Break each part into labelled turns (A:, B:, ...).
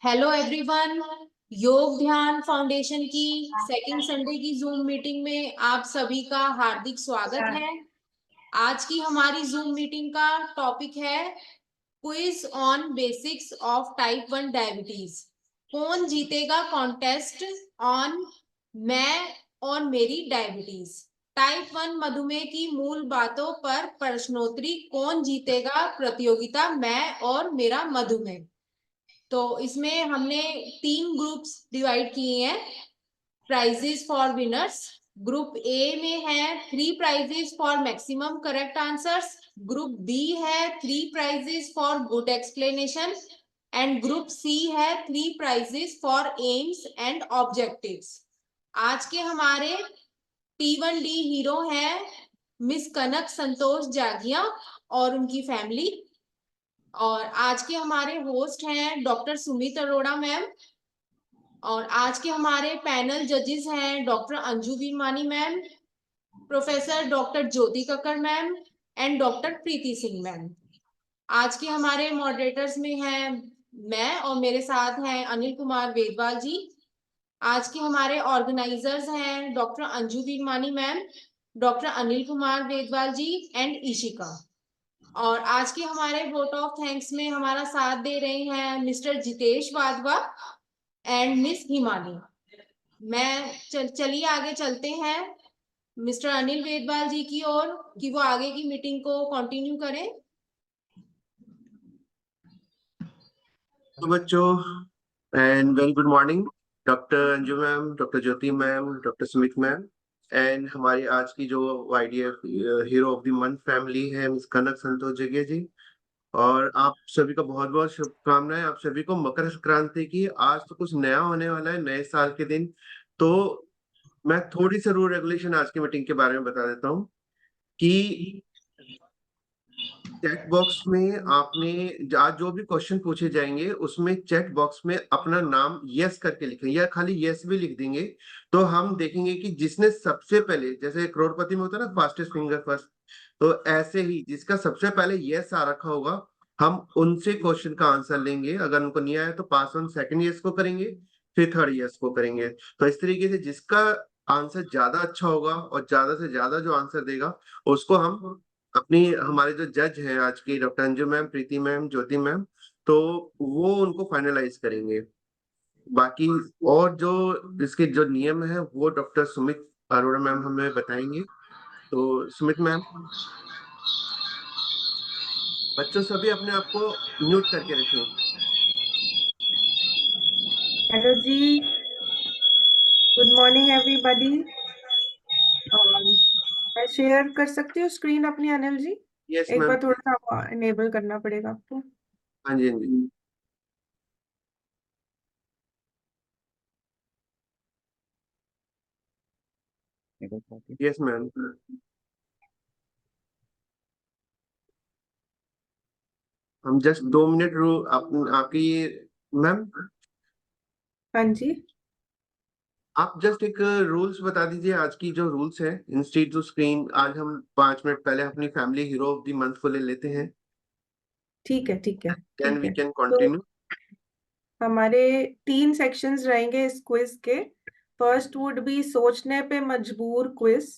A: Hello everyone. योग Dhyan foundation की second Sunday की जूम मीटिंग में आप सभी का हार्दिक स्वागत है। आज की हमारी जूम मीटिंग का टॉपिक है quiz on basics of type 1 diabetes. कौन जीतेगा कॉन्टेस्ट ऑन मैं और मेरी डायबिटीज। टाइप 1 मधुमेह की मूल बातों पर प्रश्नोत्तरी। कौन जीतेगा प्रतियोगिता मैं और मेरा मधुमेह। तो इसमें हमने 3 ग्रुप्स डिवाइड किए हैं। Prizes for winners. Group A में है 3 prizes for maximum correct answers. Group B है 3 prizes for good explanation and group C है 3 prizes for aims and objectives. आज के हमारे T1D हीरो हैं मिस कनक संतोष जागिया और उनकी फैमिली। और आज के हमारे होस्ट हैं डॉक्टर सुमित अरोड़ा मैम। और आज के हमारे पैनल जजेस हैं doctor Anju Virmani ma'am, professor doctor Jyoti Kakkar ma'am and doctor Preeti Singh ma'am. आज के हमारे मॉडरेटर्स में हैं मैं और मेरे साथ हैं अनिल कुमार वेदवाल जी। आज के हमारे ऑर्गेनाइजर्स हैं doctor Anju Virmani ma'am, doctor Anil Kumar Vedwal ji and Ishika. और आज के हमारे वोट ऑफ थैंक्स में हमारा साथ दे रहे हैं mister Jitesh Wadhwa and miss Himani. चलिए आगे चलते हैं मिस्टर अनिल वेदवाल जी की ओर कि वो आगे की मीटिंग को कंटिन्यू करें।
B: तो बच्चों and very good morning. Doctor Anju ma'am, doctor Jyoti ma'am, doctor Sumit ma'am and हमारी आज की जो YDF hero of the month family है मिस कनक संतोष जगिया जी। और आप सभी को बहुत बहुत शुभकामनाएं। आप सभी को मकर संक्रांति की। आज तो कुछ नया होने वाला है, नए साल के दिन। तो मैं थोड़ी सी रूल रेगुलेशन आज की मीटिंग के बारे में बता देता हूँ कि चैट बॉक्स में आपने आज जो भी क्वेश्चन पूछे जाएंगे उसमें चैट बॉक्स में अपना नाम यस करके लिखें या खाली यस भी लिख देंगे। तो हम देखेंगे कि जिसने सबसे पहले, जैसे करोड़पति में होता है ना फास्टेस्ट फिंगर फर्स्ट, तो ऐसे ही जिसका सबसे पहले यस आ रखा होगा हम उनसे क्वेश्चन का आंसर लेंगे। अगर उनको नहीं आया तो पास ऑन सेकंड यस को करेंगे, फिर थर्ड यस को करेंगे। तो इस तरीके से जिसका आंसर ज्यादा अच्छा होगा और ज्यादा से ज्यादा जो आंसर देगा उसको हम अपनी, हमारे जो जज हैं आज की doctor Anju ma'am, Preeti ma'am, Jyoti ma'am, तो वो उनको फाइनलाइज करेंगे। बाकी और जो इसके जो नियम है वो डॉक्टर सुमित अरोड़ा मैम हमें बताएंगे। तो सुमित मैम, बच्चों सभी अपने आप को म्यूट करके रखें।
C: हेलो जी, गुड मॉर्निंग एवरीबॉडी। मैं शेयर कर सकती हूँ स्क्रीन अपनी अनिल जी?
B: यस
C: एक
B: मैम।
C: बार थोड़ा सा इनेबल करना पड़ेगा आपको।
B: हाँ जी, हाँ जी। Yes ma'am. हम जस्ट 2 मिनट आपकी मैम,
C: हाँ जी,
B: आप जस्ट एक रूल्स बता दीजिए आज की जो रूल्स है इंस्टीट टू स्क्रीन। आज हम 5 मिनट पहले अपनी family hero of the month को ले लेते हैं।
C: ठीक है ठीक है
B: देन
C: ठीक
B: वी
C: है।
B: कैन
C: तो
B: कंटिन्यू।
C: हमारे 3 सेक्शंस रहेंगे इस क्विज के। फर्स्ट वुड बी सोचने पे मजबूर क्विज।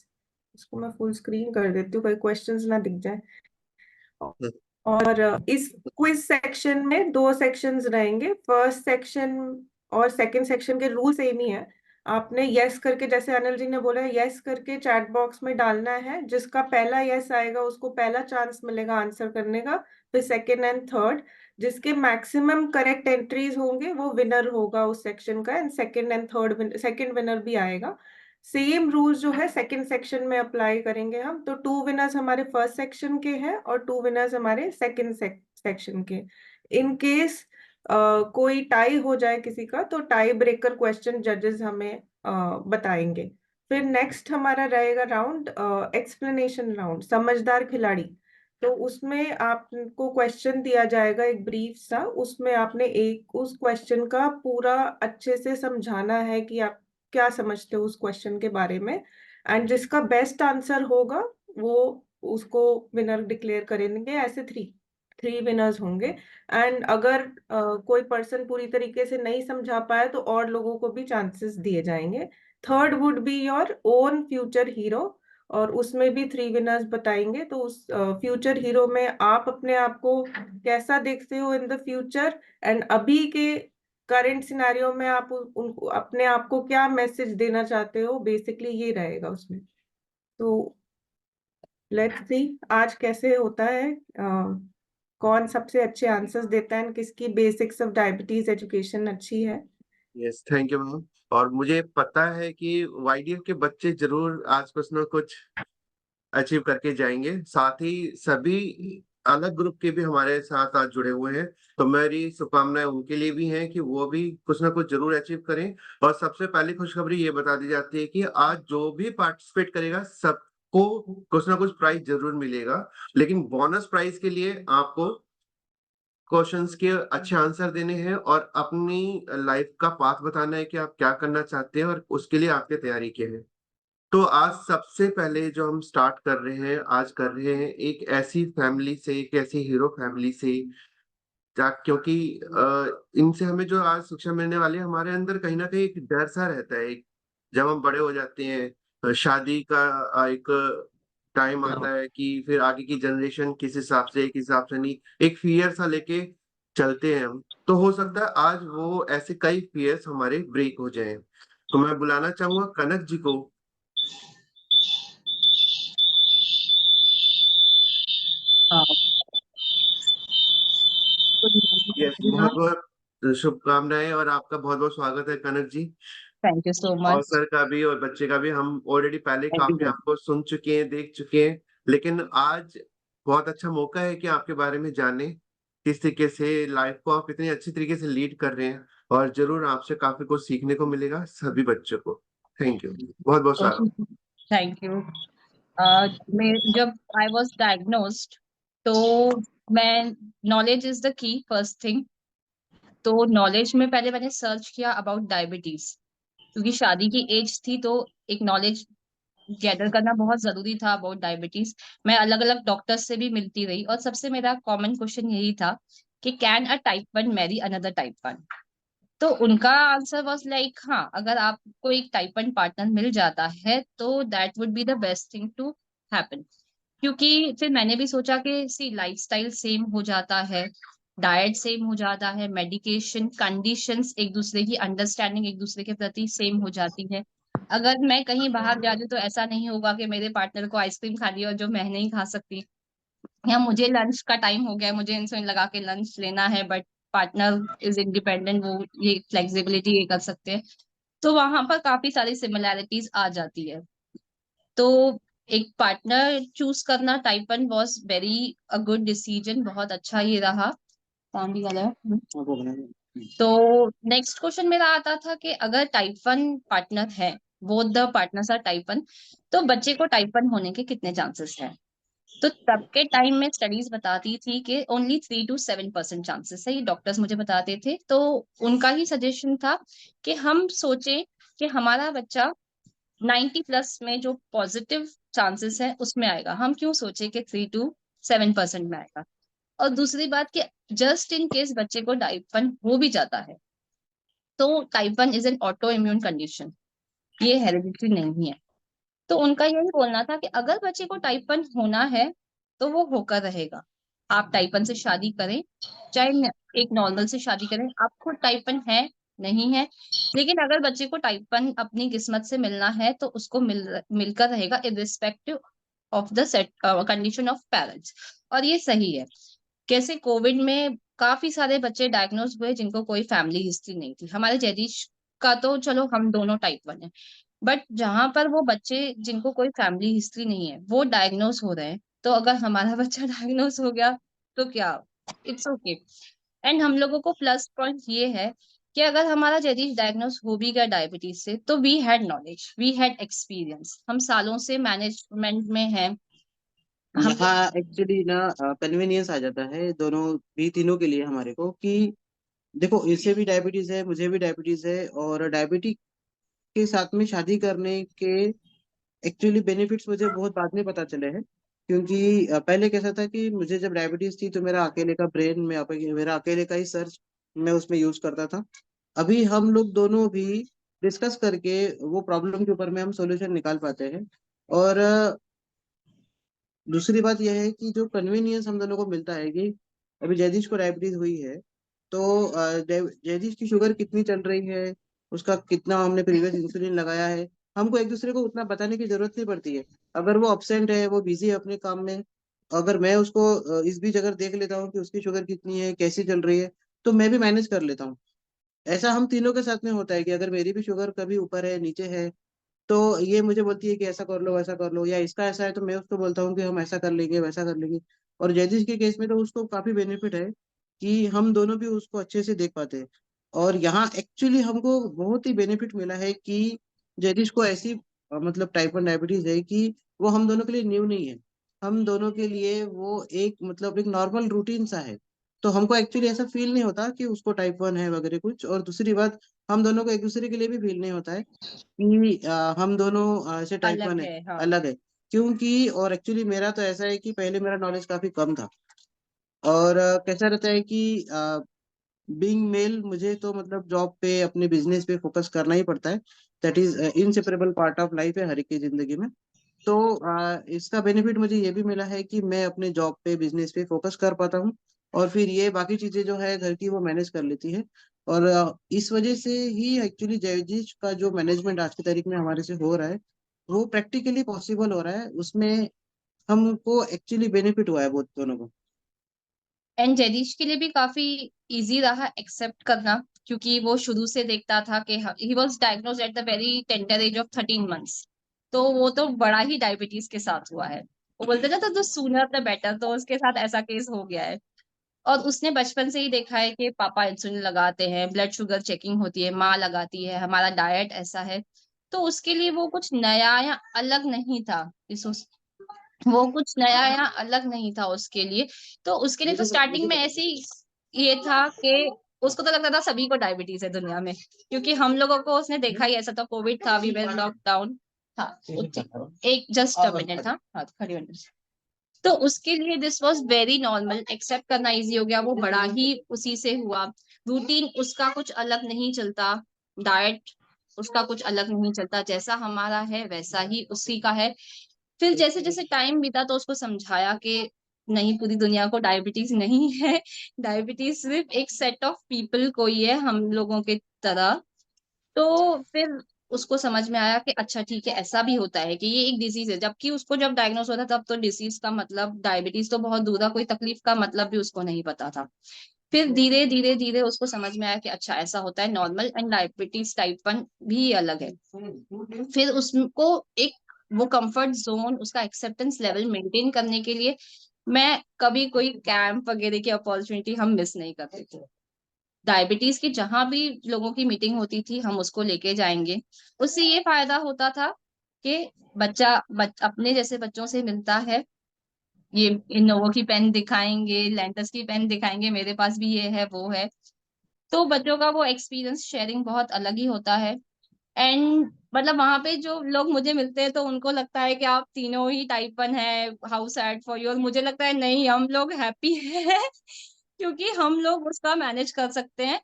C: इसको मैं फुल स्क्रीन कर देती हूँ, कोई क्वेश्चंस ना दिख जाए। और इस क्विज सेक्शन में 2 सेक्शंस रहेंगे। फर्स्ट सेक्शन और सेकंड सेक्शन के रूल सेम ही है। आपने यस करके, जैसे अनिल जी ने बोला, यस करके चैट बॉक्स में डालना है। जिसका पहला यस आएगा उसको पहला चांस मिलेगा आंसर करने का, फिर सेकंड एंड थर्ड। जिसके मैक्सिमम करेक्ट एंट्रीज होंगे वो विनर होगा उस सेक्शन का, and second and third second winner भी आएगा। सेम रूल जो है सेकंड सेक्शन में अप्लाई करेंगे हम। तो 2 विनर्स हमारे फर्स्ट सेक्शन के हैं और 2 विनर्स हमारे सेकंड सेक्शन के। इन केस कोई टाई हो जाए किसी का, तो टाई ब्रेकर क्वेश्चन जजेस हमें बताएंगे। फिर नेक्स्ट हमारा रहेगा राउंड एक्सप्लेनेशन राउंड, समझदार खिलाड़ी। तो उसमें आपको क्वेश्चन दिया जाएगा एक ब्रीफ सा, उसमें आपने एक उस क्वेश्चन का पूरा अच्छे से समझाना है कि आप क्या समझते हो उस क्वेश्चन के बारे में। एंड जिसका बेस्ट आंसर होगा वो उसको विनर डिक्लेयर करेंगे ऐसे 3। 3 विनर्स होंगे। एंड अगर कोई पर्सन पूरी तरीके से नहीं समझा पाए तो और लोगों को भी चांसेस दिए जाएंगे। Third would be your own future hero, और उसमें भी 3 विनर्स बताएंगे। तो उस फ्यूचर हीरो में आप अपने आप को कैसा देखते हो इन द फ्यूचर, एंड अभी के करंट सिनेरियो में आप उनको अपने आप को क्या मैसेज देना चाहते हो, बेसिकली ये रहेगा उसमें। तो लेट्स सी आज कैसे होता है, कौन सबसे अच्छे आंसर्स देता है, किसकी बेसिक्स ऑफ डायबिटीज एजुकेशन अच्छी है।
B: Yes, thank you ma'am. और मुझे पता है कि वाईडीएफ के बच्चे जरूर आज कुछ ना कुछ अचीव करके जाएंगे, साथ ही सभी अलग ग्रुप के भी हमारे साथ आज जुड़े हुए हैं, तो मेरी शुभकामनाएं उनके लिए भी हैं कि वो भी कुछ ना कुछ जरूर अचीव करें। और सबसे पहली खुशखबरी ये बता दी जाती है कि आज जो भी पार्टिसिपेट करेगा सबको कुछ ना कुछ प्राइज जरूर मिलेगा, लेकिन बोनस प्राइज के लिए आपको क्वेश्चंस के अच्छे आंसर देने हैं और अपनी लाइफ का पाथ बताना है कि आप क्या करना चाहते हैं और उसके लिए आपकी तैयारी क्या है। तो आज सबसे पहले जो हम स्टार्ट कर रहे हैं, आज कर रहे हैं एक ऐसी फैमिली से, एक ऐसी हीरो फैमिली से, क्योंकि इनसे हमें जो आज शिक्षा मिलने वाली है, हमारे अंदर कहीं ना कहीं एक डर सा रहता है। जब हम बड़े हो जाते हैं, शादी का एक टाइम आता है कि फिर आगे की जनरेशन किस हिसाब से, किस हिसाब से नहीं, एक फियर सा लेके चलते हैं हम। तो हो सकता है आज वो ऐसे कई फियर्स हमारे ब्रेक हो जाएं। तो मैं बुलाना चाहूंगा कनक जी को।
D: हाँ, good morning
B: यस, बहुत
D: everyone.
B: बहुत शुभकामनाएं और आपका बहुत बहुत स्वागत है कनक जी।
D: Thank you so
B: और
D: much,
B: सर का भी और बच्चे का भी। हम ऑलरेडी पहले काफी
D: everyone.
B: आपको सुन चुके हैं, देख चुके हैं, लेकिन आज बहुत अच्छा मौका है कि आपके बारे में जाने, किस तरीके से लाइफ को आप इतनी अच्छी तरीके से लीड कर रहे हैं। और जरूर आपसे काफी कुछ सीखने को मिलेगा सभी बच्चों को। थैंक यू, बहुत बहुत
D: So,
B: स्वागत।
D: thank you. मैं जब I was diagnosed, तो मैं knowledge is the key first thing. तो knowledge में पहले मैंने सर्च किया about डायबिटीज, क्योंकि शादी की एज थी तो एक नॉलेज गैदर करना बहुत जरूरी था अबाउट डायबिटीज। मैं अलग अलग डॉक्टर्स से भी मिलती रही और सबसे मेरा कॉमन क्वेश्चन यही था कि can a type 1 marry another type 1। तो उनका आंसर वाज लाइक हाँ, अगर आपको एक टाइप 1 पार्टनर मिल जाता है तो that would be the best thing to happen. क्योंकि फिर मैंने भी सोचा कि सी लाइफस्टाइल सेम हो जाता है, डाइट सेम हो जाता है, मेडिकेशन कंडीशंस एक दूसरे की, अंडरस्टैंडिंग एक दूसरे के प्रति सेम हो जाती है। अगर मैं कहीं बाहर जा रही हूँ तो ऐसा नहीं होगा कि मेरे पार्टनर को आइसक्रीम खा रही है और जो मैं नहीं खा सकती, या मुझे लंच का टाइम हो गया, मुझे इंसुलिन लगा के लंच लेना है, बट पार्टनर इज इंडिपेंडेंट, वो ये फ्लेक्सिबिलिटी ये कर सकते हैं। तो वहां पर काफी सारी सिमिलैरिटीज आ जाती है। तो एक पार्टनर चूज करना type 1 was very a good decision, बहुत अच्छा ये रहा। काम भी वाला है। तो नेक्स्ट क्वेश्चन मेरा आता था कि अगर टाइप 1 पार्टनर है, both the partners are type 1, तो बच्चे को टाइप 1 होने के कितने चांसेस हैं। तो तब के टाइम में स्टडीज बताती थी कि ओनली 3 to 7% चांसेस है, ये डॉक्टर्स मुझे बताते थे। तो उनका ही सजेशन था कि हम सोचें कि हमारा बच्चा 90+ में जो पॉजिटिव चांसेस है उसमें आएगा। हम क्यों सोचे कि 3 to 7% में आएगा। और दूसरी बात कि जस्ट इन केस बच्चे को टाइप 1 हो भी जाता है, तो type 1 is an auto immune condition, ये हेरिडिटरी नहीं है। तो उनका यही बोलना था कि अगर बच्चे को टाइप 1 होना है तो वो होकर रहेगा। आप टाइप 1 से शादी करें, चाहे एक नॉर्मल से शादी करें, आप खुद टाइप 1 है नहीं है, लेकिन अगर बच्चे को टाइप 1 अपनी किस्मत से मिलना है तो उसको मिलकर रहेगा, irrespective of the set condition of parents. और ये सही है। कैसे कोविड में काफी सारे बच्चे डायग्नोज हुए जिनको कोई फैमिली हिस्ट्री नहीं थी। हमारे जैदिश का तो चलो हम दोनों टाइप 1 है, बट जहां पर वो बच्चे जिनको कोई फैमिली हिस्ट्री नहीं है वो डायग्नोस हो रहे हैं, तो अगर हमारा बच्चा डायग्नोस हो गया तो क्या, इट्स ओके। एंड हम लोगों को प्लस पॉइंट ये है कि अगर हमारा जदीद डायग्नोस हो भी गया डायबिटीज से, तो we had knowledge, we had experience, हम सालों से मैनेजमेंट में हैं।
E: यहाँ एक्चुअली ना कन्वीनियंस आ जाता है दोनों भी, तीनों के लिए हमारे को, कि देखो इसे भी डायबिटीज है, मुझे भी डायबिटीज है, और डायबिटीज के साथ में शादी करने के एक्चुअली बेनिफिट्स मुझे बहुत बाद में पता चले हैं। क्योंकि पहले कैसा था कि मुझे जब डायबिटीज थी तो मेरा अकेले का ब्रेन में मेरा अकेले का ही सर्च मैं उसमें यूज करता था। अभी हम लोग दोनों भी डिस्कस करके वो प्रॉब्लम के ऊपर में हम सॉल्यूशन निकाल पाते हैं। और दूसरी बात यह है कि जो कन्वीनियंस हम दोनों को मिलता है कि अभी जयदीश को डायबिटीज हुई है, तो जयदीश की शुगर कितनी चल रही है, उसका कितना हमने प्रीवियस इंसुलिन लगाया है, हमको एक दूसरे को उतना बताने की जरूरत नहीं पड़ती है। अगर वो अब्सेंट है, वो बिजी है अपने काम में, अगर मैं उसको इस बीच अगर देख लेता हूँ कि उसकी शुगर कितनी है, कैसी चल रही है, तो मैं भी मैनेज कर लेता हूँ। ऐसा हम तीनों के साथ में होता है कि अगर मेरी भी शुगर कभी ऊपर है, नीचे है, तो ये मुझे बोलती है कि ऐसा कर लो, वैसा कर लो, या इसका ऐसा है तो मैं उसको बोलता हूँ कि हम ऐसा कर लेंगे, वैसा कर लेंगे। और जयदीश के केस में तो उसको काफी बेनिफिट है कि हम दोनों भी उसको अच्छे से देख पाते हैं। और यहाँ एक्चुअली हमको बहुत ही बेनिफिट मिला है कि जयदीश को ऐसी मतलब टाइप 1 डायबिटीज है कि वो हम दोनों के लिए न्यू नहीं है। हम दोनों के लिए वो एक मतलब एक नॉर्मल रूटीन सा है। तो हमको एक्चुअली ऐसा फील नहीं होता कि उसको टाइप 1 है वगैरह कुछ। और दूसरी बात, हम दोनों को एक दूसरे के लिए भी फील नहीं होता है कि हम दोनों ऐसे टाइप
D: अलग
E: 1 है,
D: है, हाँ।
E: अलग है। क्योंकि और एक्चुअली मेरा तो ऐसा है कि पहले मेरा नॉलेज काफी कम था। और कैसा रहता है कि बीइंग मेल मुझे तो मतलब जॉब पे अपने बिजनेस पे फोकस करना ही पड़ता है। That is inseparable part of life है हर एक की जिंदगी में। तो इसका बेनिफिट मुझे ये भी मिला है कि मैं अपने जॉब पे बिजनेस पे फोकस कर पाता हूँ। और फिर ये बाकी चीजें जो है घर की वो मैनेज कर लेती है। और इस वजह से ही एक्चुअली जयदीश का जो मैनेजमेंट आज की तारीख में हमारे से हो रहा है, वो प्रैक्टिकली पॉसिबल हो रहा है। उसमें हमको एक्चुअली बेनिफिट हुआ है बहुत दोनों को।
D: एंड जयदीश के लिए भी काफी इजी रहा एक्सेप्ट करना, क्योंकि वो शुरू से देखता था कि he was diagnosed at the very tender as of 13 months. तो वो तो बड़ा ही डायबिटीज के साथ हुआ है। वो बोलते ना, तो सूनर द बेटर, तो उसके साथ ऐसा केस हो गया है। और उसने बचपन से ही देखा है कि पापा इंसुलिन लगाते हैं, ब्लड शुगर चेकिंग होती है, माँ लगाती है, हमारा डाइट ऐसा है। तो उसके लिए वो कुछ नया या अलग नहीं था। वो कुछ नया या अलग नहीं था उसके लिए। तो उसके लिए तो स्टार्टिंग में ऐसे ही ये था कि उसको तो लगता था सभी को डायबिटीज है दुनिया में, क्योंकि हम लोगों को उसने देखा ही ऐसा था। कोविड था, वी वर लॉकडाउन था। एक जस्ट मिनट था, हाँ खड़ी होने। तो उसके लिए this was very normal, accept करना इजी हो गया। वो बड़ा ही उसी से हुआ। रूटीन उसका कुछ अलग नहीं चलता, डाइट उसका कुछ अलग नहीं चलता, जैसा हमारा है वैसा ही उसी का है। फिर जैसे जैसे टाइम बीता तो उसको समझाया कि नहीं, पूरी दुनिया को डायबिटीज नहीं है। डायबिटीज सिर्फ एक सेट ऑफ पीपल को ही है, हम लोगों के तरह। तो फिर उसको समझ में आया कि अच्छा ठीक है, ऐसा भी होता है कि ये एक डिजीज है। जबकि उसको जब डायग्नोस होता तब तो डिजीज का मतलब, डायबिटीज तो बहुत दूर था, कोई तकलीफ का मतलब भी उसको नहीं पता था। फिर धीरे धीरे धीरे उसको समझ में आया कि अच्छा ऐसा होता है, नॉर्मल एंड डायबिटीज टाइप 1 भी अलग है। फिर उसको एक वो कंफर्ट जोन, उसका एक्सेप्टेंस लेवल मेंटेन करने के लिए मैं कभी कोई कैंप वगैरह की अपॉर्चुनिटी हम मिस नहीं करते थे। डायबिटीज की जहां भी लोगों की मीटिंग होती थी हम उसको लेके जाएंगे। उससे ये फायदा होता था कि अपने जैसे बच्चों से मिलता है। ये इनोवो की पेन दिखाएंगे, लेंटस की पेन दिखाएंगे, मेरे पास भी ये है वो है। तो बच्चों का वो एक्सपीरियंस शेयरिंग बहुत अलग ही होता है। एंड मतलब वहां पे जो लोग मुझे मिलते हैं तो उनको लगता है कि आप तीनों ही टाइप 1 है, हाउ सैड फॉर यू। और मुझे लगता है नहीं, हम लोग हैप्पी है क्योंकि हम लोग उसका मैनेज कर सकते हैं।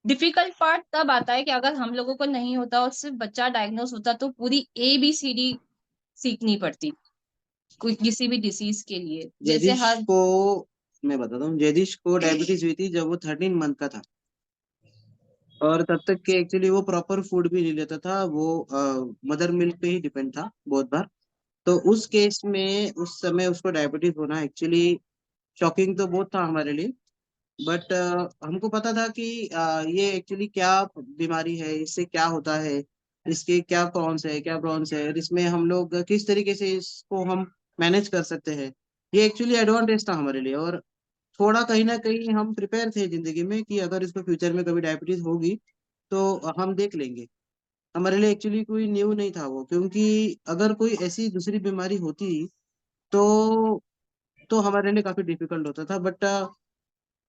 D: डिफिकल्ट पार्ट तब आता है कि अगर हम लोगों को नहीं होता और सिर्फ बच्चा डायग्नोस होता तो पूरी ABCD सीखनी पड़ती कोई किसी भी डिसीज के लिए, जैसे
E: जयदीश
D: हर।
E: को मैं बताता हूँ, जयदीश को डायबिटीज हुई थी जब वो 13 मंथ का था। और तब तक के एक्चुअली वो प्रॉपर फूड भी नहीं लेता था, वो मदर मिल्क पे ही डिपेंड था बहुत बार। तो उस केस में उस समय उसको डायबिटीज होना एक्चुअली शॉकिंग तो बहुत था हमारे लिए। बट हमको पता था कि ये एक्चुअली क्या बीमारी है, इससे क्या होता है, इसके क्या कॉन्स है, क्या प्रॉन्स है, और इसमें हम लोग किस तरीके से इसको हम मैनेज कर सकते हैं। ये एक्चुअली एडवांटेज था हमारे लिए। और थोड़ा कहीं ना कहीं हम प्रिपेयर थे जिंदगी में कि अगर इसको फ्यूचर में कभी डायबिटीज होगी तो हम देख लेंगे। हमारे लिए एक्चुअली कोई न्यू नहीं था वो, क्योंकि अगर कोई ऐसी दूसरी बीमारी होती तो हमारे लिए काफी डिफिकल्ट होता था। बट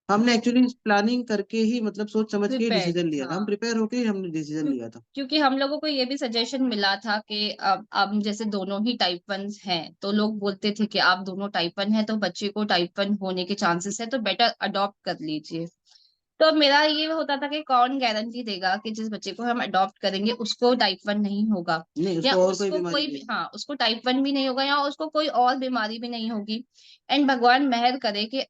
E: हमने एक्चुअली प्लानिंग करके ही मतलब सोच समझ के
D: Prepared,
E: डिसीजन लिया था, हम
D: हाँ।
E: प्रिपेयर होके ही हमने डिसीजन लिया था।
D: क्योंकि हम लोगों को ये भी सजेशन मिला था कि अब जैसे दोनों ही टाइप 1 हैं, तो लोग बोलते थे कि आप दोनों टाइप 1 हैं तो बच्चे को टाइप 1 होने के चांसेस है, तो बेटर अडॉप्ट कर लीजिए। तो अब मेरा ये होता था कि कौन गारंटी देगा कि जिस बच्चे को हम अडॉप्ट करेंगे उसको टाइप 1 नहीं होगा,
E: नहीं,
D: या
E: उसको और कोई
D: उसको
E: बीमारी
D: कोई
E: नहीं
D: भी,
E: है।
D: हाँ, उसको टाइप 1 भी नहीं होगा, या उसको कोई और बीमारी भी नहीं होगी। एंड भगवान मेहर करे कि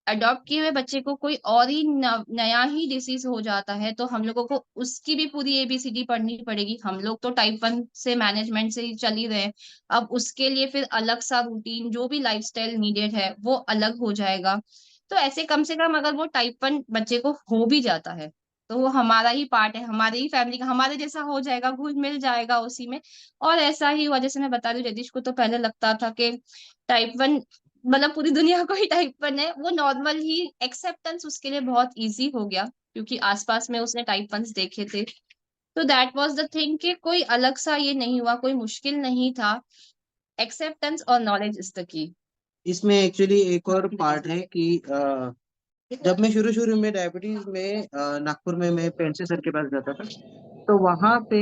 D: अडॉप्ट किए हुए बच्चे को कोई और ही नया ही डिसीज हो जाता है, तो हम लोगों को उसकी भी पूरी एबीसीडी पढ़नी पड़ेगी। हम लोग तो टाइप 1 से मैनेजमेंट से ही चल ही रहे हैं, अब उसके लिए फिर अलग सा रूटीन, जो भी लाइफस्टाइल नीडेड है वो अलग हो जाएगा। तो ऐसे कम से कम अगर वो टाइप 1 बच्चे को हो भी जाता है, तो वो हमारा ही पार्ट है, हमारे ही फैमिली का, हमारे जैसा हो जाएगा, घुल मिल जाएगा उसी में। और ऐसा ही हुआ, जैसे मैं बता रही हूँ, जगदीश को तो पहले लगता था कि टाइप 1 मतलब पूरी दुनिया को ही टाइप 1 है, वो नॉर्मल ही, एक्सेप्टेंस उसके लिए बहुत इजी हो गया क्योंकि आसपास में उसने टाइप 1 देखे थे। तो दैट वाज द थिंग कि कोई अलग सा ये नहीं हुआ, कोई मुश्किल नहीं था। एक्सेप्टेंस और नॉलेज इज द की।
E: इसमें एक्चुअली एक और पार्ट है कि जब मैं शुरू शुरू में डायबिटीज में नागपुर में मैं पेंसे सर के पास जाता था, तो वहां पे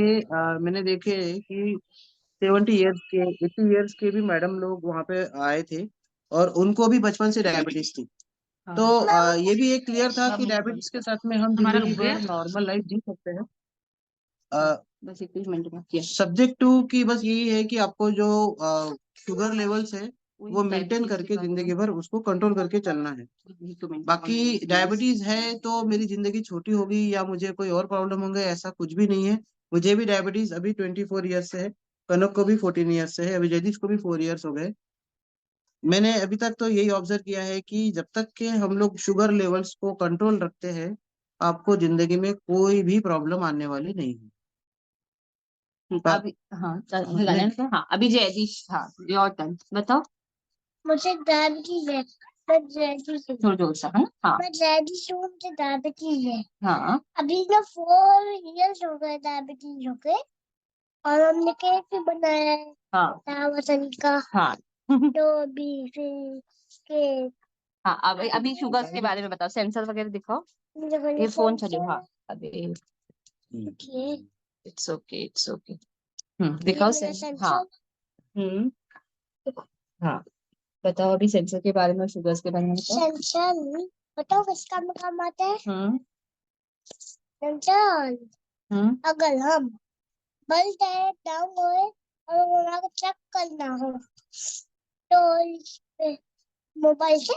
E: मैंने देखे कि 70 इयर्स के 80 इयर्स के भी मैडम लोग वहां पे आए थे और उनको भी बचपन से डायबिटीज थी। तो ये भी एक क्लियर था कि डायबिटीज के साथ में हम
D: हमारा
E: जिंदगी
D: हो गया?
E: भर नॉर्मल लाइफ जी सकते हैं।
D: बस 21 मिनट में किया।
E: सब्जेक्ट टू की बस यही है कि आपको जो शुगर लेवल्स है वो मेंटेन करके जिंदगी भर उसको कंट्रोल करके चलना है। बाकी डायबिटीज है तो मेरी जिंदगी छोटी होगी या मुझे कोई और प्रॉब्लम होंगे, ऐसा कुछ भी नहीं है। मुझे भी डायबिटीज अभी 24 ईयर्स से है, कनक को भी 14 ईयर्स से है, अभी जयदीश को भी 4 ईयर्स हो गए। मैंने अभी तक तो यही ऑब्जर्व किया है कि जब तक के हम लोग शुगर लेवल्स को कंट्रोल रखते हैं, आपको जिंदगी में कोई भी प्रॉब्लम आने वाली नहीं है।
D: अभी, हाँ, हिलाने से, हाँ, अभी जयदीश, हाँ, योर टर्न, बताओ।
F: मुझे डायबिटीज है। मैं डायबिटीज हूँ।
D: जोर जोर से, हाँ, हाँ,
F: मैं डायबिटीज हूँ, मुझे डायबिटीज है।
D: हाँ,
F: अभी ना 4 इयर्स हो गए डायबिटीज हो गए, और हमने केक भी बनाया है
D: हाँ,
F: वतन का।
D: हाँ।
F: तो अभी फिर केक
D: हाँ, अभी शुगर के बारे में बताओ, सेंसर वगैरह दिखाओ। ये फोन चलो, हाँ, अभी
F: देखिए,
D: इट्स ओके, इट्स ओके। दिखाओ
F: ये मेरा
D: सेंसर, हाँ,
F: सेंसर।
D: हाँ, बताओ अभी सेंसर के बारे में, शुगर्स के बारे में बताओ।
F: सेंसर बताओ किसका में काम आता है।
D: हम्म,
F: सेंसर
D: हम्म,
F: अगर हम बल डाउन होए और वहाँ को चेक करना हो तो मोबाइल से,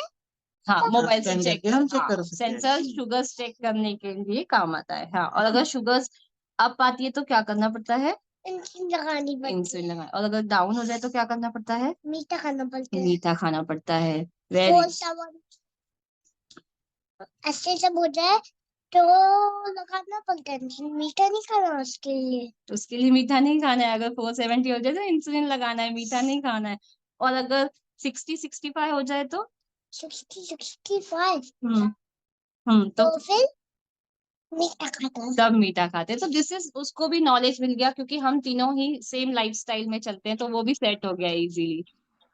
D: हाँ, मोबाइल से
E: स्कैन
D: चेक,
E: करके हम चेक कर
D: हाँ,
E: सकते हैं।
D: सेंसर शुगर्स चेक करने के लिए काम आता है, हाँ। और अगर शुगर्स अप आती है तो क्या करना पड़ता है?
F: इंसुलिन लगानी पड़ती
D: इंसुलिन लगाए। और अगर डाउन हो जाए तो क्या करना पड़ता है?
F: है, मीठा खाना पड़ता है।
D: मीठा खाना पड़ता है। वेरी,
F: फोन सामान ऐसे सब हो जाए तो लगाना पड़ता है, मीठा नहीं खाना उसके लिए।
D: उसके लिए मीठा नहीं खाना है। अगर 470 हो जाए तो इंसुलिन लगाना है, मीठा नहीं खाना है। और अगर 60-65 हो जाए तो
F: 65
D: तो
F: तो फिर मीठा खाता है।
D: तब मीठा खाते हैं। तो दिस इज, उसको भी नॉलेज मिल गया क्योंकि हम तीनों ही सेम लाइफस्टाइल में चलते हैं, तो वो भी सेट हो गया easily.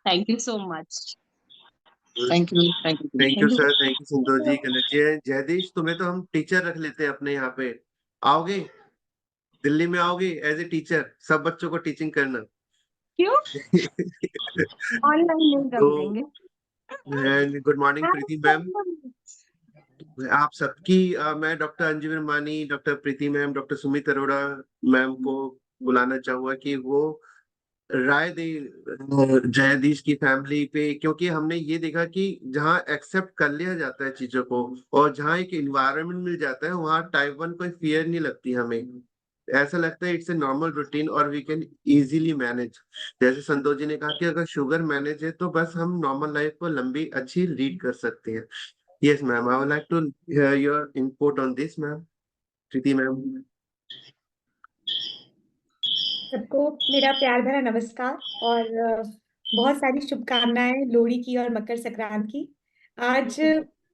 D: Thank you so much.
E: Thank you, thank you.
B: Thank you sir, thank you Santosh ji, Kanak ji. Jaydish, तुम्हें तो हम टीचर रख लेते हैं अपने यहाँ पे। आओगे? दिल्ली में आओगे एज ए टीचर, सब बच्चों को टीचिंग करना।
D: क्यों? ऑनलाइन नहीं कर
B: तो
D: देंगे?
B: गुड मॉर्निंग प्रीति मैम, आप सबकी मैं doctor Anju Varmani, doctor Preeti ma'am, doctor Sumit Arora ma'am को बुलाना चाहूंगा कि वो राय दे जयदीश की फैमिली पे, क्योंकि हमने ये देखा कि जहाँ एक्सेप्ट कर लिया जाता है चीजों को और जहाँ एक इन्वायरमेंट मिल जाता है, वहाँ टाइप 1 कोई फियर नहीं लगती हमें। ऐसा लगता है इट्स ए नॉर्मल रूटीन और वी कैन इजीली मैनेज। जैसे संतोष जी ने कहा कि अगर शुगर मैनेज है तो बस हम नॉर्मल लाइफ को लंबी अच्छी लीड कर सकते हैं। Yes ma'am, I would like to hear your input on this ma'am, Preeti ma'am.
G: सबको मेरा प्यार भरा नमस्कार और बहुत सारी शुभकामनाएं लोहड़ी की और मकर संक्रांति की। आज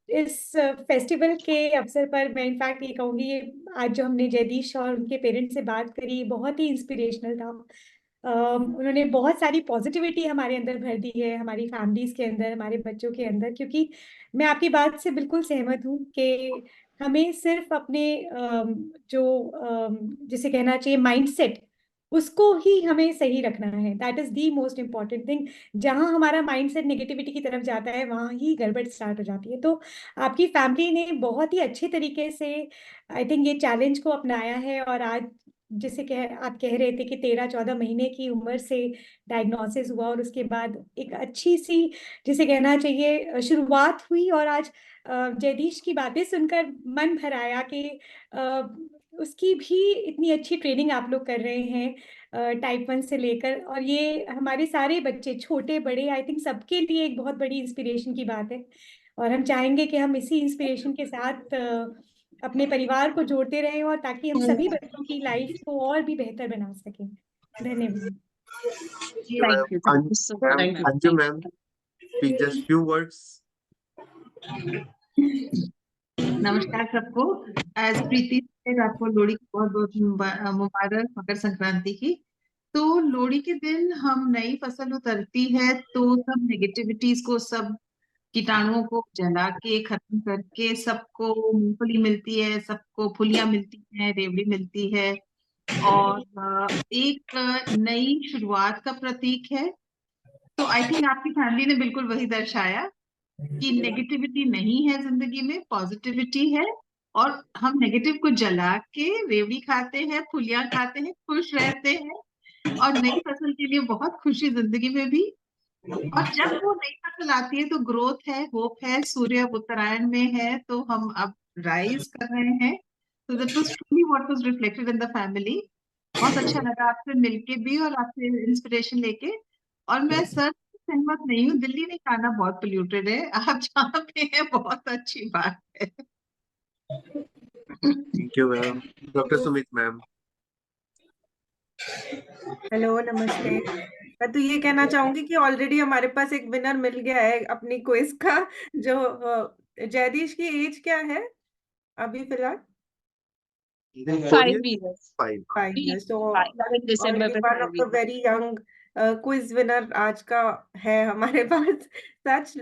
G: इस फेस्टिवल के अवसर पर मैं इनफैक्ट ये कहूंगी, ये आज जो हमने जयदीश और उनके पेरेंट्स से बात करी बहुत ही इंस्पिरेशनल था। उन्होंने बहुत सारी पॉजिटिविटी हमारे अंदर भर दी है, हमारी फैमिलीज के अंदर, हमारे बच्चों के अंदर। क्योंकि मैं आपकी बात से बिल्कुल सहमत हूँ कि हमें सिर्फ अपने जिसे कहना चाहिए माइंडसेट, उसको ही हमें सही रखना है। That is the most important thing. जहाँ हमारा माइंडसेट नेगेटिविटी की तरफ जाता है, वहाँ ही गड़बड़ स्टार्ट हो जाती है। तो आपकी फैमिली ने बहुत ही अच्छे तरीके से आई थिंक ये चैलेंज को अपनाया है, और आज जिसे आप कह रहे थे कि 13-14 महीने की उम्र से डायग्नोसिस हुआ, और उसके बाद एक अच्छी सी जिसे कहना चाहिए शुरुआत हुई। और आज जयदीश की बातें सुनकर मन भर आया कि उसकी भी इतनी अच्छी ट्रेनिंग आप लोग कर रहे हैं टाइप 1 से लेकर। और ये हमारे सारे बच्चे, छोटे बड़े, आई थिंक सबके लिए एक बहुत बड़ी इंस्पिरेशन की बात है। और हम चाहेंगे कि हम इसी इंस्पिरेशन के साथ अपने परिवार को जोड़ते रहें, और ताकि हम सभी बच्चों की लाइफ को और भी बेहतर बना सकें। धन्यवाद।
D: Thank you. Thank you so much.
B: Ma'am, Anju ma'am, please just few words.
H: नमस्कार सबको। एज प्रीति said, आपको लोहड़ी की बहुत बहुत मुबारक, मकर संक्रांति की। तो लोहड़ी के दिन हम नई फसल उतरती है तो सब नेगेटिविटीज को, सब कीटाणुओं को जला के खत्म करके सबको मूंगफली मिलती है, सबको फुलियां मिलती हैं, रेवड़ी मिलती है, और एक नई शुरुआत का प्रतीक है। तो आई थिंक आपकी फैमिली ने बिल्कुल वही दर्शाया कि नेगेटिविटी नहीं है जिंदगी में, पॉजिटिविटी है। और हम नेगेटिव को जला के रेवड़ी खाते हैं, फुलियां खाते हैं, खुश रहते हैं, और नई फसल के लिए बहुत खुशी जिंदगी में भी। और जब वो नई फसल आती है तो ग्रोथ है, होप है, सूर्य अब उत्तरायण में है, तो हम अब राइज कर रहे हैं। तो that was truly what was reflected in the family. बहुत अच्छा लगा आपसे मिलके भी और आपसे इंस्पिरेशन लेके। और मैं सर सहमत नहीं हूँ, दिल्ली में खाना बहुत पोल्यूटेड है, आप जहाँ पे हैं बहुत अच्छी बात है।
B: Thank you ma'am. Dr. Sumit ma'am.
C: Hello, नमस्ते। मैं तो ये कहना चाहूंगी कि ऑलरेडी हमारे पास एक विनर मिल गया है अपनी क्विज का। जो जयदीश की एज क्या है अभी फिलहाल?
D: 5 years.
B: 5.
C: 5 years। तो
D: 11 दिसंबर
C: ऑलरेडी
D: पे
C: one
D: 5
C: of the
D: years.
C: Very young quiz winner आज का है हमारे पास। सच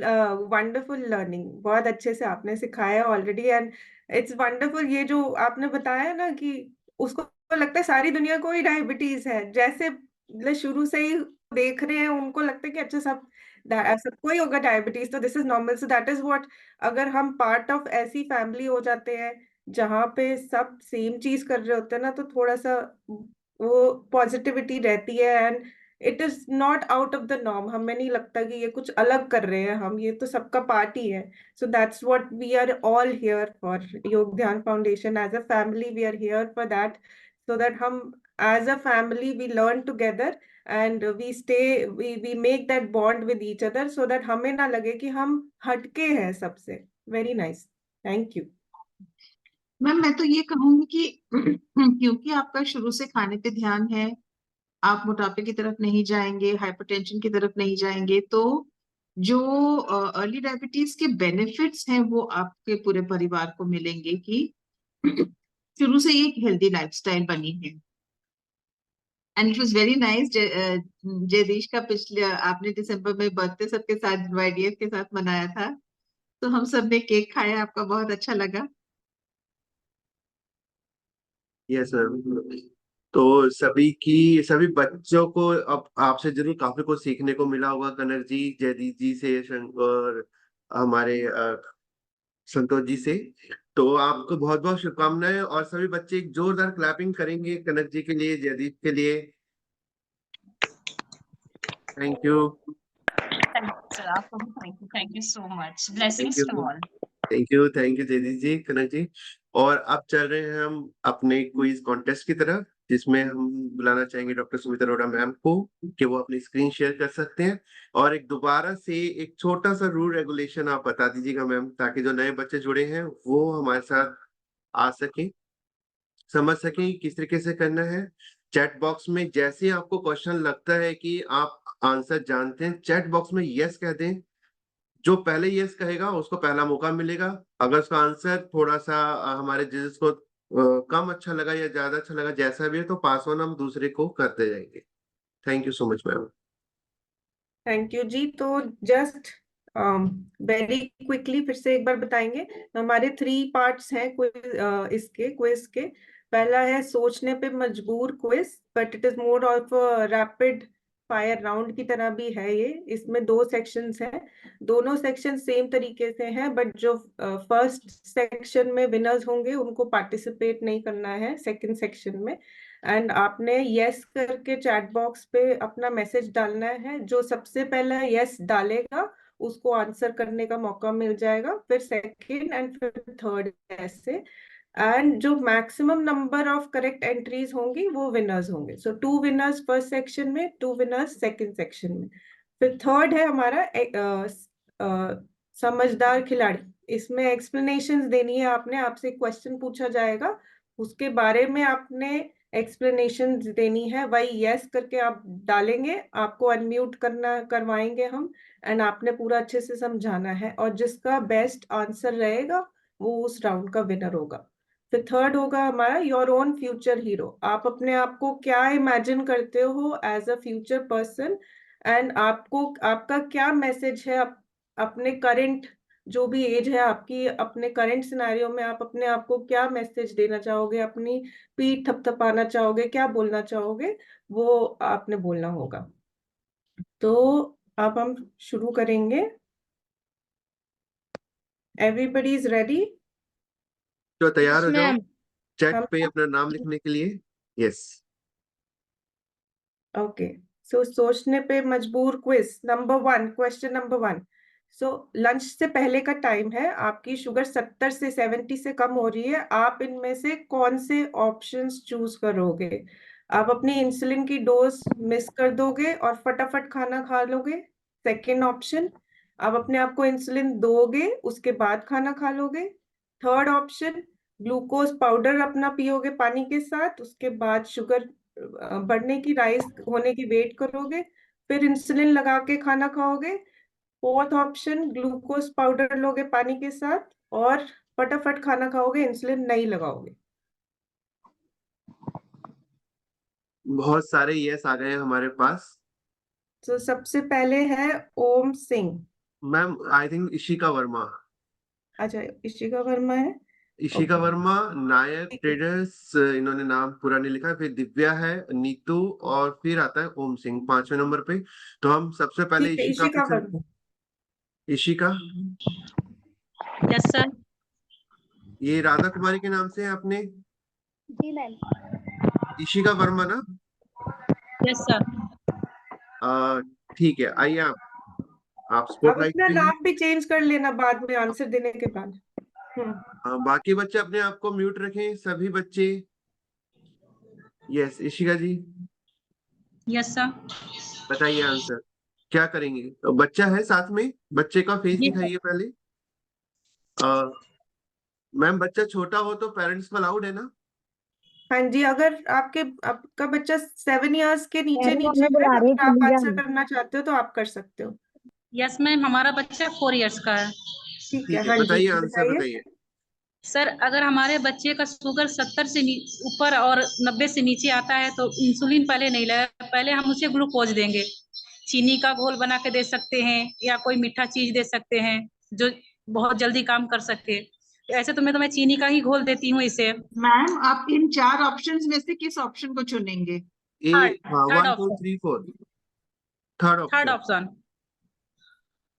C: वंडरफुल लर्निंग, बहुत अच्छे से आपने सिखाया ऑलरेडी, एंड इट्स वंडरफुल। ये जो आपने बताया ना कि उसको लगता है सारी दुनिया को ही डायबिटीज है, जैसे मतलब शुरू से ही देख रहे हैं उनको लगता है कि अच्छा सबको ही होगा डायबिटीज, तो this is normal. So that is what, अगर हम पार्ट ऑफ ऐसी फैमिली हो जाते हैं जहाँ पे सब सेम चीज कर रहे होते हैं ना, तो थोड़ा सा वो पॉजिटिविटी रहती है, and it is not out of the norm. हमें नहीं लगता कि ये कुछ अलग कर रहे हैं हम, ये तो सबका पार्ट ही है। So that's what we are all here for. Yog Dhyan foundation as a family we are here for that, so that हम as a family we learn together and we make that bond with each other, so that हमें ना लगे कि हम हटके हैं सबसे। Very nice, thank you.
H: Ma'am मैं तो ये कहूंगी कि क्योंकि आपका शुरू से खाने पे ध्यान है, आप मोटापे की तरफ नहीं जाएंगे, हाइपरटेंशन की तरफ नहीं जाएंगे, तो जो अर्ली डायबिटीज के बेनिफिट्स हैं वो आपके पूरे परिवार को मिलेंगे कि शुरू से ये एक हेल्दी लाइफस्टाइल बनी है। And it was very nice. Jaydish का पिछले आपने दिसंबर में बर्थडे सबके साथ वाईडीएफ के साथ मनाया था, तो हम सब ने केक खाया, आपका बहुत अच्छा लगा।
B: Yes ma'am. तो सभी बच्चों को अब आपसे जरूर काफी कुछ सीखने को मिला होगा, कनक जी, जयदीप जी से, और हमारे संतोष जी से। तो आपको बहुत बहुत शुभकामनाएं, और सभी बच्चे एक जोरदार क्लैपिंग करेंगे कनक जी के लिए, जयदीप के लिए। Thank you.
D: Thank you, sir. आपको भी thank you so much. Blessings
B: thank
D: to
B: you,
D: all.
B: Thank you Jaydeep ji, Kanak ji. और अब चल रहे हैं हम अपने क्विज कॉन्टेस्ट की तरफ, जिसमें हम बुलाना चाहेंगे डॉक्टर सुमित अरोड़ा मैम को कि वो अपनी स्क्रीन शेयर कर सकते हैं। और एक दोबारा से एक छोटा सा रूल रेगुलेशन आप बता दीजिएगा मैम, ताकि जो नए बच्चे जुड़े हैं वो हमारे साथ आ सके, समझ सके किस तरीके से करना है। चैट बॉक्स में जैसे ही आपको क्वेश्चन लगता है कि आप आंसर जानते हैं, चैट बॉक्स में यस कह दें। जो पहले यस कहेगा उसको पहला मौका मिलेगा। अगर उसका आंसर थोड़ा सा हमारे जजेस को कम अच्छा लगा या ज्यादा अच्छा लगा, जैसा भी है, तो पास ऑन हम दूसरे को करते जाएंगे। Thank you so much ma'am.
C: Thank you जी। तो जस्ट वेरी क्विकली फिर से एक बार बताएंगे। हमारे 3 पार्ट्स हैं इसके क्विज के। पहला है सोचने पे मजबूर quiz, but it is more of rapid fire round की तरह भी है ये। इसमें 2 सेक्शंस हैं, दोनों सेक्शन सेम तरीके से हैं, बट जो फर्स्ट सेक्शन में विनर्स होंगे उनको पार्टिसिपेट नहीं करना है सेकंड सेक्शन में। एंड आपने यस करके चैट बॉक्स पे अपना मैसेज डालना है। जो सबसे पहला यस डालेगा उसको आंसर करने का मौका मिल जाएगा, फिर सेकंड एंड फिर थर्ड ऐसे। एंड जो maximum number of correct entries होंगी वो विनर्स होंगे। सो 2 विनर्स फर्स्ट सेक्शन में, 2 विनर्स सेकंड सेक्शन में। फिर थर्ड है हमारा समझदार खिलाड़ी। इसमें एक्सप्लेनेशंस देनी है आपने, आपसे क्वेश्चन पूछा जाएगा, उसके बारे में आपने एक्सप्लेनेशन देनी है। वही यस करके आप डालेंगे, आपको अनम्यूट करवाएंगे हम, एंड आपने पूरा अच्छे से समझाना है। और जिसका बेस्ट आंसर रहेगा वो उस राउंड का विनर होगा। फिर थर्ड होगा हमारा योर ओन फ्यूचर हीरो। आप अपने आप को क्या इमेजिन करते हो as a future person, and आपको आपका क्या मैसेज है अपने करंट जो भी एज है आपकी, अपने करंट सिनेरियो में आप अपने आप को क्या मैसेज देना चाहोगे, अपनी पीठ थपथपाना चाहोगे, क्या बोलना चाहोगे, वो आपने बोलना होगा। तो अब हम शुरू करेंगे। Everybody is ready?
B: तो तैयार हो जाओ
D: मैम।
B: चैट
C: हम
B: पे अपना नाम लिखने के लिए। यस।
C: ओके। सो सोचने पे मजबूर quiz number 1, question number 1। So lunch से पहले का टाइम है, आपकी शुगर 70 से 70 से कम हो रही है। आप इनमें से कौन से ऑप्शंस चूज करोगे? आप अपनी इंसुलिन की डोज मिस कर दोगे और फटाफट खाना खा लोगे, सेकेंड ऑप्शन। आप अपने आप को इंसुलिन दोगे उसके बाद खाना खा लोगे, थर्ड ऑप्शन। ग्लूकोज पाउडर अपना पियोगे पानी के साथ, उसके बाद शुगर बढ़ने की, राइज होने की वेट करोगे, फिर इंसुलिन लगा के खाना खाओगे, फोर्थ ऑप्शन ग्लूकोज पाउडर लोगे पानी के साथ और फटाफट खाना खाओगे, इंसुलिन नहीं लगाओगे।
B: बहुत सारे यस आ गए हैं हमारे पास।
C: तो सबसे पहले है Om Singh.
B: Ma'am I think Ishika Verma.
C: अच्छा, इशिका वर्मा है।
B: इशिका
C: ओके,
B: वर्मा, नायक
C: ठीक है।
B: ट्रेडर्स, इन्होंने नाम पूरा नहीं लिखा। फिर दिव्या है, नीतू, और फिर आता है ओम सिंह 5वें नंबर पे। तो हम सबसे पहले
C: ठीक है,
B: इशिका पे
C: इशिका
B: चल।
C: वर्मा।
B: Ishika,
D: yes sir.
B: ये राधा कुमारी के नाम से है आपने?
F: जी मैम।
B: इशिका वर्मा ना?
D: Yes sir.
B: ठीक है, आइए आप
C: आप
B: स्पॉटलाइट
C: अपना
B: पे हैं।
C: नाम भी चेंज कर लेना बाद में आंसर देने के बाद।
B: बाकी बच्चे अपने आप को म्यूट रखें, सभी बच्चे। यस इशिका जी,
D: यस सर।
B: बताइए आंसर क्या करेंगे। तो बच्चा है साथ में, बच्चे का फेस
D: जी
B: दिखाइए पहले। मैम बच्चा छोटा हो तो पेरेंट्स को अलाउड है ना?
C: हाँ जी, अगर आपका बच्चा 7 इयर्स के नीचे
F: मैडम
C: नीचे
F: हमें
C: है,
F: बुला रही है,
C: अगर आप
F: चली
C: आंसर
F: जाओ।
C: करना चाहते हो तो आप कर सकते हो।
D: यस मैम, हमारा बच्चा 4 इयर्स का है।
C: ठीक है,
B: ठीक है,
C: हाँ जी,
B: बताइए आंसर
C: बताइए।
B: बताइए।
D: सर, अगर हमारे बच्चे का शुगर 70 से ऊपर और 90 से नीचे आता है तो इंसुलिन पहले नहीं लगा, पहले हम उसे ग्लूकोज देंगे। चीनी का घोल बना के दे सकते हैं या कोई मीठा चीज दे सकते हैं जो बहुत जल्दी काम कर सके। ऐसे तो मैं चीनी का ही घोल देती हूँ इसे।
H: मैम आप इन 4 ऑप्शंस में से किस ऑप्शन को चुनेंगे?
B: ए, हाँ,
D: third
B: 1 2
D: option.
B: 3 4, third
D: third
B: option.
D: Option.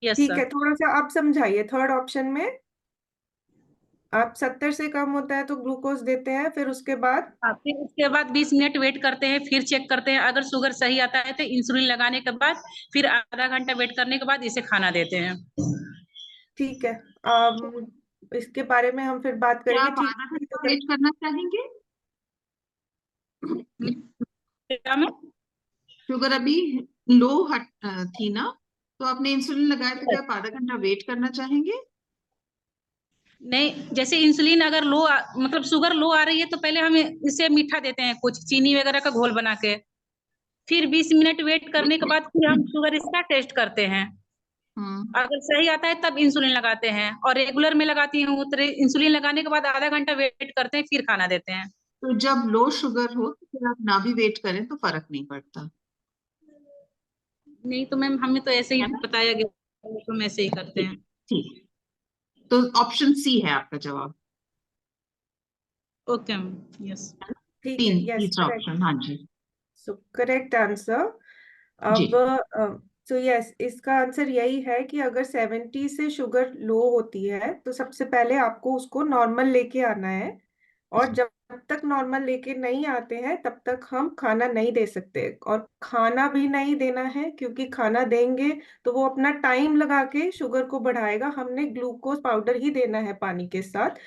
D: Yes
C: ठीक
D: सर।
C: है, थोड़ा सा आप समझाइए। थर्ड ऑप्शन में आप 70 से कम होता है तो ग्लूकोज देते हैं, फिर उसके बाद
D: हाँ, फिर उसके बाद 20 मिनट वेट करते हैं, फिर चेक करते हैं। अगर शुगर सही आता है तो इंसुलिन लगाने के बाद फिर आधा घंटा वेट करने के बाद इसे खाना देते हैं।
C: ठीक है। इसके बारे में हम फिर बात
H: क्या
C: करेंगे।
H: आप
C: ठीक
H: आधा
C: है,
H: घंटा
C: तो
H: वेट करना चाहेंगे?
D: क्या में?
H: शुगर अभी लो थी ना, तो आपने इंसुलिन लगाया, तो क्या आप आधा घंटा वेट करना चाहेंगे?
D: नहीं, जैसे इंसुलिन अगर मतलब शुगर लो आ रही है तो पहले हम इसे मीठा देते हैं, कुछ चीनी वगैरह का घोल बना के। फिर 20 मिनट वेट करने के बाद फिर हम शुगर इसका टेस्ट करते हैं। अगर सही आता है तब इंसुलिन लगाते हैं, और रेगुलर में लगाती हूँ तो इंसुलिन लगाने के बाद आधा घंटा वेट करते हैं, फिर खाना देते हैं।
H: तो जब लो शुगर हो तो फिर आप ना भी वेट करें तो फर्क नहीं पड़ता।
I: नहीं तो मैम हमें तो ऐसे ही
H: है ना?
I: बताया गया, तो हम ऐसे ही करते हैं।
H: ठीक, तो ऑप्शन सी है आपका जवाब।
I: Okay ma'am, yes.
C: ठीक है, यस,
H: तीसरा
C: करेक्ट।
H: ऑप्शन, हाँ जी।
C: So correct answer.
H: जी।
C: अब तो यस, इसका आंसर यही है कि अगर 70 से शुगर लो होती है तो सबसे पहले आपको उसको नॉर्मल लेके आना है, और जब तक नॉर्मल लेके नहीं आते हैं तब तक हम खाना नहीं दे सकते, और खाना भी नहीं देना है क्योंकि खाना देंगे तो वो अपना टाइम लगा के शुगर को बढ़ाएगा। हमने ग्लूकोज पाउडर ही देना है पानी के साथ।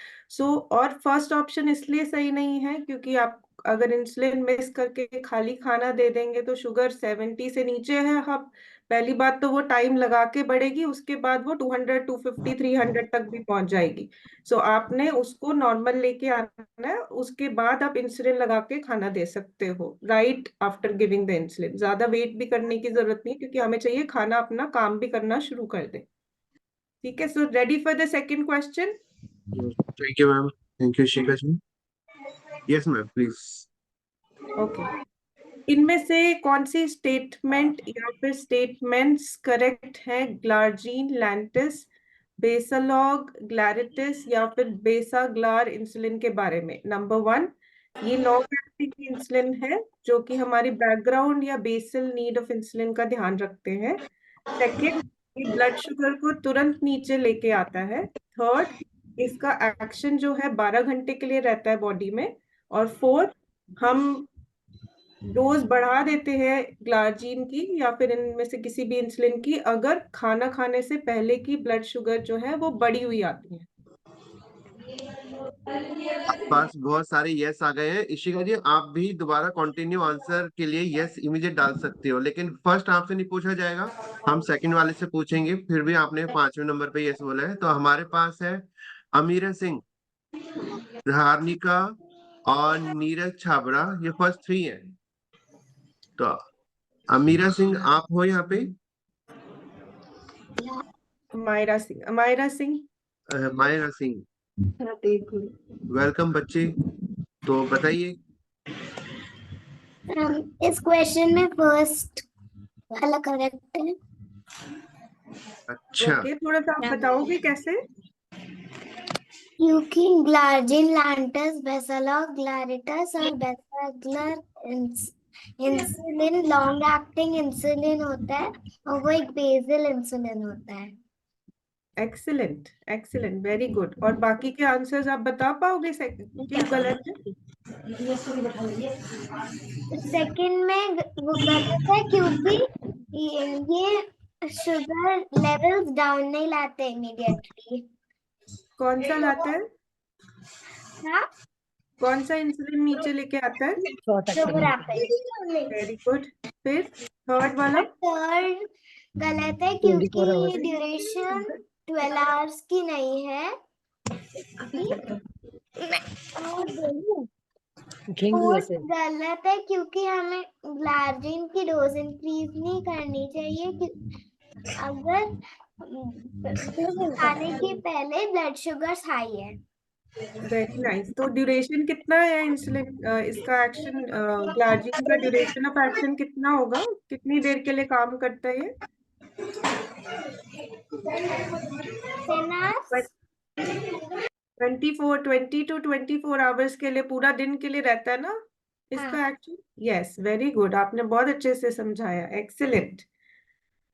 C: और फर्स्ट ऑप्शन इसलिए सही नहीं है क्योंकि आप अगर इंसुलिन मिस करके खाली खाना दे देंगे तो शुगर 70 से नीचे है। हम पहली बात तो वो टाइम लगा के बढ़ेगी, उसके बाद वो 200, 250, 300 तक भी पहुंच जाएगी। आपने उसको नॉर्मल लेके आना है, उसके बाद आप इंसुलिन लगा के खाना दे सकते हो right after giving the insulin. ज्यादा वेट भी करने की जरूरत नहीं क्योंकि हमें चाहिए खाना अपना काम भी करना शुरू कर दे। ठीक है, so ready for the second question?
B: Thank you ma'am, thank you Shikha ji. Yes ma'am please.
C: Okay, इनमें से कौन सी स्टेटमेंट या फिर स्टेटमेंट्स करेक्ट है? ग्लार्जीन लैंटिस, बेसालॉग ग्लैरिटिस या फिर बेसाग्लार इंसुलिन के बारे में। नंबर 1, ये लॉन्ग एक्टिंग इंसुलिन है जो कि हमारी बैकग्राउंड या बेसल नीड ऑफ इंसुलिन का ध्यान रखते हैं। सेकंड, ये ब्लड शुगर को तुरंत नीचे लेके आता है। थर्ड, इसका एक्शन जो है 12 घंटे के लिए रहता है बॉडी में। और फोर्थ, हम डोज बढ़ा देते हैं ग्लार्जीन की या फिर इनमें से किसी भी इंसुलिन की अगर खाना खाने से पहले की ब्लड शुगर जो है वो बढ़ी हुई आती है।
B: पास बहुत सारे यस आ गए हैं। इशिका जी आप भी दोबारा कंटिन्यू आंसर के लिए यस इमीडिएट डाल सकते हो, लेकिन फर्स्ट आपसे नहीं पूछा जाएगा, हम सेकंड वाले से पूछेंगे। फिर भी आपने 5वें नंबर पे यस बोला है, तो हमारे पास है अमीरा सिंह, धार्निका और नीरज छाबड़ा, ये फर्स्ट 3 है। तो अमीरा सिंह आप हो यहाँ पे?
C: मायरा सिंह, मायरा सिंह।
B: मायरा सिंह, वेलकम बच्चे। तो बताइए।
F: इस क्वेश्चन में फर्स्ट वाला करेक्ट है।
B: अच्छा,
C: ओके, थोड़ा सा आप बताओगे कैसे?
F: क्योंकि ग्लार्जिन लैंटस बेसालॉग ग्लैरिटस और बेसाग्लर इंसुलिन लॉन्ग एक्टिंग इंसुलिन होता है और वो एक बेसल इंसुलिन होता है।
C: Excellent, excellent, very good. और बाकी के आंसर्स आप बता पाओगे क्यों गलत है?
F: सेकंड में वो गलत है क्योंकि ये शुगर लेवल्स डाउन नहीं लाते इमीडिएटली।
C: कौन सा लाता है?
F: हाँ,
C: कौन सा इंसुलिन नीचे लेके आता है?
F: Sugar aphid.
C: Very good. फिर थर्ड वाला?
F: थर्ड गलत है क्योंकि ड्यूरेशन 12 आवर्स की नहीं है। फोर्थ गलत है क्योंकि हमें ग्लार्जिन की डोज इंक्रीज नहीं करनी चाहिए अगर खाने के पहले ब्लड शुगर हाई है।
C: Very nice. तो ड्यूरेशन कितना है इंसुलिन इसका एक्शन, ग्लार्जिन का ड्यूरेशन ऑफ एक्शन कितना होगा? कितनी देर के लिए काम करता है ये?
F: 10 hours?
C: 20 to 24 आवर्स के लिए, पूरा दिन के लिए रहता है ना इसका एक्शन? यस, वेरी गुड, आपने बहुत अच्छे से समझाया, एक्सीलेंट।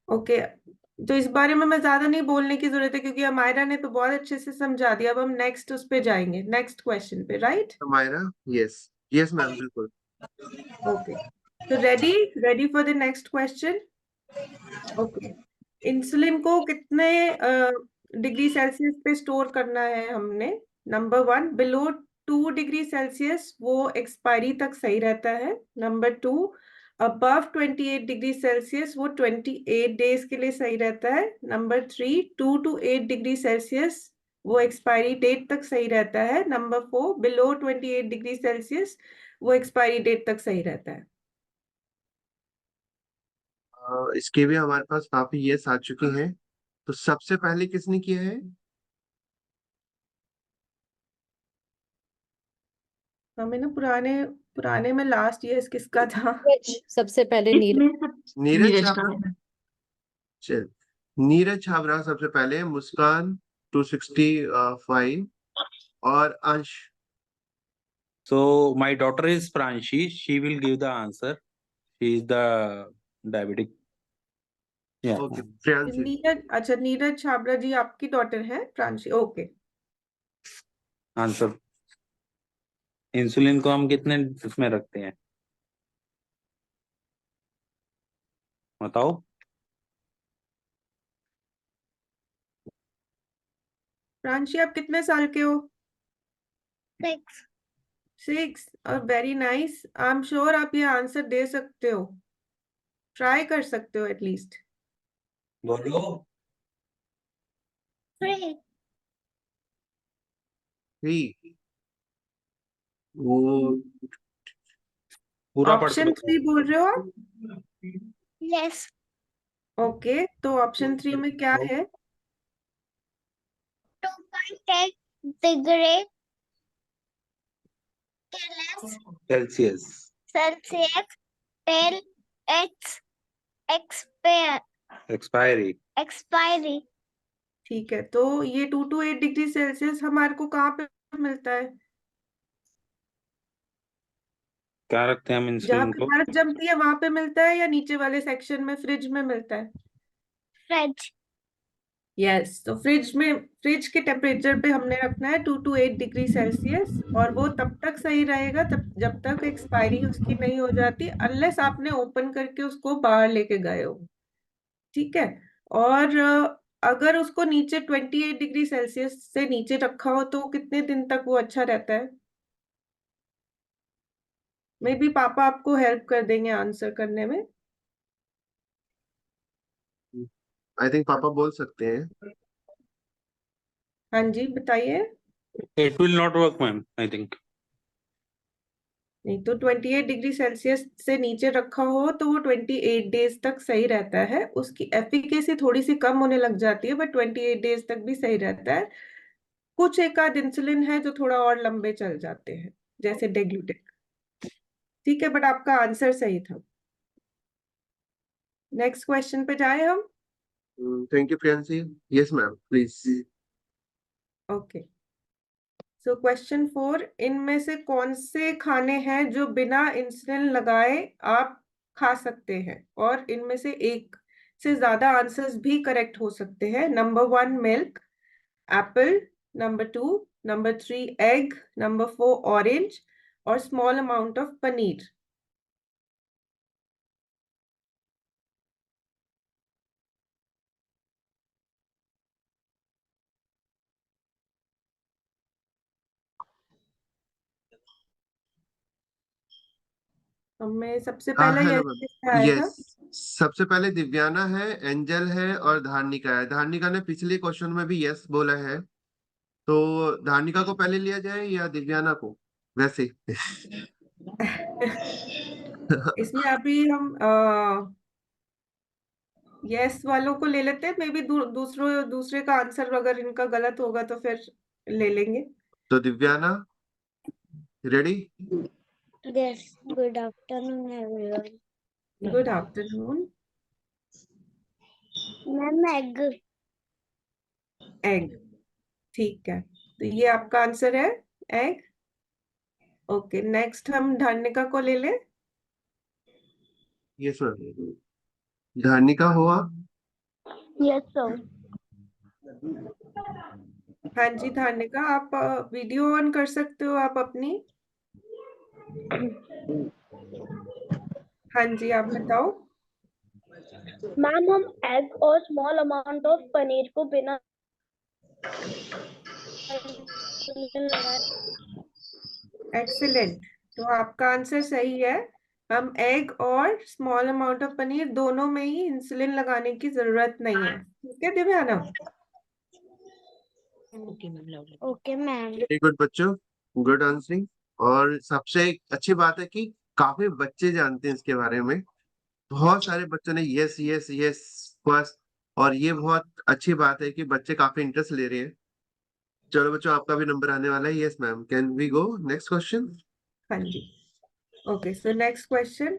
C: ओके, तो इस बारे में मैं ज्यादा नहीं बोलने की जरूरत है क्योंकि अमायरा ने तो बहुत अच्छे से समझा दिया। अब हम नेक्स्ट उस पे जाएंगे, नेक्स्ट क्वेश्चन पे, right?
B: Myra, yes yes ma'am, बिल्कुल।
C: ओके, तो ready, ready for the next question? Okay, insulin को कितने डिग्री सेल्सियस पे स्टोर करना है हमने? नंबर 1, बिलो 2 डिग्री सेल्सियस वो एक्सपायरी तक सही रहता है। नंबर 2, अबव 28 डिग्री सेल्सियस वो 28 डेज के लिए सही रहता है। नंबर 3, 2 to 8 डिग्री सेल्सियस वो एक्सपायरी डेट तक सही रहता है। नंबर 4, बिलो 28 डिग्री सेल्सियस वो एक्सपायरी डेट तक सही रहता है।
B: इसके भी हमारे पास काफी यस आ चुके हैं। तो सबसे पहले किसने किया है?
C: हमें ना पुराने पुराने में लास्ट ईयर किसका था?
J: सबसे पहले नीरज।
B: नीरज
H: नीरज
B: आप
H: का
B: हो?
H: है।
B: चल, नीरज छाबरा सबसे पहले, मुस्कान 265 और अंश।
J: So my daughter is Pranshi. She will give the answer. She is the diabetic. Yeah.
B: Okay, Priyanshi.
C: Neeraj, अच्छा नीरज छाबरा जी आपकी डॉटर है प्रांशी, ओके।
J: आंसर, इंसुलिन को हम कितने उसमें रखते हैं बताओ।
C: प्रांशी आप कितने साल के हो?
F: 6.
C: 6, और very nice. I am sure आप ये आंसर दे सकते हो, ट्राई कर सकते हो एटलीस्ट।
J: बोलो।
F: 3.
B: 3, वो
J: पूरा पढ़
C: ऑप्शन 3 बोल रहे हो आप?
F: Yes.
C: ओके, तो ऑप्शन 3 में क्या है?
F: 2.8 degree
J: Celsius
F: Celsius till its
J: expiry.
F: expiry.
C: ठीक है, तो ये 2 to 8 डिग्री सेल्सियस हमारे को कहाँ पे मिलता है?
J: क्या रखते हैं हम
C: जहाँ
J: इंसुलिन
C: पे
J: को?
C: बर्फ जमती है वहां पे मिलता है, या नीचे वाले सेक्शन में फ्रिज में मिलता है?
F: Fridge.
C: यस, तो फ्रिज के टेम्परेचर पे हमने रखना है 2 to 8 डिग्री सेल्सियस, और वो तब तक सही रहेगा तब जब तक एक्सपायरी उसकी नहीं हो जाती, अनलेस आपने ओपन करके उसको बाहर लेके गए हो। ठीक है, और अगर उसको नीचे 28 डिग्री सेल्सियस से नीचे रखा हो तो कितने दिन तक वो अच्छा रहता है? मे बी पापा आपको हेल्प कर देंगे आंसर करने में।
B: आई थिंक पापा बोल सकते हैं।
C: हाँ जी, बताइए।
J: It will not work ma'am, I think.
C: नहीं तो 28 डिग्री सेल्सियस से नीचे रखा हो तो वो 28 डेज तक सही रहता है। उसकी एफिकेसी थोड़ी सी कम होने लग जाती है, बट 28 डेज तक भी सही रहता है। कुछ एक आध इंसुलिन है जो थोड़ा और लंबे चल जाते हैं, जैसे डेग्लूटेक। ठीक है, बट आपका आंसर सही था। नेक्स्ट क्वेश्चन पे जाए हम।
B: Thank you Priyanshi. Yes ma'am, please.
C: Okay, so question 4, इनमें से कौन से खाने हैं जो बिना इंसुलिन लगाए आप खा सकते हैं? और इनमें से एक से ज्यादा आंसर्स भी करेक्ट हो सकते हैं। Number 1 milk, Apple, number 2, number 3 egg, number 4 orange, और स्मॉल अमाउंट ऑफ पनीर। हमें सबसे
B: हाँ,
C: पहला
B: हेलो
C: यस
B: मैम।
C: किसका आया था?
B: यस, सबसे पहले दिव्याना है, एंजल है और धार्निका है। धार्निका ने पिछले क्वेश्चन में भी यस बोला है, तो धार्निका को पहले लिया जाए या दिव्याना को? वैसे
C: इसमें अभी हम यस वालों को ले लेते हैं। मे बी दूसरे का आंसर अगर इनका गलत होगा तो फिर ले लेंगे।
B: तो Divyana, ready?
F: Yes. Good afternoon, everyone.
C: Good afternoon.
F: Ma'am, egg.
C: Egg, ठीक है, तो ये आपका आंसर है, एग। ओके, नेक्स्ट हम धार्निका को ले लें।
B: यस मैम, धार्निका हो आप?
F: Yes, sir.
C: हाँ जी धार्निका, आप वीडियो ऑन कर सकते हो आप अपनी। हाँ जी, आप बताओ।
F: मैम, हम एग और स्मॉल अमाउंट ऑफ पनीर को बिना इंसुलिन लगाए।
C: एक्सीलेंट, तो आपका आंसर सही है। हम एग और स्मॉल अमाउंट ऑफ पनीर दोनों में ही इंसुलिन लगाने की जरूरत नहीं है। ठीक है Divyana?
F: Okay ma'am.
B: Very good बच्चों, गुड आंसरिंग। और सबसे अच्छी बात है कि काफी बच्चे जानते हैं इसके बारे में। बहुत सारे बच्चों ने यस यस यस फर्स्ट, और ये बहुत अच्छी बात है कि बच्चे काफी इंटरेस्ट ले रहे हैं। चलो बच्चों, आपका भी नंबर आने वाला है। Yes ma'am, can we go next question?
C: हाँ जी, ओके, सो नेक्स्ट क्वेश्चन।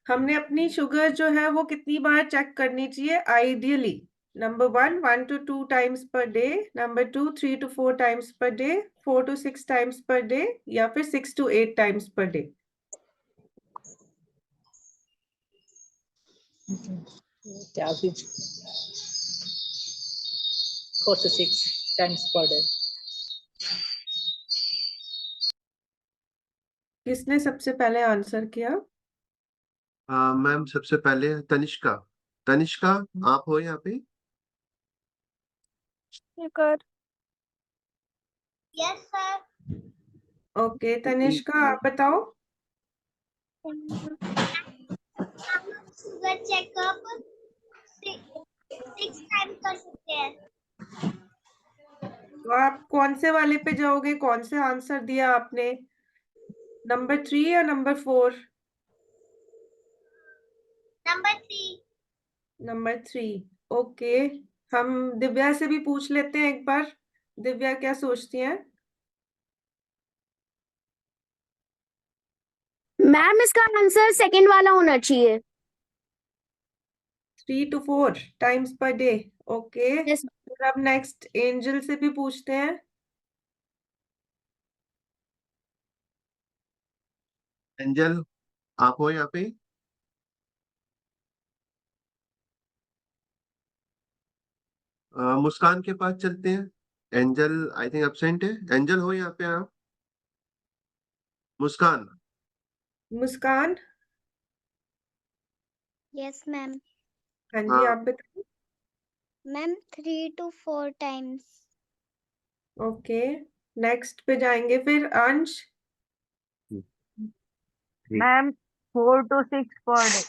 C: हमने अपनी शुगर जो है वो कितनी बार चेक करनी चाहिए ideally? Number 1 to 2 times per day, number 2 3 to 4 times per day, 4 to 6 times per day, या फिर 6 to 8 times per day?
I: क्या 4 to 6 times per day.
C: किसने सबसे पहले आंसर किया?
B: मैम सबसे पहले तनिष्का। तनिष्का, आप हो यहाँ पे?
F: Yes sir.
C: ओके तनिष्का, आप बताओ।
F: शुगर चेकअप 6 टाइम कर सकते हैं।
C: तो आप कौन से वाले पे जाओगे? कौन से आंसर दिया आपने? नंबर 3 या नंबर 4?
F: नंबर 3।
C: नंबर 3। ओके, हम दिव्या से भी पूछ लेते हैं एक बार। दिव्या क्या सोचती हैं?
K: मैम इसका आंसर सेकंड वाला होना चाहिए।
C: 3 to 4 times per day। Okay,
K: Yes.
C: फिर अब नेक्स्ट एंजल से भी पूछते हैं।
B: एंजल, आप हो यहाँ पे? मुस्कान के पास चलते हैं। एंजल आई थिंक एब्सेंट है। एंजल हो यहाँ पे आप? मुस्कान।
C: मुस्कान।
F: Yes ma'am.
C: हाँ जी,
B: हाँ,
C: आप बताइए।
F: Ma'am 3 to 4 times।
C: Okay, next पे जाएंगे फिर Ansh.
L: Ma'am 4 to 6 per day,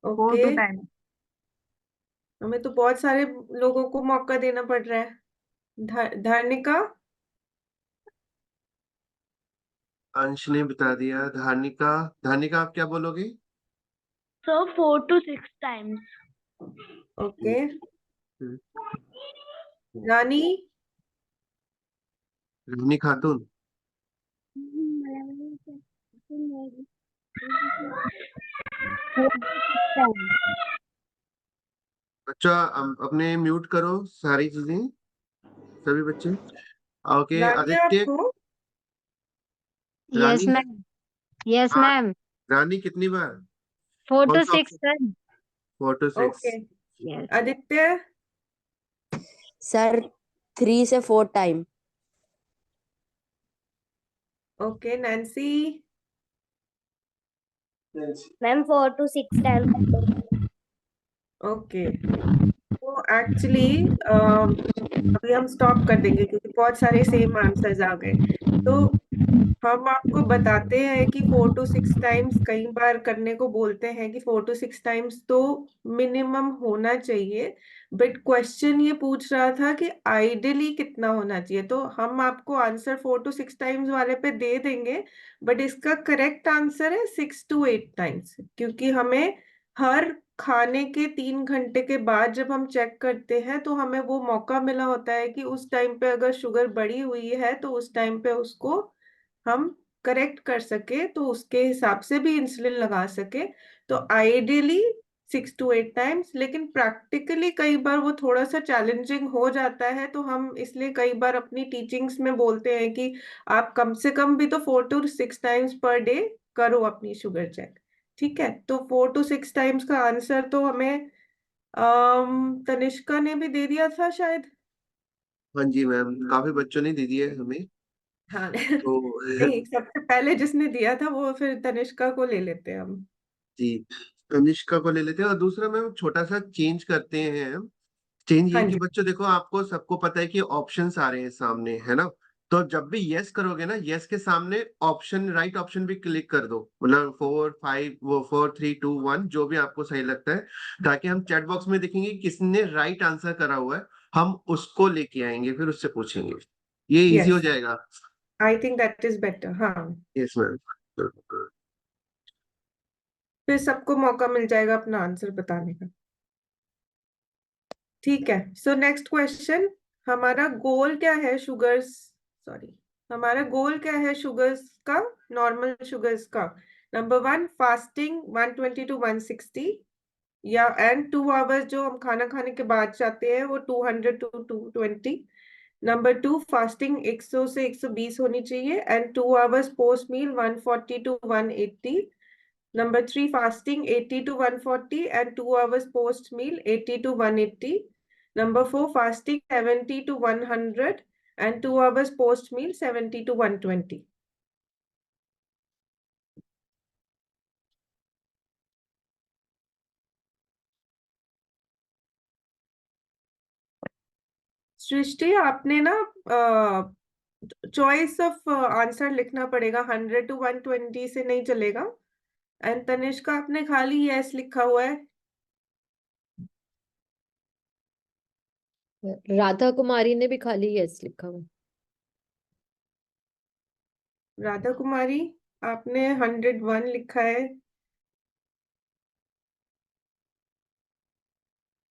L: 4
C: okay,
L: to time।
C: हमें तो बहुत सारे लोगों को मौका देना पड़ रहा है। धार्निका।
B: अंश ने बता दिया। धार्निका, धार्निका आप क्या बोलोगे?
K: So 4 to 6 times.
C: ओके, रानी।
B: रानी खातून। बच्चा अपने म्यूट करो सारी चीजें, सभी बच्चे। ओके,
C: रानी आप
B: आदित्य।
C: हो?
K: Yes
B: रानी।
K: मैम। Yes
B: हाँ,
K: मैम।
B: रानी कितनी बार?
K: 4
B: कौन
K: to
B: सा
K: 6
B: option?
K: sir।
B: 4 to 6।
C: Okay,
K: Yes.
C: Aditya.
M: Sir 3 से 4 time.
C: Okay, Nancy.
K: Ma'am 4 to 6 times।
C: Okay, तो एक्चुअली अभी हम स्टॉप कर देंगे क्योंकि बहुत सारे सेम आंसर्स आ गए। तो हम आपको बताते हैं कि 4 to 6 टाइम्स कई बार करने को बोलते हैं कि 4 to 6 टाइम्स तो मिनिमम होना चाहिए, बट क्वेश्चन ये पूछ रहा था कि आइडियली कितना होना चाहिए। तो हम आपको आंसर 4 to 6 टाइम्स वाले पे दे देंगे, बट इसका करेक्ट आंसर है 6 to 8 टाइम्स, क्योंकि हमें हर खाने के 3 घंटे के बाद जब हम चेक करते हैं तो हमें वो मौका मिला होता है कि उस टाइम पे अगर शुगर बढ़ी हुई है तो उस टाइम पे उसको हम करेक्ट कर सके, तो उसके हिसाब से भी इंसुलिन लगा सके। तो आइडियली 6 to 8 टाइम्स, लेकिन प्रैक्टिकली कई बार वो थोड़ा सा चैलेंजिंग हो जाता है, तो हम इसलिए कई बार अपनी टीचिंग्स में बोलते हैं कि आप कम से कम भी तो 4 to 6 टाइम्स पर डे करो अपनी शुगर चेक। ठीक है, तो 4 to 6 टाइम्स का आंसर तो हमें तनिष्का ने भी दे दिया था शायद।
B: हाँ जी मैम, काफी बच्चों ने दे दिया है हमें।
C: हाँ
B: तो
C: नहीं, सबसे पहले जिसने दिया था वो, फिर तनिष्का को ले लेते हैं हम।
B: जी, अनुष्का को ले लेते हैं। और दूसरा मैम छोटा सा चेंज करते हैं। चेंज
C: हाँ
B: ये कि
C: जी।
B: बच्चों देखो, आपको सबको पता है कि ऑप्शंस आ रहे हैं सामने, है ना? तो जब भी यस करोगे ना, यस के सामने ऑप्शन, राइट ऑप्शन भी क्लिक कर दो, मतलब 4 5 वो 4 3 2 1 जो भी आपको सही लगता है, ताकि हम चैट बॉक्स में देखेंगे किसने राइट आंसर करा हुआ है, हम उसको लेके आएंगे, फिर उससे पूछेंगे। ये इजी हो
C: यस,
B: जाएगा।
C: I think that is better. हाँ,
B: यस मैम।
C: फिर सबको मौका मिल जाएगा अपना आंसर बताने का। ठीक है, सो नेक्स्ट क्वेश्चन। हमारा गोल क्या है शुगर्स, सॉरी, हमारा गोल क्या है शुगर्स का, नॉर्मल शुगर्स का? नंबर 1 फास्टिंग 120 to 160 या एंड 2 आवर्स जो हम खाना खाने के बाद जाते हैं वो 200 to 220। नंबर 2 फास्टिंग 100 से 120 होनी चाहिए and 2 hours post meal 140 to 180। Number 3 fasting 80 to 140 and 2 hours post meal 80 to 180। Number 4 fasting 70 to 100 and 2 hours post meal 70 to 120। सृष्टि आपने ना चॉइस ऑफ आंसर लिखना पड़ेगा, 100 to 120 से नहीं चलेगा। एंड तनिष्का आपने खाली यस लिखा हुआ है।
N: राधा कुमारी ने भी खाली यस लिखा हुआ।
C: राधा कुमारी आपने 101 लिखा है।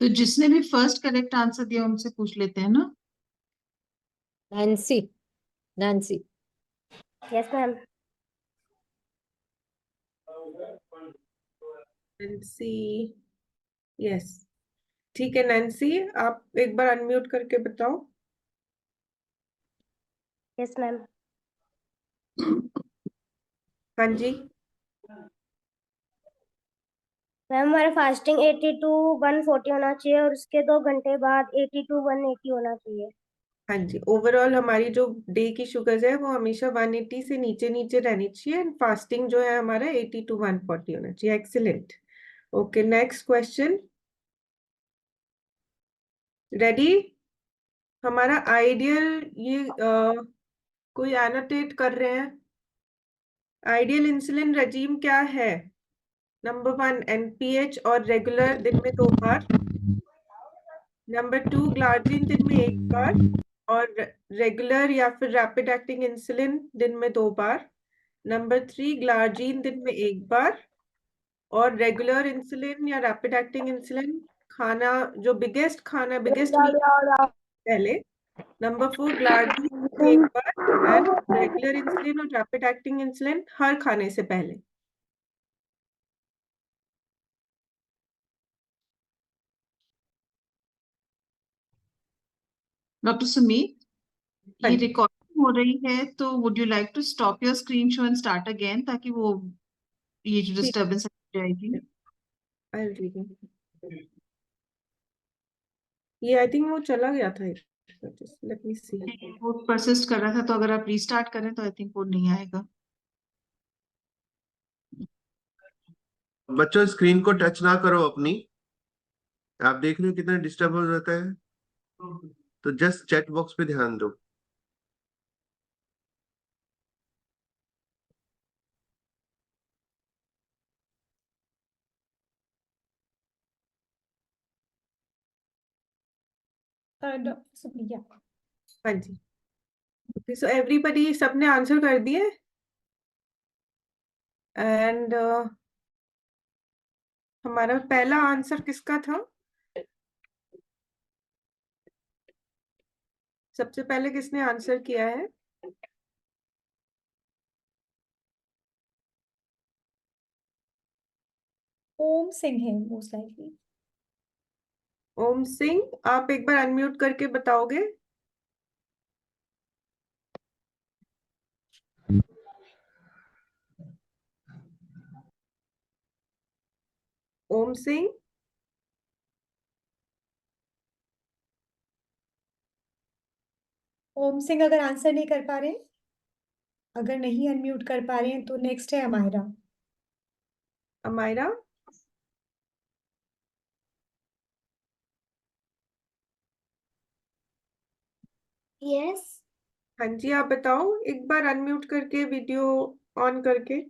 H: तो जिसने भी फर्स्ट करेक्ट आंसर दिया उनसे पूछ लेते हैं ना।
N: Nancy Nancy
K: yes ma'am.
C: Nancy yes ठीक है। नैन्सी आप एक बार अनम्यूट करके बताओ।
K: Yes ma'am.
C: हाँ जी
K: मैम हमारा फास्टिंग 80 to 140 होना चाहिए और उसके 2 घंटे बाद 80 to 180 होना चाहिए।
C: हाँ जी ओवरऑल हमारी जो डे की शुगर्स है वो हमेशा 180 से नीचे नीचे रहनी चाहिए एंड फास्टिंग जो है हमारा 80 to 140 होना चाहिए। Excellent. Okay next question. Ready? हमारा आइडियल ये कोई एनोटेट कर रहे हैं। आइडियल इंसुलिन रेजीम क्या है? नंबर 1 एनपीएच और रेगुलर दिन में 2 बार। नंबर 2 ग्लार्जिन दिन में 1 बार और रेगुलर या फिर रैपिड एक्टिंग इंसुलिन दिन में 2 बार। नंबर 3 ग्लार्जिन दिन में 1 बार और रेगुलर इंसुलिन या रैपिड एक्टिंग इंसुलिन खाना जो बिगेस्ट खाना बिगेस्ट मील पहले। नंबर 4 ग्लार्जिन दिन में 1 बार एंड रेगुलर इंसुलिन और रैपिड एक्टिंग इंसुलिन हर खाने से पहले।
H: डॉक्टर सुमीत, ये रिकॉर्डिंग हो रही है तो would you like to stop your screen show and start again ताकि वो ये जो डिस्टर्बेंस हो जाएगी।
C: ये आई थिंक वो चला गया था। लेट मी सी।
H: वो परसिस्ट कर रहा था तो अगर आप रीस्टार्ट करें तो आई थिंक वो नहीं आएगा।
B: बच्चों स्क्रीन को टच ना करो अपनी। आप देख रहे हो कितना डिस्टर्ब हो जाता है, तो जस्ट चैट बॉक्स पे ध्यान दो।
G: डॉक्टर सुप्रिया।
C: हाँ जी ओके सो एवरीबॉडी सबने आंसर कर दिए एंड हमारा पहला आंसर किसका था? सबसे पहले किसने आंसर किया है?
G: ओम सिंह है मोस्ट लाइकली।
C: ओम सिंह आप एक बार अनम्यूट करके बताओगे। ओम सिंह
G: ओम सिंह अगर आंसर नहीं कर पा रहे, अगर नहीं अनम्यूट कर पा रहे हैं तो नेक्स्ट है अमायरा।
C: अमायरा
F: यस
C: हाँ जी आप बताओ एक बार अनम्यूट करके वीडियो ऑन करके।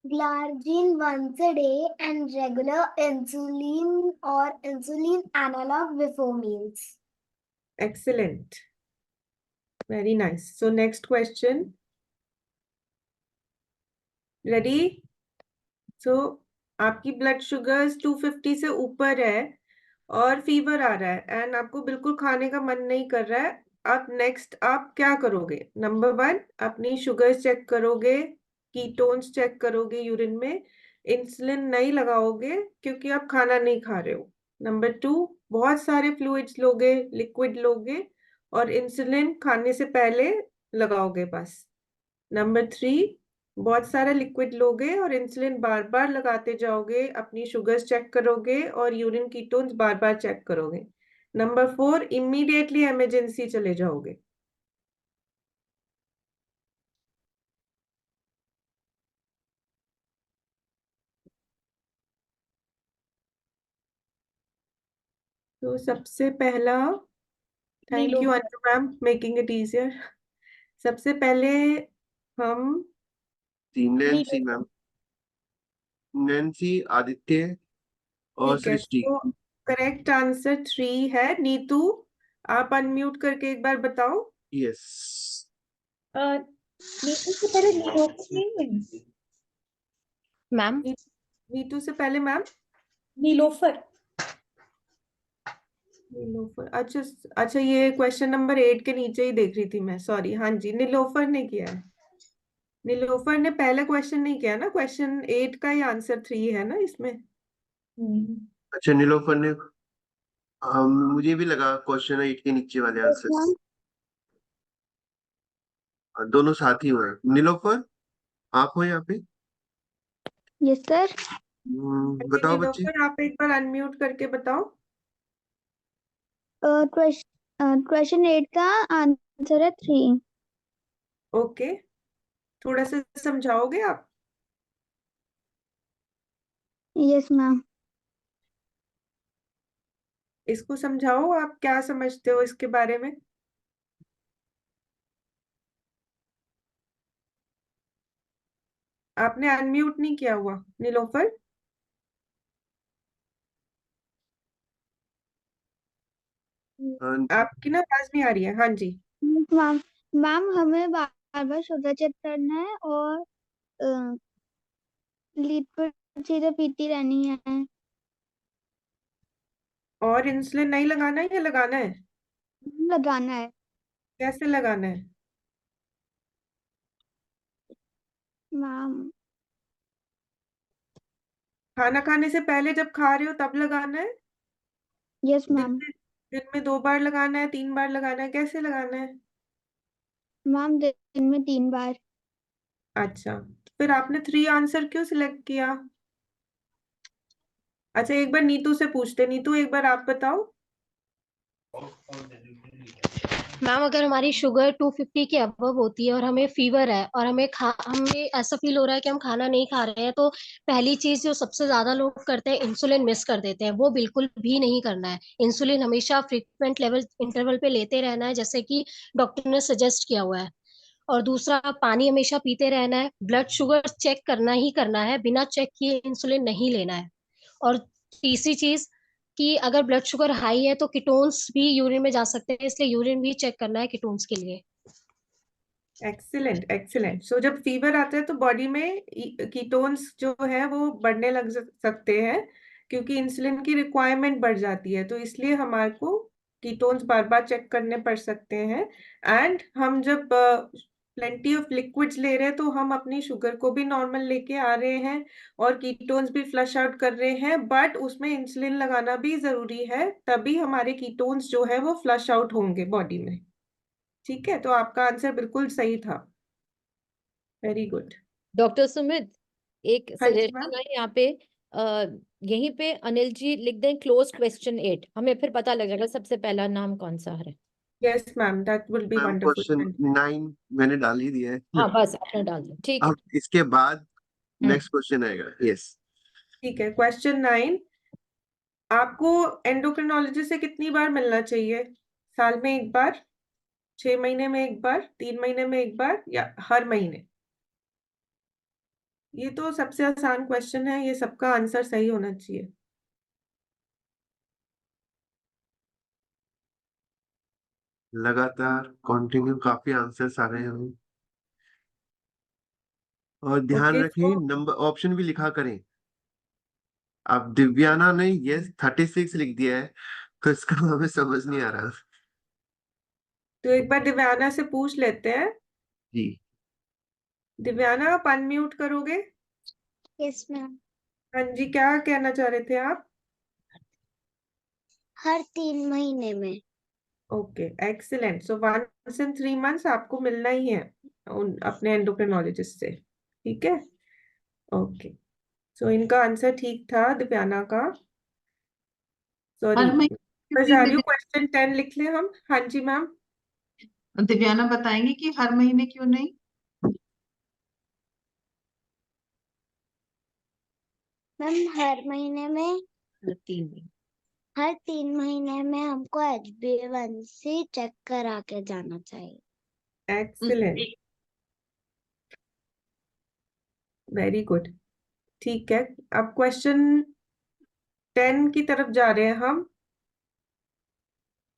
F: Glargine once a day and regular insulin or insulin analog before meals.
C: Excellent. Very nice. So next question. Ready? So आपकी ब्लड शुगर्स 250 से ऊपर है और फीवर आ रहा है एंड आपको बिल्कुल खाने का मन नहीं कर रहा है अब नेक्स्ट आप क्या करोगे? नंबर 1, अपनी शुगर चेक करोगे, कीटोन्स चेक करोगे यूरिन में, इंसुलिन नहीं लगाओगे क्योंकि आप खाना नहीं खा रहे हो। नंबर 2, बहुत सारे फ्लूइड्स लोगे, लिक्विड लोगे और इंसुलिन खाने से पहले लगाओगे बस। नंबर 3, बहुत सारा लिक्विड लोगे और इंसुलिन बार बार लगाते जाओगे, अपनी शुगर्स चेक करोगे और यूरिन कीटोन्स बार बार चेक करोगे। नंबर 4, इमीडिएटली इमरजेंसी चले जाओगे। तो सबसे पहला, thank you
G: Nilofar.
C: Anju ma'am, making it easier. सबसे पहले हम
B: Nancy
G: Nilofar.
B: Ma'am, Nancy, Aditya और
C: ठीक है,
B: सृष्टि।
C: तो करेक्ट आंसर 3 है। नीतू, आप अनम्यूट करके एक बार बताओ।
B: यस।
G: नीतू से पहले नीलोफर नहीं है?
M: मैम
C: नीतू से पहले मैम
G: नीलोफर।
C: नीलोफर, अच्छा। अच्छा, ये क्वेश्चन नंबर 8 के नीचे ही देख रही थी मैं, सॉरी। हाँ जी, नीलोफर ने किया है। नीलोफर ने पहला क्वेश्चन नहीं किया ना, क्वेश्चन 8 का ही आंसर 3 है ना इसमें।
B: अच्छा, नीलोफर ने, मुझे भी लगा क्वेश्चन 8 के नीचे वाले आंसर दोनों साथ ही हुए। नीलोफर, आप हो यहाँ पे?
F: Yes sir.
B: बताओ बच्चे।
C: नीलोफर, आप एक बार अनम्यूट करके बताओ।
F: क्वेश्चन 8 का आंसर है 3।
C: ओके, थोड़ा सा समझाओगे आप?
F: Yes ma'am.
C: इसको समझाओ, आप क्या समझते हो इसके बारे में? आपने अनम्यूट नहीं किया हुआ नीलोफर। आपकी ना आवाज नहीं आ रही है। हाँ जी।
F: मैम मैम हमें बार बार शुगर चेक करना है और लीड पर सीधे पीती रहनी है।
C: और इंसुलिन नहीं लगाना है या लगाना है?
F: लगाना है।
C: कैसे लगाना है?
F: मैम
C: खाना खाने से पहले जब खा रहे हो तब लगाना है?
F: यस
C: दिन
F: मैम।
C: में दिन में 2 बार लगाना है, 3 बार लगाना है, कैसे लगाना है?
F: मैम दिन में 3 बार।
C: अच्छा, तो फिर आपने 3 आंसर क्यों सिलेक्ट किया? अच्छा, एक बार नीतू से पूछते। नीतू, एक बार आप बताओ।
O: मैम अगर हमारी शुगर 250 के अबव होती है और हमें फीवर है और हमें ऐसा फील हो रहा है कि हम खाना नहीं खा रहे हैं, तो पहली चीज जो सबसे ज्यादा लोग करते हैं, इंसुलिन मिस कर देते हैं। वो बिल्कुल भी नहीं करना है। इंसुलिन हमेशा फ्रीक्वेंट लेवल इंटरवल पे लेते रहना है, जैसे कि डॉक्टर ने सजेस्ट किया हुआ है। और दूसरा, पानी हमेशा पीते रहना है। ब्लड शुगर चेक करना ही करना है, बिना चेक किए इंसुलिन नहीं लेना है। और तीसरी चीज कि अगर ब्लड शुगर हाई है तो कीटोन्स भी यूरिन में जा सकते हैं, इसलिए यूरिन भी चेक करना है कीटोन्स के लिए।
C: Excellent, excellent. सो जब फीवर आता है तो बॉडी में कीटोन्स जो है वो बढ़ने लग सकते हैं, क्योंकि इंसुलिन की रिक्वायरमेंट बढ़ जाती है, तो इसलिए हमारे को कीटोन्स बार बार चेक करने पड़ सकते हैं। एंड हम जब प्लेंटी ऑफ लिक्विड्स ले रहे हैं तो हम अपनी शुगर को भी नॉर्मल लेके आ रहे हैं और कीटोन्स भी फ्लश आउट कर रहे हैं, बट उसमें इंसुलिन लगाना भी जरूरी है, तभी हमारे कीटोन्स जो है वो फ्लश आउट होंगे बॉडी में। ठीक है, तो आपका आंसर बिल्कुल सही था। Very good.
N: डॉक्टर सुमित, एक
C: हाँ जी मैम।
N: सजेशन है यहाँ पे। यहीं पे अनिल जी लिख दें क्लोज क्वेश्चन 8, हमें फिर पता लगेगा सबसे पहला नाम कौन सा है।
C: Yes ma'am, that will be
B: ma'am
C: wonderful.
B: Question 9 मैंने डाल ही दिया है।
N: हाँ बस आपने डाल दिया, ठीक है।
B: अब इसके बाद
N: हम्म।
B: नेक्स्ट क्वेश्चन आएगा। यस।
C: ठीक है, क्वेश्चन 9, आपको एंडोक्रिनोलॉजिस्ट से कितनी बार मिलना चाहिए? साल में एक बार, 6 महीने में एक बार, 3 महीने में एक बार, या हर महीने? ये तो सबसे आसान क्वेश्चन है, ये सबका आंसर सही होना चाहिए।
B: लगातार कंटिन्यू काफी आंसर्स आ रहे हैं। और ध्यान
C: ओके,
B: रखें, नंबर ऑप्शन भी लिखा करें। अब दिव्याना ने यस 36 लिख दिया है, तो इसका हमें समझ नहीं आ रहा।
C: तो एक बार दिव्याना से पूछ लेते हैं।
B: जी
C: दिव्याना, आप अनम्यूट करोगे?
F: Yes ma'am.
C: हाँ जी, क्या कहना चाह रहे थे आप?
F: हर 3 महीने में।
C: Okay, excellent. So 1 in 3 months आपको मिलना ही है अपने एंडोक्रिनोलॉजिस्ट से, ठीक है? ओके, सो इनका आंसर ठीक था, दिव्याना का। सॉरी,
H: हर महीने
C: क्वेश्चन 10 लिख लें हम। हाँ जी मैम।
H: दिव्याना बताएंगे कि हर महीने क्यों नहीं?
F: मैम हर महीने में,
N: 3
F: हर 3 महीने में हमको HbA1c चेक करा के जाना चाहिए।
C: Excellent, very good. ठीक है, अब क्वेश्चन 10 की तरफ जा रहे हैं हम।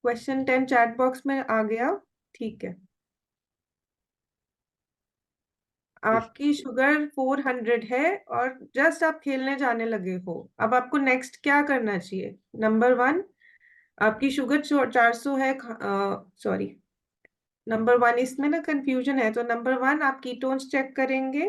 C: क्वेश्चन 10 चैट बॉक्स में आ गया, ठीक है। आपकी शुगर 400 है और जस्ट आप खेलने जाने लगे हो। अब आपको नेक्स्ट क्या करना चाहिए? नंबर 1, आपकी शुगर 400 है। सॉरी, नंबर 1 इसमें ना कंफ्यूजन है। तो नंबर 1, आप कीटोन्स चेक करेंगे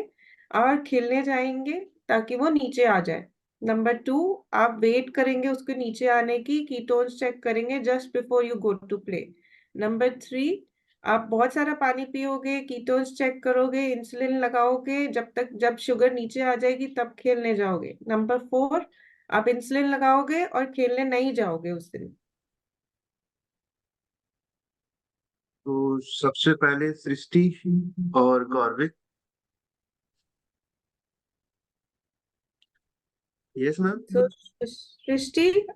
C: और खेलने जाएंगे ताकि वो नीचे आ जाए। नंबर 2, आप वेट करेंगे उसके नीचे आने की, कीटोन्स चेक करेंगे just before you go to play. Number 3, आप बहुत सारा पानी पियोगे, कीटोन्स चेक करोगे, इंसुलिन लगाओगे जब शुगर नीचे आ जाएगी तब खेलने जाओगे। नंबर 4, आप इंसुलिन लगाओगे और खेलने नहीं जाओगे उस दिन।
B: तो सबसे पहले सृष्टि और गौरविक। Yes ma'am.
C: तो सृष्टि,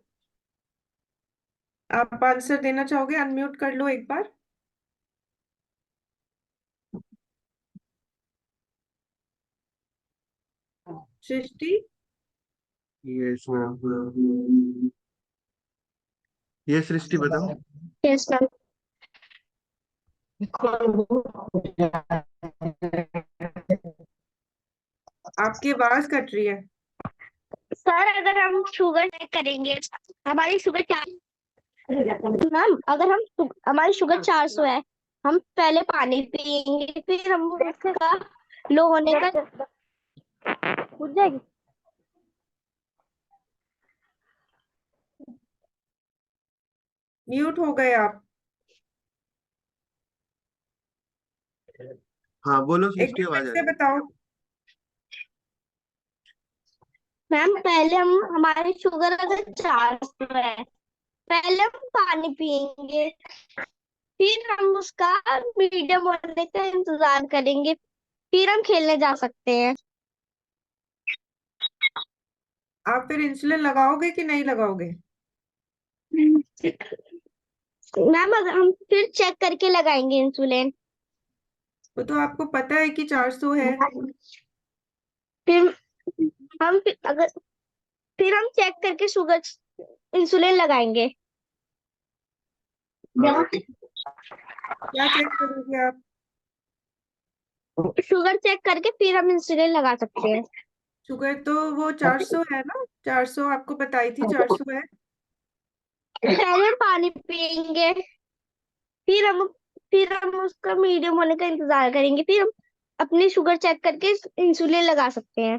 C: आप आंसर देना चाहोगे? अनम्यूट कर लो एक बार। सृष्टि,
B: यस मैम। ये सृष्टि बताओ।
F: Yes ma'am.
C: आपकी आवाज कट रही है।
K: सर अगर हम शुगर चेक करेंगे, हमारी शुगर 400, मैम अगर हमारी शुगर 400 है, हम पहले पानी पियेंगे, फिर हम उसका लो होने का हो जाएगी।
C: म्यूट हो गए आप।
B: हाँ बोलो
C: एक
B: सृष्टि,
C: बार
B: आवाज
C: फिर
B: आ
C: से
B: रही है।
C: बताओ।
K: मैम पहले हमारी शुगर अगर 400 है, पहले हम पानी पियेंगे, फिर हम उसका मीडियम होने का इंतजार करेंगे, फिर हम खेलने जा सकते हैं।
C: आप फिर इंसुलिन लगाओगे कि नहीं लगाओगे?
K: मैम अगर हम फिर चेक करके लगाएंगे इंसुलिन।
C: वो तो आपको पता है कि 400 है।
K: फिर अगर फिर हम चेक करके शुगर इंसुलिन लगाएंगे।
C: क्या चेक करोगे आप?
K: शुगर चेक करके फिर हम इंसुलिन लगा सकते हैं।
C: शुगर तो वो 400 है ना, 400 आपको बताई थी, 400 है।
K: पहले हम पानी पियेंगे, फिर हम उसका मीडियम होने का इंतजार करेंगे, फिर हम अपनी शुगर चेक करके इंसुलिन लगा सकते हैं।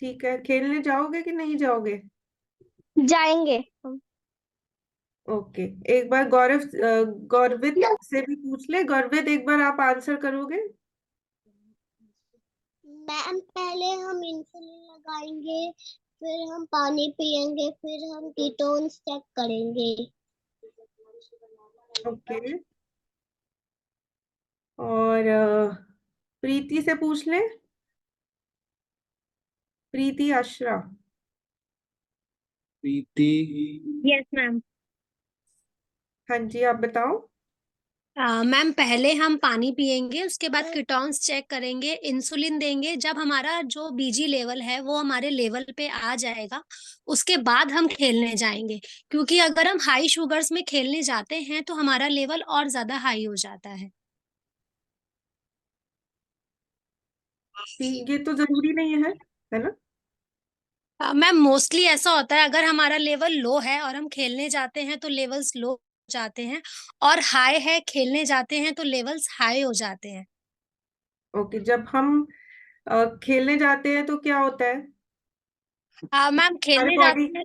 C: ठीक है, खेलने जाओगे कि नहीं जाओगे?
K: जाएंगे।
C: ओके, एक बार गौरवित से भी पूछ ले। गौरवित, एक बार आप आंसर करोगे?
F: मैम पहले हम इंसुलिन लगाएंगे, फिर हम पानी पियेंगे, फिर हम कीटोन्स चेक करेंगे।
C: ओके, और प्रीति से पूछ ले। प्रीति आश्रा।
B: प्रीति।
K: Yes ma'am.
C: हाँ जी, आप बताओ।
P: मैम पहले हम पानी पियेंगे, उसके बाद कीटोन्स चेक करेंगे, इंसुलिन देंगे। जब हमारा जो बीजी लेवल है वो हमारे लेवल पे आ जाएगा, उसके बाद हम खेलने जाएंगे। क्योंकि अगर हम हाई शुगर्स में खेलने जाते हैं तो हमारा लेवल और ज्यादा हाई हो जाता है।
C: ये तो जरूरी नहीं है ना?
P: मैम मोस्टली ऐसा होता है, अगर हमारा लेवल लो है और हम खेलने जाते हैं तो लेवल्स लो जाते हैं, और हाई है खेलने जाते हैं तो लेवल्स हाई हो जाते हैं।
C: ओके, जब हम खेलने जाते हैं तो क्या होता है?
P: मैम
C: हमारे
P: खेलने
C: बॉडी
P: जाते हैं।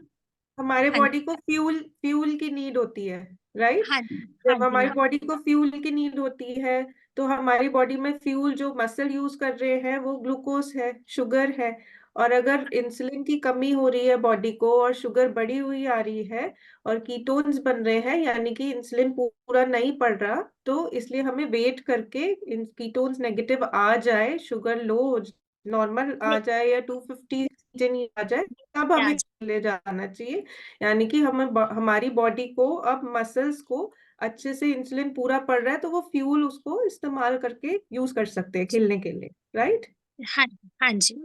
C: हमारे
P: हाँ
C: बॉडी को फ्यूल फ्यूल की नीड होती है, राइट?
P: हाँ हाँ
C: जब
P: जी
C: हमारी
P: मैम।
C: बॉडी को फ्यूल की नीड होती है तो हमारी बॉडी में फ्यूल जो मसल यूज कर रहे हैं वो ग्लूकोज है, शुगर है। और अगर इंसुलिन की कमी हो रही है बॉडी को और शुगर बढ़ी हुई आ रही है और कीटोन्स बन रहे हैं, यानी कि इंसुलिन पूरा नहीं पड़ रहा, तो इसलिए हमें वेट करके इन कीटोन्स नेगेटिव आ जाए, शुगर लो नॉर्मल आ जाए या 250 नीचे नहीं आ जाए, तब हमें ले जाना चाहिए। यानी कि हमारी बॉडी को अब मसल्स को अच्छे से इंसुलिन पूरा पड़ रहा है तो वो फ्यूल उसको इस्तेमाल करके यूज कर सकते हैं खेलने के लिए, राइट?
P: हाँ हाँ जी।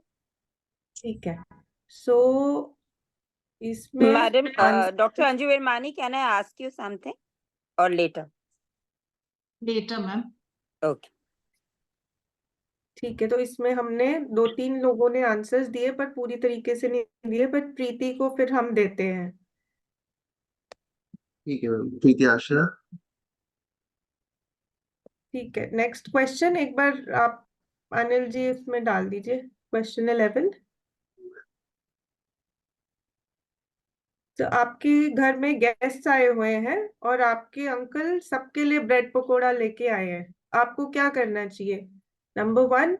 C: ठीक है। सो इसमें
L: Madam,
C: answer
L: Dr. Anju Vermani, can I ask you something or later?
H: Later, ma'am.
L: Okay.
C: ठीक है, तो इसमें हमने 2-3 लोगों ने आंसर्स दिए पर पूरी तरीके से नहीं दिए, बट प्रीति को फिर हम देते हैं।
B: ठीक है मैम, प्रीति आशा।
C: ठीक है, नेक्स्ट क्वेश्चन एक बार आप अनिल जी इसमें डाल दीजिए, क्वेश्चन 11। तो आपके घर में गेस्ट आए हुए हैं और आपके अंकल सबके लिए ब्रेड पकोड़ा लेके आए हैं, आपको क्या करना चाहिए? नंबर 1,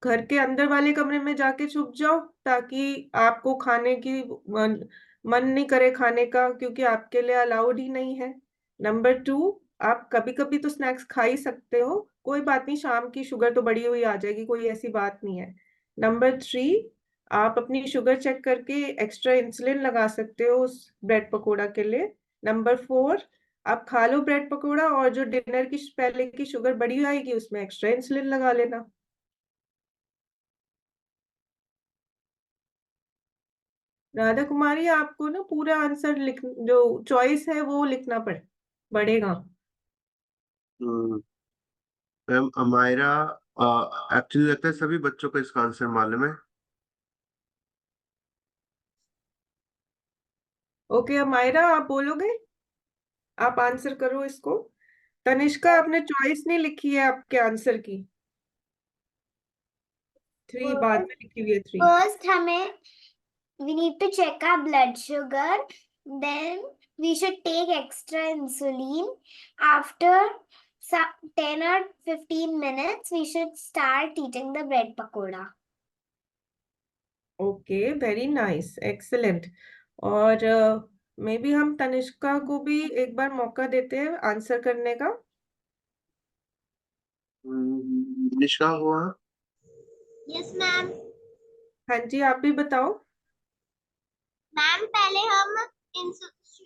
C: घर के अंदर वाले कमरे में जाके छुप जाओ ताकि आपको खाने की मन नहीं करे खाने का, क्योंकि आपके लिए अलाउड ही नहीं है। नंबर 2, आप कभी कभी तो स्नैक्स खा ही सकते हो, कोई बात नहीं, शाम की शुगर तो बढ़ी हुई आ जाएगी, कोई ऐसी बात नहीं है। नंबर 3, आप अपनी शुगर चेक करके एक्स्ट्रा इंसुलिन लगा सकते हो उस ब्रेड पकोड़ा के लिए। नंबर 4, आप खा लो ब्रेड पकोड़ा और जो डिनर की पहले की शुगर बढ़ी आएगी उसमें एक्स्ट्रा इंसुलिन लगा लेना। राधा कुमारी, आपको ना पूरा आंसर लिख, जो चॉइस है वो लिखना पड़ेगा।
B: मैम अमायरा, एक्चुअली लगता है सभी बच्चों को इसका आंसर मालूम है।
C: ओके अमायरा, आप बोलोगे? आप आंसर करो इसको। तनिष्का, आपने चॉइस नहीं लिखी है आपके आंसर की, 3 बाद में लिखी हुई है 3।
F: First, we need to check our blood sugar. Then we should take extra insulin. After 10 or 15 minutes, we should start eating the bread pakoda.
C: Okay, very nice, excellent. और मे बी हम तनिष्का को भी एक बार मौका देते हैं आंसर करने का।
B: निष्का हुआ।
K: Yes ma'am.
F: हाँ
C: जी, आप भी बताओ।
K: मैम पहले हम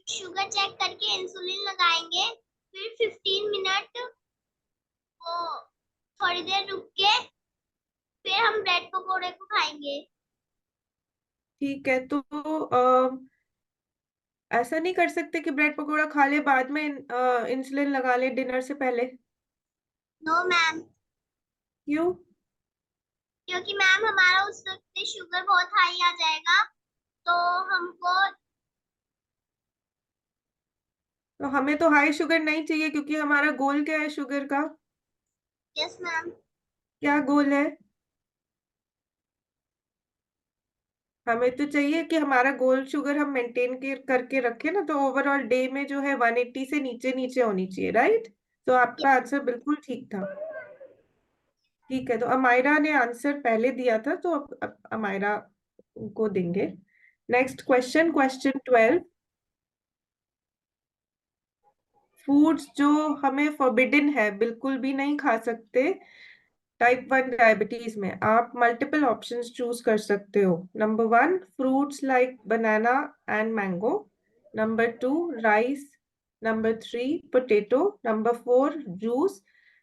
K: शुगर चेक करके इंसुलिन लगाएंगे, फिर 15 मिनट वो थोड़ी देर रुक के फिर हम ब्रेड पकोड़े को खाएंगे।
C: ठीक है, तो ऐसा नहीं कर सकते कि ब्रेड पकोड़ा खा ले बाद में इंसुलिन लगा ले डिनर से पहले?
K: No ma'am.
C: क्यों?
K: क्योंकि मैम हमारा उस वक्त शुगर बहुत हाई आ जाएगा, तो
C: हमें तो हाई शुगर नहीं चाहिए, क्योंकि हमारा गोल क्या है शुगर का?
K: Yes ma'am.
C: क्या गोल है? हमें तो चाहिए कि हमारा गोल शुगर हम मेंटेन करके रखें ना, तो ओवरऑल डे में जो है 180 से नीचे नीचे होनी चाहिए, राइट? तो आपका आंसर बिल्कुल ठीक था। ठीक है, तो अमायरा ने आंसर पहले दिया था, तो अब अमायरा को देंगे। Next question, question 12। फूड्स जो हमें फॉरबिडन है, बिल्कुल भी नहीं खा सकते टाइप 1 डायबिटीज में, आप मल्टीपल ऑप्शंस चूज कर सकते हो। Number 1, fruits like banana and mango. Number 2, rice. Number 3, potato. Number 4, juice.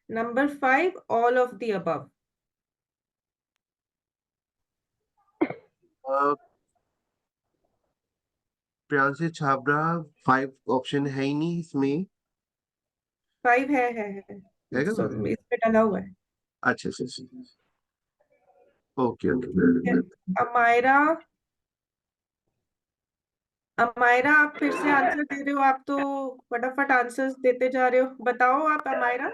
C: Number 5, all of the above.
B: Priyanshi Chhabra, 5 option है ही नहीं इसमें।
C: 5 है
B: हैगा?
C: इसमें डाला हुआ है।
B: अच्छा अच्छा अच्छा, ओके ओके।
C: अमायरा, अमायरा, आप फिर से आंसर दे रहे हो, आप तो फटाफट आंसर्स देते जा रहे हो। बताओ आप अमायरा।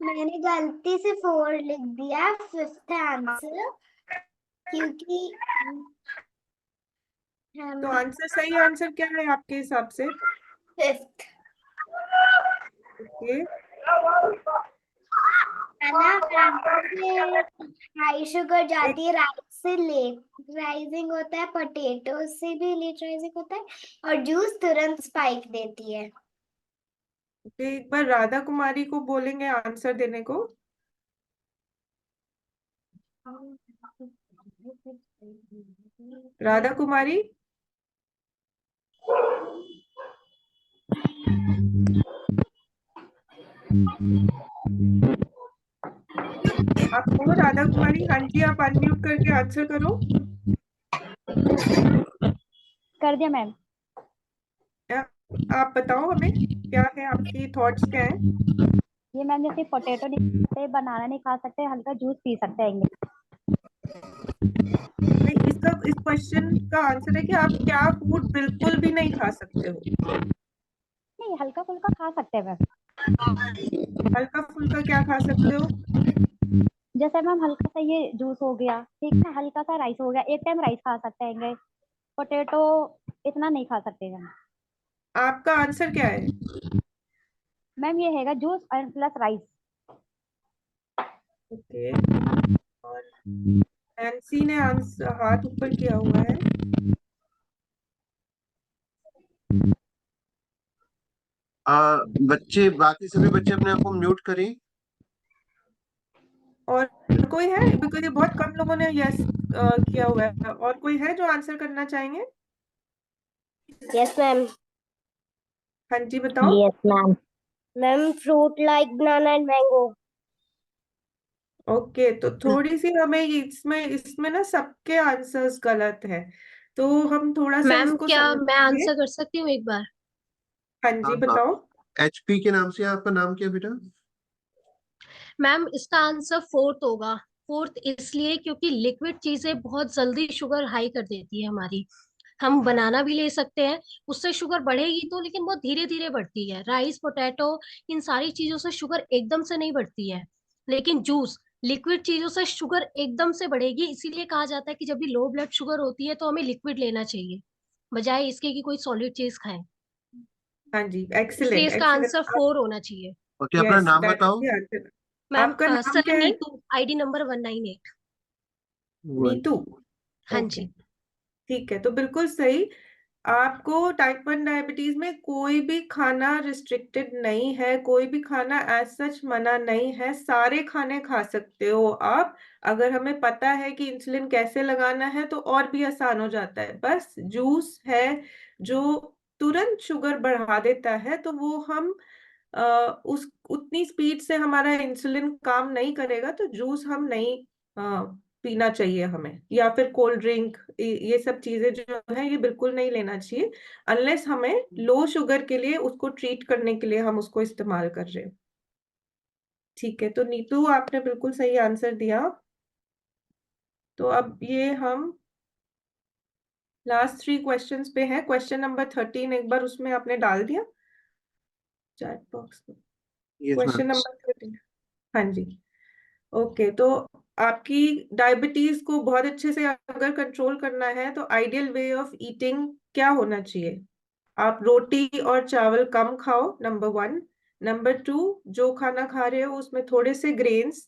F: मैंने गलती से 4 लिख दिया, 5th आंसर, क्योंकि
C: तो आंसर, सही आंसर क्या है आपके हिसाब से?
F: 5th
C: ओके,
F: है ना। हाई शुगर जाती है राइस से, लेट राइजिंग होता है, पोटैटो से भी लेट राइजिंग होता है, और जूस तुरंत स्पाइक देती है।
C: एक बार राधा कुमारी को बोलेंगे आंसर देने को। राधा कुमारी, आप हो राधा कुमारी? हाँ जी, आप अनम्यूट करके आंसर करो।
K: कर दिया मैम।
C: आप बताओ हमें, क्या है आपकी थॉट्स, क्या है?
K: ये मैम जैसे पोटैटो नहीं खा सकते, बनाना नहीं खा सकते, हल्का जूस पी सकते हैं।
C: नहीं, इस क्वेश्चन का आंसर है कि आप क्या फूड बिल्कुल भी नहीं खा सकते हो।
K: नहीं, हल्का फुल्का खा सकते हैं मैम।
C: हल्का फुल्का क्या खा सकते हो?
K: जैसे मैम हल्का सा ये जूस हो गया, ठीक है, हल्का सा राइस हो गया, एक टाइम राइस खा सकते हैं। पोटैटो इतना नहीं खा सकते मैम।
C: आपका आंसर क्या है?
K: मैम ये हैगा juice and plus rice.
C: Okay, और नैन्सी ने आंसर हाथ ऊपर किया हुआ है।
B: बच्चे, बाकी सभी बच्चे अपने आप को म्यूट करें।
C: और कोई है? बिकॉज ये बहुत कम लोगों ने यस किया हुआ है। और कोई है जो आंसर करना चाहेंगे?
K: Yes ma'am.
C: हाँ जी, बताओ।
K: Yes ma'am. Ma'am fruit like banana and mango.
C: Okay, तो थोड़ी सी हमें इसमें इसमें ना सबके आंसर्स गलत है, तो हम थोड़ा सा
O: मैम
C: इसको
O: क्या मैं
C: समझेंगे।
O: आंसर कर सकती हूँ एक बार?
C: हाँ जी, बताओ।
B: HP के नाम से आपका नाम क्या बेटा?
O: मैम इसका आंसर फोर्थ होगा। फोर्थ इसलिए क्योंकि लिक्विड चीजें बहुत जल्दी शुगर हाई कर देती है हमारी। हम बनाना भी ले सकते हैं, उससे शुगर बढ़ेगी तो, लेकिन बहुत धीरे धीरे बढ़ती है। राइस, पोटैटो, इन सारी चीजों से शुगर एकदम से नहीं बढ़ती है। लेकिन जूस, लिक्विड चीजों से शुगर एकदम से बढ़ेगी। इसीलिए कहा जाता है कि जब भी लो ब्लड शुगर होती है तो हमें लिक्विड लेना चाहिए, बजाय इसके कि कोई सॉलिड चीज खाएं।
C: हाँ जी,
O: इसलिए
C: एक्सीलेंट
O: इसका आंसर
C: एक्सीलेंट।
O: 4 होना चाहिए।
B: ओके, अपना
C: यस,
B: नाम
C: दैट इज
B: बताओ।
C: The answer.
O: मैम
C: आपका नाम
O: सर
C: क्या है?
O: Neetu, ID number 198।
C: नीतू।
O: हाँ
C: ओके,
O: जी।
C: ठीक है, तो बिल्कुल सही। आपको टाइप 1 डायबिटीज में कोई भी खाना रिस्ट्रिक्टेड नहीं है, कोई भी खाना एज सच मना नहीं है, सारे खाने खा सकते हो आप। अगर हमें पता है कि इंसुलिन कैसे लगाना है तो और भी आसान हो जाता है। बस जूस है जो तुरंत शुगर बढ़ा देता है, तो वो हम उस उतनी स्पीड से हमारा इंसुलिन काम नहीं करेगा, तो जूस हम नहीं पीना चाहिए हमें, या फिर कोल्ड ड्रिंक, ये सब चीजें जो है ये बिल्कुल नहीं लेना चाहिए, अनलेस हमें लो शुगर के लिए उसको ट्रीट करने के लिए हम उसको इस्तेमाल कर रहे हैं। ठीक है, तो नीतू आपने बिल्कुल सही आंसर दिया। तो अब ये हम लास्ट 3 क्वेश्चंस पे हैं। क्वेश्चन नंबर 13 एक बार उसमें आपने डाल दिया चैट बॉक्स में,
B: यस मैम।
C: Question number 13। हाँ जी, ओके। तो आपकी डायबिटीज को बहुत अच्छे से अगर कंट्रोल करना है तो आइडियल वे ऑफ ईटिंग क्या होना चाहिए? आप रोटी और चावल कम खाओ, नंबर 1। नंबर 2, जो खाना खा रहे हो उसमें थोड़े से ग्रेन्स,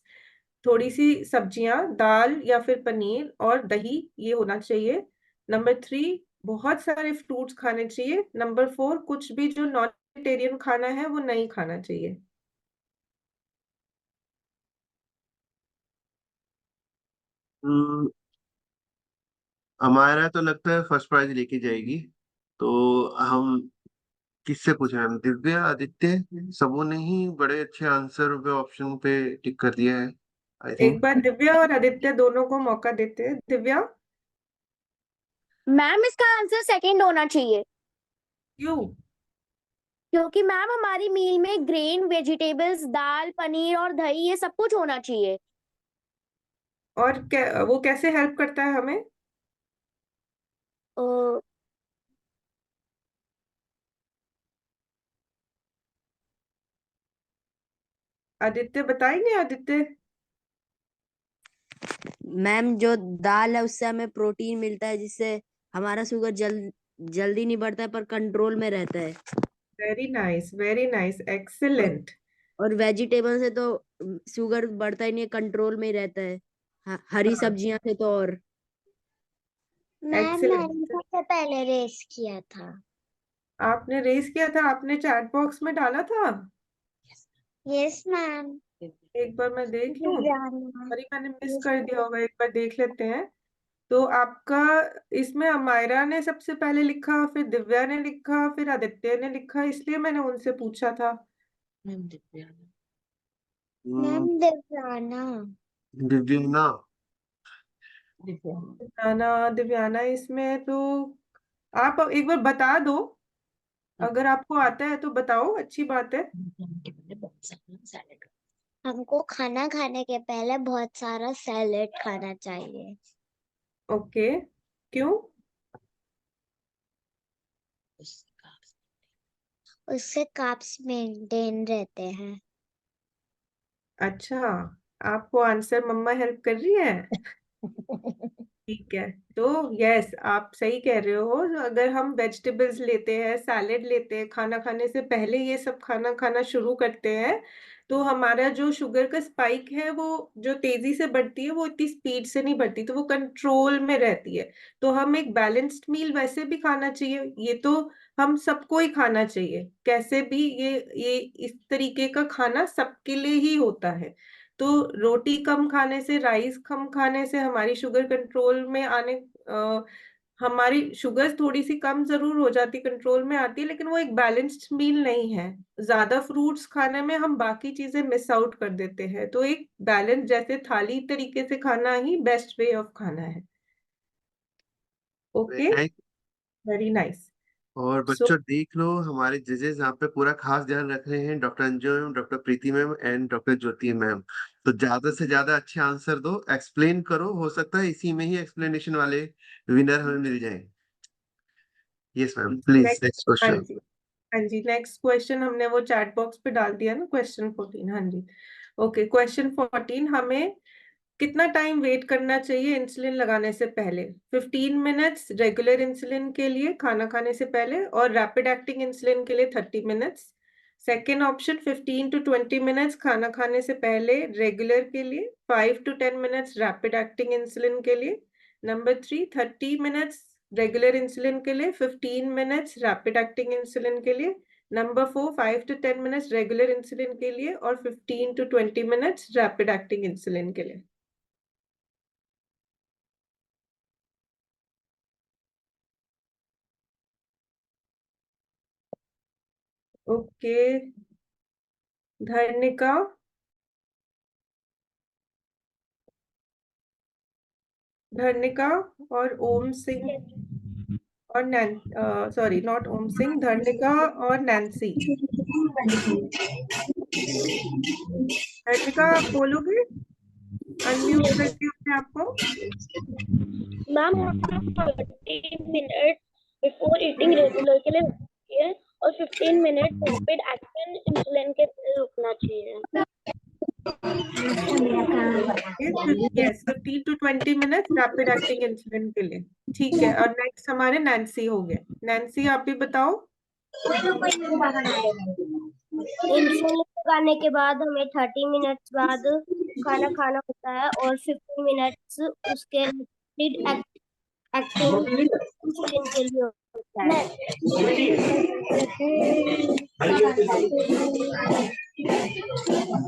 C: थोड़ी सी सब्जियां, दाल या फिर पनीर और दही, ये होना चाहिए। नंबर 3, बहुत सारे फ्रूट्स खाने चाहिए। नंबर 4, कुछ भी जो नॉन वेजिटेरियन खाना है वो नहीं खाना चाहिए।
B: हमारा तो लगता है फर्स्ट प्राइज लेके जाएगी। तो हम किससे पूछ रहे हैं? दिव्या, आदित्य, सबों ने ही बड़े अच्छे आंसर पे ऑप्शन पे टिक कर दिया है, आई
C: एक
B: थिंक।
C: बार दिव्या और आदित्य दोनों को मौका देते हैं। दिव्या।
K: मैम इसका आंसर सेकंड होना चाहिए,
C: क्यों?
K: क्योंकि मैम हमारी मील में ग्रेन, वेजिटेबल्स, दाल, पनीर और दही ये सब कुछ होना चाहिए।
C: और क्या वो कैसे हेल्प करता है हमें? आदित्य बताएंगे? आदित्य
Q: मैम, जो दाल है उससे हमें प्रोटीन मिलता है, जिससे हमारा शुगर जल्दी नहीं बढ़ता है पर कंट्रोल में रहता है।
C: Very nice, excellent.
Q: और वेजिटेबल से तो शुगर बढ़ता ही नहीं है, कंट्रोल में ही रहता है। हरी
C: हाँ,
Q: सब्जियां से तो और
F: मैम मैंने
C: एक्सीलेंट।
F: सबसे पहले रेस किया था।
C: आपने रेस किया था? आपने चैट बॉक्स में डाला था?
F: Yes ma'am.
C: एक बार मैं देख लूं,
F: दिव्याना।
C: सॉरी मैंने मिस
F: यस
C: कर दिया होगा, एक बार देख लेते हैं। तो आपका इसमें अमायरा ने सबसे पहले लिखा, फिर दिव्या ने लिखा, फिर आदित्य ने लिखा, इसलिए मैंने उनसे पूछा था।
F: मैम दिव्याना।
B: दिव्याना।
C: दिव्याना इसमें है, तो आप एक बार बता दो, अगर आपको आता है तो बताओ, अच्छी बात है।
F: हमको खाना खाने के पहले बहुत सारा सैलेड खाना चाहिए।
C: ओके, क्यों?
F: उससे कार्ब्स मेंटेन रहते हैं।
C: अच्छा, आपको आंसर मम्मा हेल्प कर रही है? ठीक है, तो यस, आप सही कह रहे हो। अगर हम वेजिटेबल्स लेते हैं, सैलेड लेते हैं, खाना खाने से पहले ये सब खाना खाना शुरू करते हैं, तो हमारा जो शुगर का स्पाइक है वो जो तेजी से बढ़ती है वो इतनी स्पीड से नहीं बढ़ती, तो वो कंट्रोल में रहती है। तो हम एक बैलेंस्ड मील वैसे भी खाना चाहिए, ये तो हम सबको ही खाना चाहिए, कैसे भी ये इस तरीके का खाना सबके लिए ही होता है। तो रोटी कम खाने से, राइस कम खाने से हमारी शुगर कंट्रोल में हमारी शुगर थोड़ी सी कम जरूर हो जाती, कंट्रोल में आती है, लेकिन वो एक बैलेंस्ड मील नहीं है। ज्यादा फ्रूट्स खाने में हम बाकी चीजें मिस आउट कर देते हैं, तो एक बैलेंस जैसे थाली तरीके से खाना ही बेस्ट वे ऑफ खाना है। Okay, very nice.
B: और बच्चों देख लो, हमारे जजेस यहाँ पे पूरा खास ध्यान रख रहे हैं, doctor Anju ma'am, doctor Preeti ma'am and doctor Jyoti ma'am. तो ज्यादा से ज्यादा अच्छे आंसर दो, एक्सप्लेन करो, हो सकता है इसी में ही एक्सप्लेनेशन वाले विनर हमें मिल जाए। यस मैम, प्लीज नेक्स्ट
C: हाँ
B: क्वेश्चन।
C: जी, हाँ जी, नेक्स्ट क्वेश्चन हमने वो चैट बॉक्स पे डाल दिया ना, क्वेश्चन 14। हाँ जी, ओके, क्वेश्चन 14, हमें कितना टाइम वेट करना चाहिए इंसुलिन लगाने से पहले? 15 मिनट्स रेगुलर इंसुलिन के लिए खाना खाने से पहले, और रैपिड एक्टिंग इंसुलिन के लिए 30 minutes. Second option 15 to 20 minutes खाना खाने से पहले रेगुलर के लिए, 5 to 10 minutes rapid acting insulin के लिए। नंबर 3 30 मिनट्स रेगुलर इंसुलिन के लिए, 15 मिनट्स रैपिड एक्टिंग इंसुलिन के लिए। Number 4 5 to 10 minutes regular insulin के लिए और 15 to 20 minutes rapid acting insulin के लिए। ओके, धर्निका, धर्निका और ओम सिंह और सॉरी नॉट ओम सिंह, धर्निका और नैन्सी। धर्निका, आप बोलोगे? अनम्यूट करके अपने आप को।
K: Ma'am 30 minute before eating regular के लिए चाहिए और 15 मिनट रैपिड एक्शन इंसुलिन के लिए रुकना चाहिए।
C: Yes, 15 to 20 minute rapid acting insulin के लिए। ठीक है, और नेक्स्ट हमारे नैन्सी हो गए। नैन्सी, आप भी बताओ।
K: इंसुलिन लगाने के बाद हमें 30 मिनट्स बाद खाना खाना होता है और 15 मिनट्स उसके रैपिड एक्टिंग इंसुलिन के लिए होता है।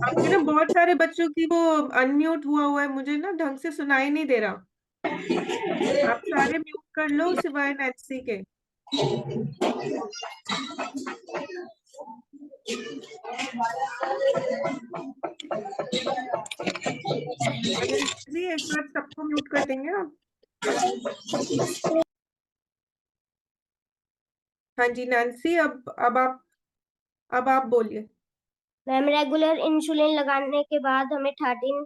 C: आपके ना बहुत सारे बच्चों की वो अनम्यूट हुआ है, मुझे ना ढंग से सुनाई नहीं दे रहा। आप सारे म्यूट कर लो सिवाय नैन्सी के। नैन्सी, एक बार सबको म्यूट कर देंगे आप? हाँ जी नैन्सी, अब आप बोलिए।
K: मैम रेगुलर इंसुलिन लगाने के बाद हमें 30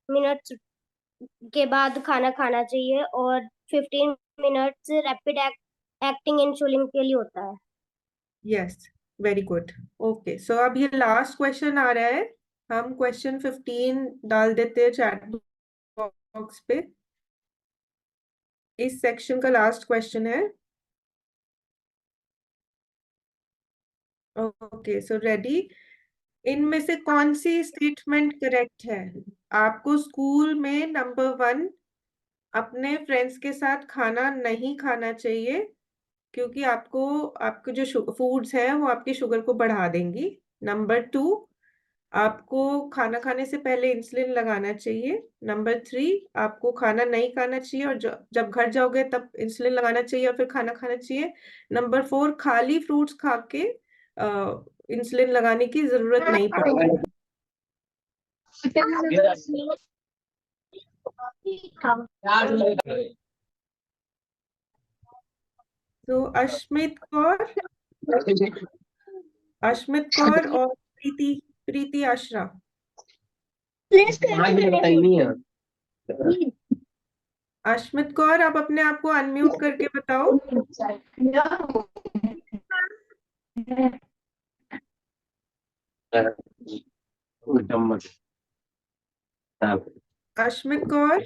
K: मिनट्स के बाद खाना खाना चाहिए और 15 मिनट्स रैपिड एक्टिंग इंसुलिन के लिए होता है।
C: Yes, very good. ओके, सो अब ये लास्ट क्वेश्चन आ रहा है, हम क्वेश्चन 15 डाल देते हैं चैट बॉक्स पे। इस सेक्शन का लास्ट क्वेश्चन है। Okay, so ready. इनमें से कौन सी स्टेटमेंट करेक्ट है? आपको स्कूल में नंबर 1 अपने फ्रेंड्स के साथ खाना नहीं खाना चाहिए, क्योंकि आपके जो फूड्स हैं वो आपकी शुगर को बढ़ा देंगी। नंबर 2, आपको खाना खाने से पहले इंसुलिन लगाना चाहिए। नंबर 3, आपको खाना नहीं खाना चाहिए और जब घर जाओगे तब इंसुलिन लगाना चाहिए और फिर खाना खाना चाहिए। नंबर 4, खाली फ्रूट्स खा के इंसुलिन लगाने की जरूरत नहीं पड़ती। तो अश्मित कौर और प्रीति आशरा। अश्मित कौर, आप अपने आप को अनम्यूट करके बताओ। Ashmit Kaur,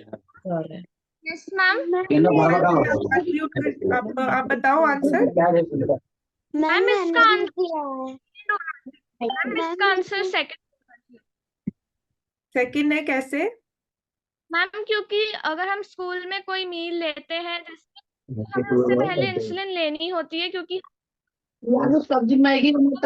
K: yes ma'am.
C: Unmute कर, आप बताओ आंसर।
K: मैम इसका आंसर
C: सेकंड है, कैसे?
K: मैम क्योंकि अगर हम स्कूल में कोई मील लेते हैं जिसमें हमें उससे पहले इंसुलिन लेनी होती है, क्योंकि
I: सब्जी मैगी
C: बहुत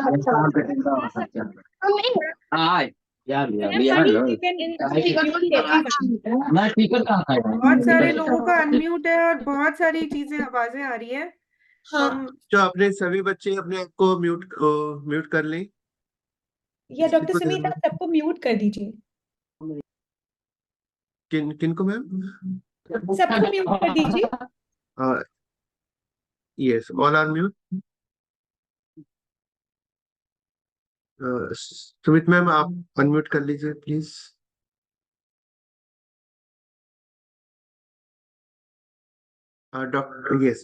C: सारे लोगों का अनम्यूट है और बहुत सारी आवाजें आ रही है। हम
B: जो अपने सभी बच्चे अपने आप को म्यूट कर लें।
G: या डॉक्टर सुमित, आप सबको म्यूट कर दीजिए।
B: किनको मैम?
G: सबको म्यूट कर दीजिए।
B: Yes, all are mute. Sumit ma'am, आप अनम्यूट कर लीजिए प्लीज। Doctor, yes.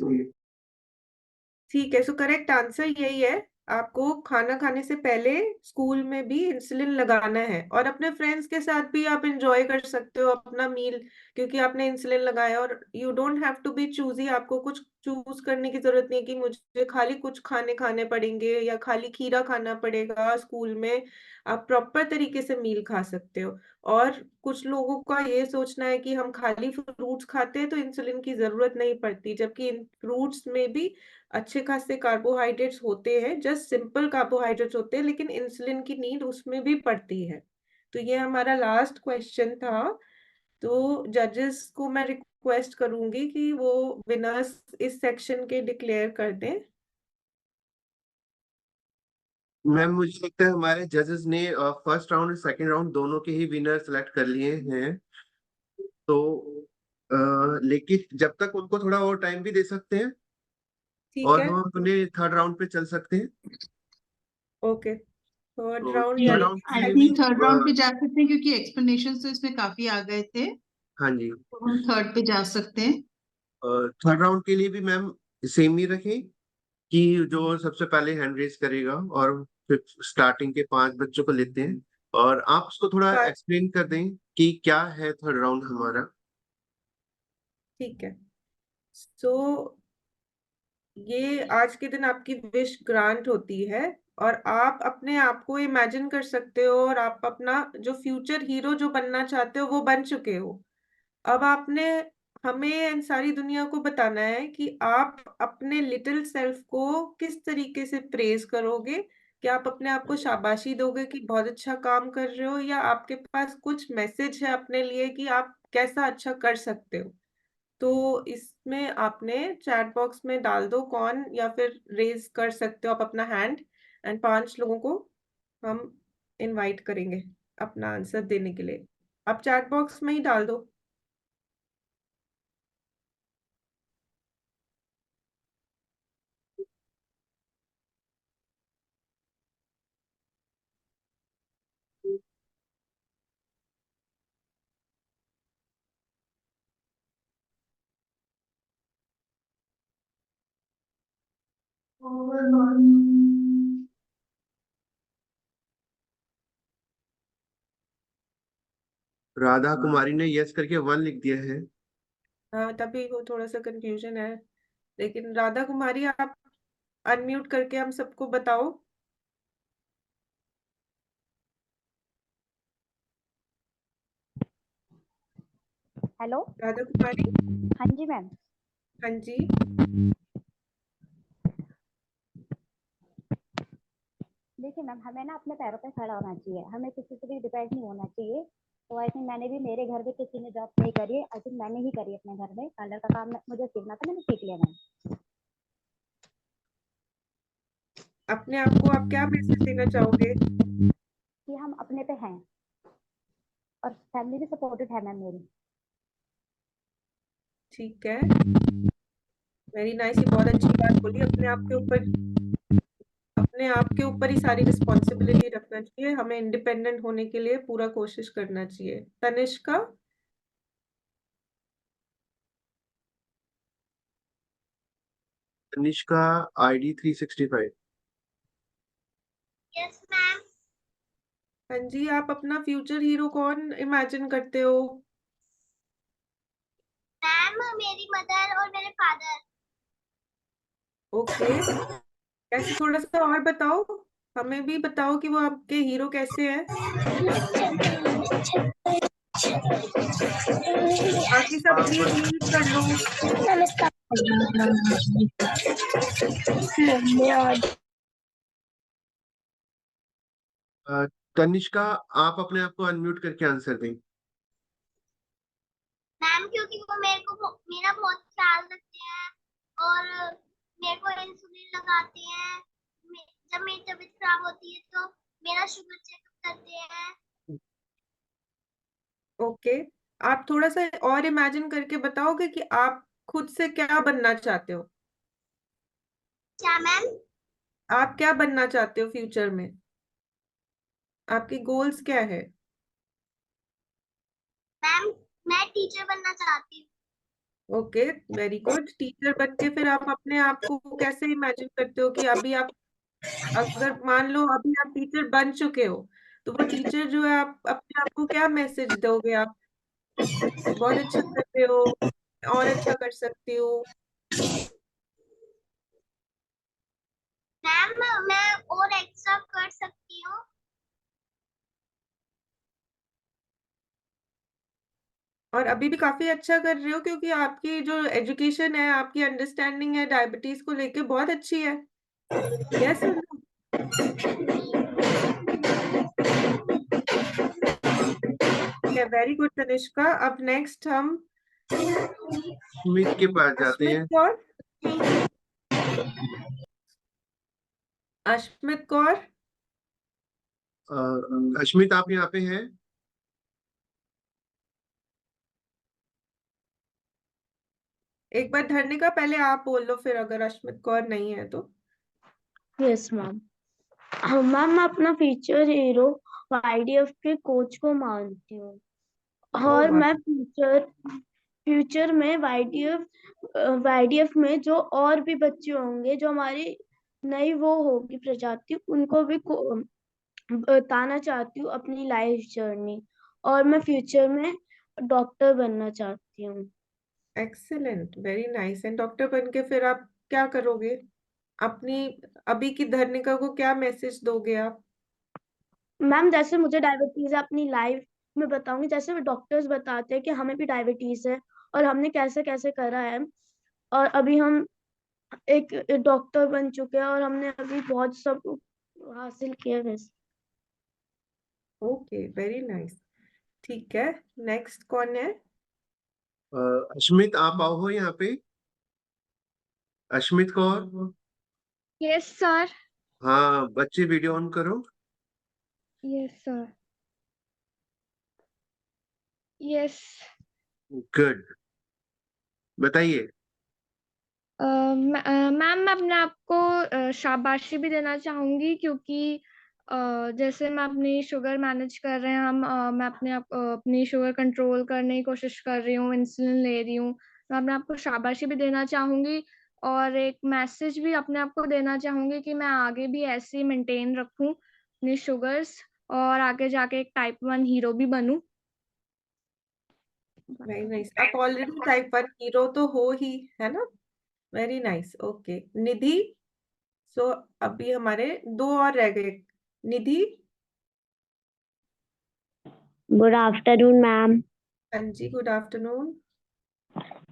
C: ठीक है, सो करेक्ट आंसर यही है। आपको खाना खाने से पहले स्कूल में भी इंसुलिन लगाना है और अपने फ्रेंड्स के साथ भी आप एंजॉय कर सकते हो अपना मील, क्योंकि आपने इंसुलिन लगाया। और you don't have to be choosy, आपको कुछ चूज करने की जरूरत नहीं कि मुझे खाली कुछ खाने पड़ेंगे या खाली खीरा खाना पड़ेगा स्कूल में। आप प्रॉपर तरीके से मील खा सकते हो। और कुछ लोगों का ये सोचना है कि हम खाली फ्रूट्स खाते हैं तो इंसुलिन की जरूरत नहीं पड़ती, जबकि इन फ्रूट्स में भी अच्छे खासे कार्बोहाइड्रेट्स होते हैं, जस्ट सिंपल कार्बोहाइड्रेट्स होते हैं, लेकिन इंसुलिन की नीड उसमें भी पड़ती है। तो ये हमारा लास्ट क्वेश्चन था। तो जजेस को मैं रिक्वेस्ट करूंगी कि वो विनर्स इस सेक्शन के डिक्लेयर कर दें।
B: मैम, मुझे लगता है हमारे जजेस ने फर्स्ट राउंड और सेकंड राउंड दोनों के ही विनर सेलेक्ट कर लिए हैं। तो लेकिन जब तक उनको थोड़ा और टाइम भी दे सकते हैं
C: ठीक
B: और
C: है,
B: हम अपने थर्ड राउंड पे चल सकते हैं।
C: ओके। थर्ड
B: तो
C: राउंड
B: थर्ड
C: यानी
B: राउंड के
H: आई
B: लिए
H: थिंक
B: भी
H: थर्ड राउंड पे जा सकते हैं, क्योंकि एक्सप्लेनेशन तो इसमें काफी आ गए थे,
B: हाँ जी,
H: तो हम थर्ड पे जा सकते हैं।
B: थर्ड राउंड के लिए भी मैम सेम ही रखें कि जो सबसे पहले हैंड रेज करेगा और फिर स्टार्टिंग के 5 बच्चों को लेते हैं और आप उसको थोड़ा एक्सप्लेन कर दें कि क्या है थर्ड राउंड हमारा।
C: ठीक है। सो ये आज के दिन आपकी विश ग्रांट होती है और आप अपने आप को इमेजिन कर सकते हो और आप अपना जो फ्यूचर हीरो जो बनना चाहते हो वो बन चुके हो। अब आपने हमें इन सारी दुनिया को बताना है कि आप अपने लिटिल सेल्फ को किस तरीके से प्रेज करोगे। कि आप अपने आप को शाबाशी दोगे कि बहुत अच्छा काम कर रहे हो, या आपके पास कुछ मैसेज है अपने लिए कि आप कैसा अच्छा कर सकते हो। तो इसमें आपने चैट बॉक्स में डाल दो कौन, या फिर रेज कर सकते हो आप अपना हैंड, एंड 5 लोगों को हम इनवाइट करेंगे अपना आंसर देने के लिए। आप चैट बॉक्स में ही डाल दो।
B: राधा कुमारी ने यस करके 1 लिख दिया है।
C: हाँ, तभी वो थोड़ा सा कंफ्यूजन है। लेकिन राधा कुमारी, आप अनम्यूट करके हम सबको बताओ।
R: हेलो।
C: राधा कुमारी।
R: हाँ जी मैम।
C: हाँ जी।
R: देखिए मैम, हमें ना अपने पैरों पे खड़ा होना चाहिए, हमें किसी पे भी डिपेंड नहीं होना चाहिए। तो आई थिंक मैंने भी, मेरे घर में किसी ने जॉब नहीं करी है, आई थिंक मैंने ही करी है अपने घर में। पार्लर का काम मुझे सीखना था, मैंने सीख लिया मैम।
C: अपने आप को आप क्या मैसेज देना चाहोगे?
R: कि हम अपने पे हैं और फैमिली भी सपोर्टेड है मैम मेरी।
C: ठीक है, वेरी नाइस। ये बहुत अच्छी बात बोली। अपने आप के ऊपर ही सारी रिस्पॉन्सिबिलिटी रखना चाहिए। हमें इंडिपेंडेंट होने के लिए पूरा कोशिश करना चाहिए। Tanishka.
B: Tanishka ID 365।
K: Yes ma'am.
C: हाँ जी, आप अपना फ्यूचर हीरो कौन इमेजिन करते हो?
K: मैम, मेरी मदर और मेरे फादर।
C: ओके, कैसे, थोड़ा सा और बताओ। हमें भी बताओ कि वो आपके हीरो कैसे हैं। बाकी सब प्लीज म्यूट कर लो।
B: तनिष्का, आप अपने आप को अनम्यूट करके आंसर दें।
K: मैम, क्योंकि वो मेरा बहुत ख्याल रखते हैं और मेरे को इंसुलिन लगाते हैं। जब मेरी तबीयत खराब होती है तो मेरा शुगर चेकअप करते हैं।
C: ओके, आप थोड़ा सा और इमेजिन करके बताओगे कि आप खुद से क्या बनना चाहते हो।
K: क्या मैम?
C: आप क्या बनना चाहते हो फ्यूचर में? आपकी गोल्स क्या है?
K: मैम, मैं टीचर बनना चाहती हूँ।
C: Okay, very good. टीचर बन के फिर आप अपने आप को कैसे इमेजिन करते हो कि अभी आप, अगर मान लो अभी आप टीचर बन चुके हो, तो वो टीचर जो है, आप अपने आप को क्या मैसेज दोगे? आप बहुत अच्छा कर रहे हो, और अच्छा कर सकती हो।
K: मैम, मैं और एक्स्ट्रा कर सकती हूँ।
C: और अभी भी काफी अच्छा कर रहे हो, क्योंकि आपकी जो एजुकेशन है, आपकी अंडरस्टैंडिंग है डायबिटीज को लेके, बहुत अच्छी है। यस। Very good Tanishka. अब नेक्स्ट हम
B: अश्मित के पास जाते
C: अश्मित
B: हैं।
C: कौर। अश्मित कौर।
B: अश्मित, आप यहाँ पे हैं?
C: एक बार धरने का पहले आप बोल लो, फिर अगर अश्मित कौर नहीं है तो।
S: Yes ma'am. मैम, मैं अपना फीचर हीरो IDF के कोच को मानती हूँ, और मैं फ्यूचर में YDF में जो और भी बच्चे होंगे, जो हमारी नई वो होगी प्रजाति, उनको भी बताना चाहती हूँ अपनी लाइफ जर्नी, और मैं फ्यूचर में डॉक्टर बनना चाहती हूँ।
C: Excellent, very nice. And doctor बन के फिर आप क्या करोगे? अपनी अभी की धर्निका को क्या मैसेज दोगे आप?
S: मैम, जैसे मुझे डायबिटीज है, अपनी लाइफ में बताऊंगी, जैसे डॉक्टर्स बताते हैं कि हमें भी डायबिटीज है और हमने कैसे कैसे करा है, और अभी हम एक डॉक्टर बन चुके हैं, और हमने अभी बहुत सब हासिल किया है।
C: Okay, very nice. ठीक है, नेक्स्ट कौन है?
B: अश्मित, आप आओ हो यहाँ पे। अश्मित कौर।
M: Yes sir.
B: हाँ, बच्चे वीडियो ऑन करो।
M: Yes sir. यस।
B: गुड, बताइए।
M: मैम, मैं अपने आप को शाबाशी भी देना चाहूंगी, क्योंकि जैसे मैं अपनी शुगर मैनेज कर रहे हैं हम, मैं अपनी शुगर कंट्रोल करने की कोशिश कर रही हूँ, इंसुलिन ले रही हूँ। मैं अपने आप को शाबाशी भी देना चाहूंगी, और एक मैसेज भी अपने आप को देना चाहूंगी कि मैं आगे भी ऐसे ही मेंटेन रखूं अपने शुगर्स और आगे जाके एक टाइप 1 हीरो भी बनूं।
C: Very nice. आप ऑलरेडी टाइप 1 हीरो तो हो ही, है ना? Very nice. Okay Nidhi, so अभी हमारे 2 और रह गए। निधि।
K: Good afternoon ma'am.
C: हाँ जी, गुड आफ्टरनून।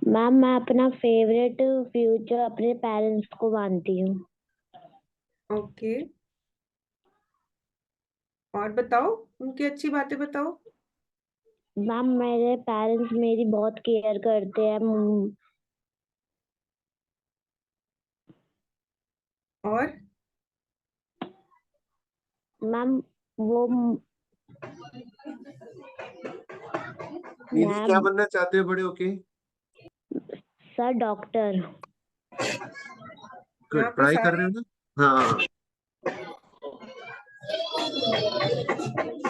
K: मैम मैं अपना फेवरेट फ्यूचर अपने पेरेंट्स को मानती हूँ।
C: ओके, और बताओ, उनकी अच्छी बातें बताओ।
K: मैम मेरे पेरेंट्स मेरी बहुत केयर करते हैं।
C: और
K: मैम वो
B: निधि क्या
K: मैम
B: बनना चाहते हो बड़े होके?
K: Sir doctor.
B: गुड,
C: यहाँ पे
B: पढ़ाई कर
C: सारे
B: रहे हो ना? हाँ।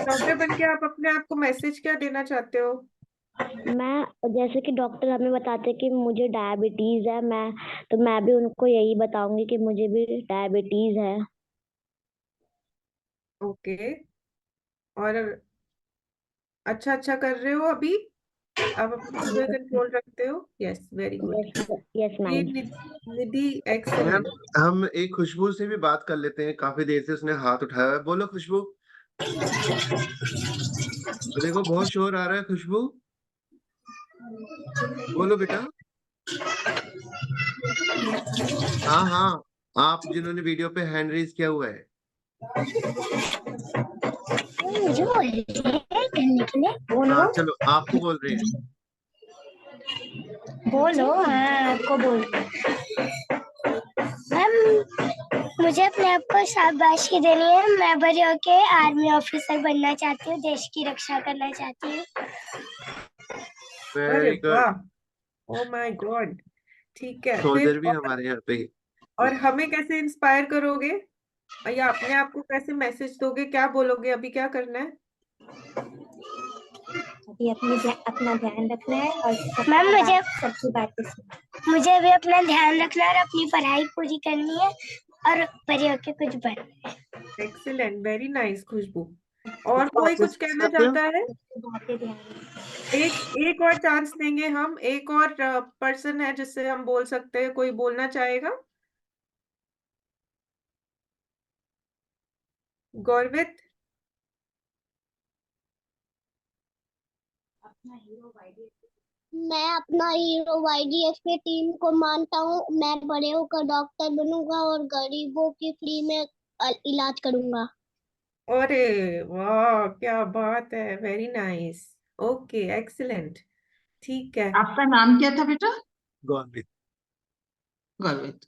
C: डॉक्टर बन के आप अपने आप को मैसेज क्या देना चाहते हो?
K: मैं जैसे कि डॉक्टर हमें बताते हैं कि मुझे डायबिटीज है, मैं भी उनको यही बताऊंगी कि मुझे भी डायबिटीज है।
C: ओके, और अच्छा अच्छा कर रहे हो अभी? आप अपना शुगर कंट्रोल रखते हो? Yes, very good.
K: यस
C: ये
K: मैम।
C: निधि
B: मैम
C: एक्सेलेंट।
B: हम एक खुशबू से भी बात कर लेते हैं, काफी देर से उसने हाथ उठाया है। बोलो खुशबू। देखो बहुत शोर आ रहा है। खुशबू बोलो बेटा। हाँ हाँ, आप जिन्होंने वीडियो पे हैंड रेज किया हुआ है।
F: बोलो
B: हाँ चलो, आपको बोल रहे हैं।
F: बोलो। हाँ, आपको बोल। मैम मुझे अपने आप को शाबाशी देनी है। मैं बड़े होके आर्मी ऑफिसर बनना चाहती हूँ, देश की रक्षा करना चाहती हूँ।
C: अरे
B: वेरी गुड।
C: वाह, ओ माय गॉड। ठीक है, फिर
B: सोल्जर भी हमारे यहाँ पे।
C: और हमें कैसे इंस्पायर करोगे, या अपने आप को कैसे मैसेज दोगे? क्या बोलोगे? अभी क्या करना है?
R: अभी अपना ध्यान रखना है और
F: मैम
R: सबकी बातें
F: मुझे अभी अपना ध्यान रखना है और अपनी पढ़ाई पूरी करनी है और बड़े होके कुछ बनना है।
C: एक्सीलेंट, वेरी नाइस खुशबू। और
B: खुशबू, आप
C: कोई कुछ
B: बिजनेस
C: कहना
B: करते हो?
C: चाहता है?
R: बातें ध्यान
C: एक और चांस देंगे हम। एक और पर्सन है जिससे हम बोल सकते हैं। कोई बोलना चाहेगा? गौरवित।
K: मैं अपना हीरो YDF के टीम को मानता हूँ। मैं बड़े होकर डॉक्टर बनूंगा और गरीबों की फ्री में इलाज करूंगा।
C: अरे वाह, क्या बात है, वेरी नाइस। Okay, excellent. ठीक है।
H: आपका नाम क्या था बेटा?
B: गौरवित।
H: गौरवित।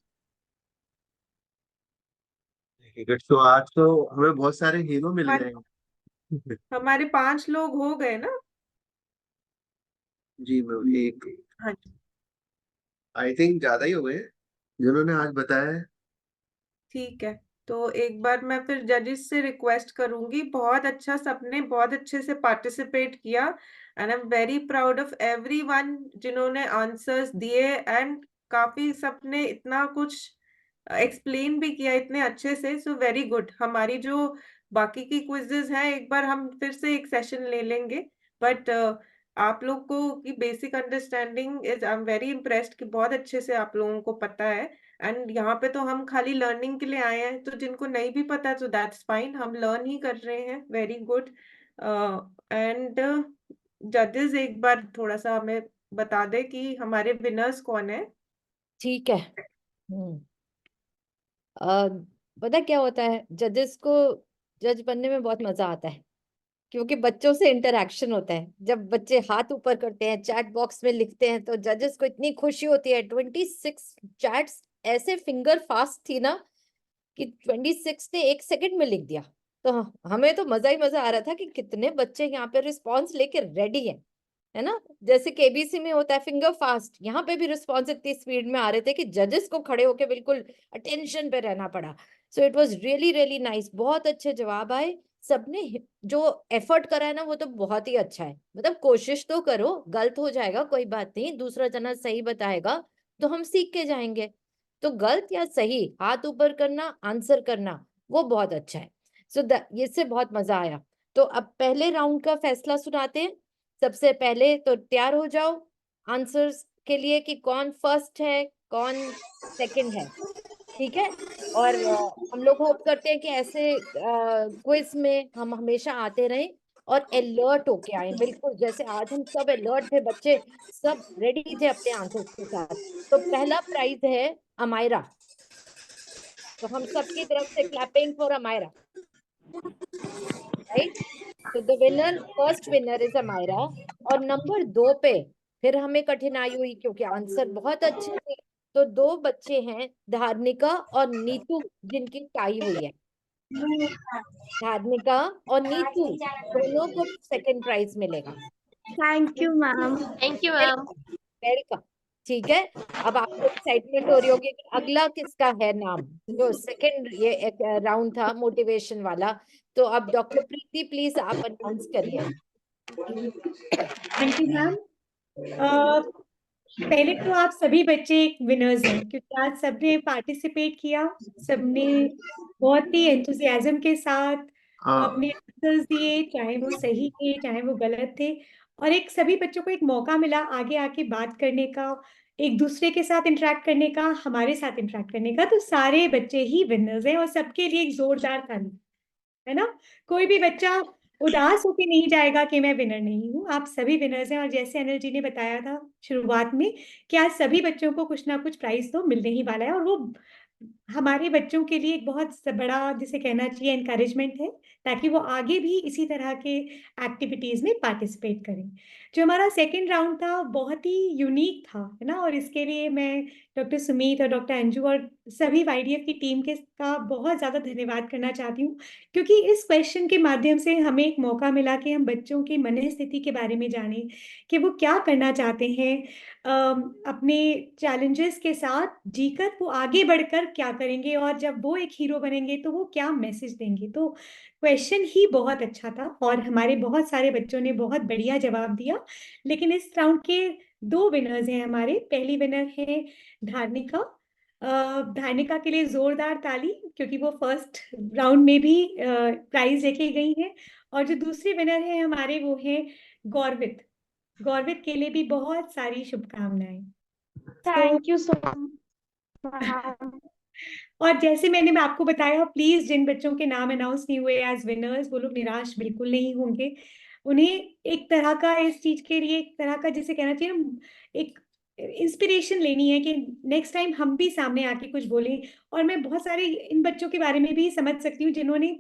B: गुड। तो आज तो हमें बहुत सारे हीरो मिल
C: हमारे
B: गए।
C: हमारे 5 लोग हो गए ना?
B: जी मैम, एक
C: हाँ जी,
B: आई थिंक ज्यादा ही हो गए जिन्होंने आज बताया है।
C: ठीक है। तो एक बार मैं फिर जजेस से रिक्वेस्ट करूंगी। बहुत अच्छा, सबने बहुत अच्छे से पार्टिसिपेट किया and I am very proud of everyone जिन्होंने आंसर्स दिए। एंड काफी सबने इतना कुछ एक्सप्लेन भी किया इतने अच्छे से। So very good. हमारी जो बाकी की क्विजेज हैं, एक बार हम फिर से एक सेशन ले लेंगे। बट आप लोग को की basic understanding is, I am very impressed कि बहुत अच्छे से आप लोगों को पता है। एंड यहाँ पे तो हम खाली लर्निंग के लिए आए हैं, तो जिनको नहीं भी पता तो दैट्स फाइन, हम लर्न ही कर रहे हैं। Very good. एंड जजेस एक बार थोड़ा सा हमें बता दे कि हमारे विनर्स कौन है।
N: ठीक है। अ, पता क्या होता है, जजेस को जज बनने में बहुत मजा आता है क्योंकि बच्चों से इंटरेक्शन होता है। जब बच्चे हाथ ऊपर करते हैं, चैट बॉक्स में लिखते हैं, तो जजेस को इतनी खुशी होती है। 26 चैट्स ऐसे फिंगर फास्ट थी ना कि 26 ने 1 सेकंड में लिख दिया। तो हमें तो मजा ही मजा आ रहा था कि कितने बच्चे यहाँ पे रिस्पॉन्स लेके रेडी है ना। जैसे केबीसी में होता है फिंगर फास्ट, यहाँ पे भी रिस्पॉन्स इतनी स्पीड में आ रहे थे कि जजेस को खड़े होके बिल्कुल अटेंशन पे रहना पड़ा। So it was really really nice. बहुत अच्छे जवाब आए। सबने जो एफर्ट करा है ना, वो तो बहुत ही अच्छा है। मतलब कोशिश तो करो, गलत हो जाएगा कोई बात नहीं, दूसरा जना सही बताएगा तो हम सीख के जाएंगे। तो गलत या सही हाथ ऊपर करना, आंसर करना, वो बहुत अच्छा है। सो इससे बहुत मजा आया। तो अब पहले राउंड का फैसला सुनाते हैं। सबसे पहले तो तैयार हो जाओ आंसर्स के लिए कि कौन फर्स्ट है, कौन सेकंड है, ठीक है। और हम लोग होप करते हैं कि ऐसे क्विज में हम हमेशा आते रहें और अलर्ट होके आए, बिल्कुल जैसे आज हम सब अलर्ट थे, बच्चे सब रेडी थे अपने आंसर्स के साथ। तो पहला प्राइज है अमायरा, तो हम सबकी तरफ से क्लैपिंग फॉर अमायरा, राइट। तो the winner, first winner is Amayra. और नंबर 2 पे फिर हमें कठिनाई हुई क्योंकि आंसर बहुत अच्छे थे। तो 2 बच्चे हैं, धार्मिका और नीतू, जिनकी टाई हुई है। धार्मिका और नीतू दोनों को सेकंड प्राइज मिलेगा।
S: Thank you ma'am.
K: Thank you ma'am.
N: Welcome, ठीक है। अब आपको एक्साइटमेंट हो रही होगी कि अगला किसका है नाम। जो सेकंड ये एक राउंड था मोटिवेशन वाला, तो अब डॉक्टर प्रीति प्लीज आप अनाउंस करिए।
G: Thank you ma'am. पहले तो आप सभी बच्चे विनर्स हैं क्योंकि आज सबने पार्टिसिपेट किया, सबने बहुत ही एंथुसियाज्म के साथ अपने आंसर्स दिए, चाहे वो सही थे चाहे वो गलत थे। और एक सभी बच्चों को एक मौका मिला आगे आके बात करने का, एक दूसरे के साथ इंटरेक्ट करने का, हमारे साथ इंटरेक्ट करने का। तो सारे बच्चे ही विनर्स हैं और सबके लिए एक जोरदार ताली, है ना। कोई भी बच्चा उदास होके नहीं जाएगा कि मैं विनर नहीं हूँ। आप सभी विनर्स हैं। और जैसे अनिल जी ने बताया था शुरुआत में कि आज सभी बच्चों को कुछ ना कुछ प्राइज तो मिलने ही वाला है, और वो हमारे बच्चों के लिए एक बहुत बड़ा, जिसे कहना चाहिए, एनकरेजमेंट है, ताकि वो आगे भी इसी तरह के एक्टिविटीज में पार्टिसिपेट करें। जो हमारा सेकेंड राउंड था बहुत ही यूनिक था, है ना। और इसके लिए मैं डॉक्टर सुमीत और डॉक्टर अंजू और सभी वाईडीएफ की टीम के का बहुत ज़्यादा धन्यवाद करना चाहती हूँ, क्योंकि इस क्वेश्चन के माध्यम से हमें एक मौका मिला कि हम बच्चों की मनस्थिति के बारे में जानें कि वो क्या करना चाहते हैं, अपने चैलेंजेस के साथ जीकर वो आगे बढ़कर क्या करेंगे, और जब वो एक हीरो बनेंगे तो वो क्या मैसेज देंगे। तो क्वेश्चन ही बहुत अच्छा था और हमारे बहुत सारे बच्चों ने बहुत बढ़िया जवाब दिया। लेकिन इस राउंड के 2 विनर्स हैं हमारे। पहली विनर है धार्मिका। धार्मिका के लिए जोरदार ताली, क्योंकि वो फर्स्ट राउंड में भी प्राइज लेके गई है। और जो दूसरी विनर है हमारे, वो है गौरवित। गौरवित के लिए भी बहुत सारी शुभकामनाएं।
S: Thank you so much.
G: और जैसे मैं आपको बताया, प्लीज जिन बच्चों के नाम अनाउंस नहीं हुए एज विनर्स, वो लोग निराश बिल्कुल नहीं होंगे। उन्हें एक तरह का, इस चीज के लिए एक तरह का, जिसे कहना चाहिए ना, एक इंस्पिरेशन लेनी है कि नेक्स्ट टाइम हम भी सामने आके कुछ बोलें। और मैं बहुत सारे इन बच्चों के बारे में भी समझ सकती हूँ जिन्होंने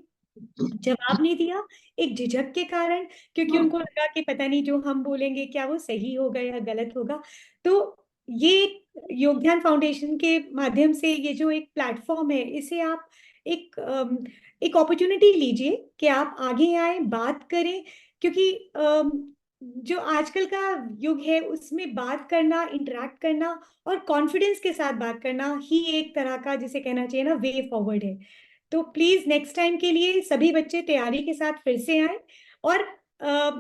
G: जवाब नहीं दिया एक झिझक के कारण, क्योंकि उनको लगा कि पता नहीं जो हम बोलेंगे क्या वो सही होगा या गलत होगा। तो ये योगदान फाउंडेशन के माध्यम से ये जो एक प्लेटफॉर्म है, इसे आप एक अपॉर्चुनिटी लीजिए कि आप आगे आए, बात करें, क्योंकि जो आजकल का युग है उसमें बात करना, इंटरेक्ट करना और कॉन्फिडेंस के साथ बात करना ही एक तरह का, जिसे कहना चाहिए ना, वे फॉरवर्ड है। तो प्लीज नेक्स्ट टाइम के लिए सभी बच्चे तैयारी के साथ फिर से आए और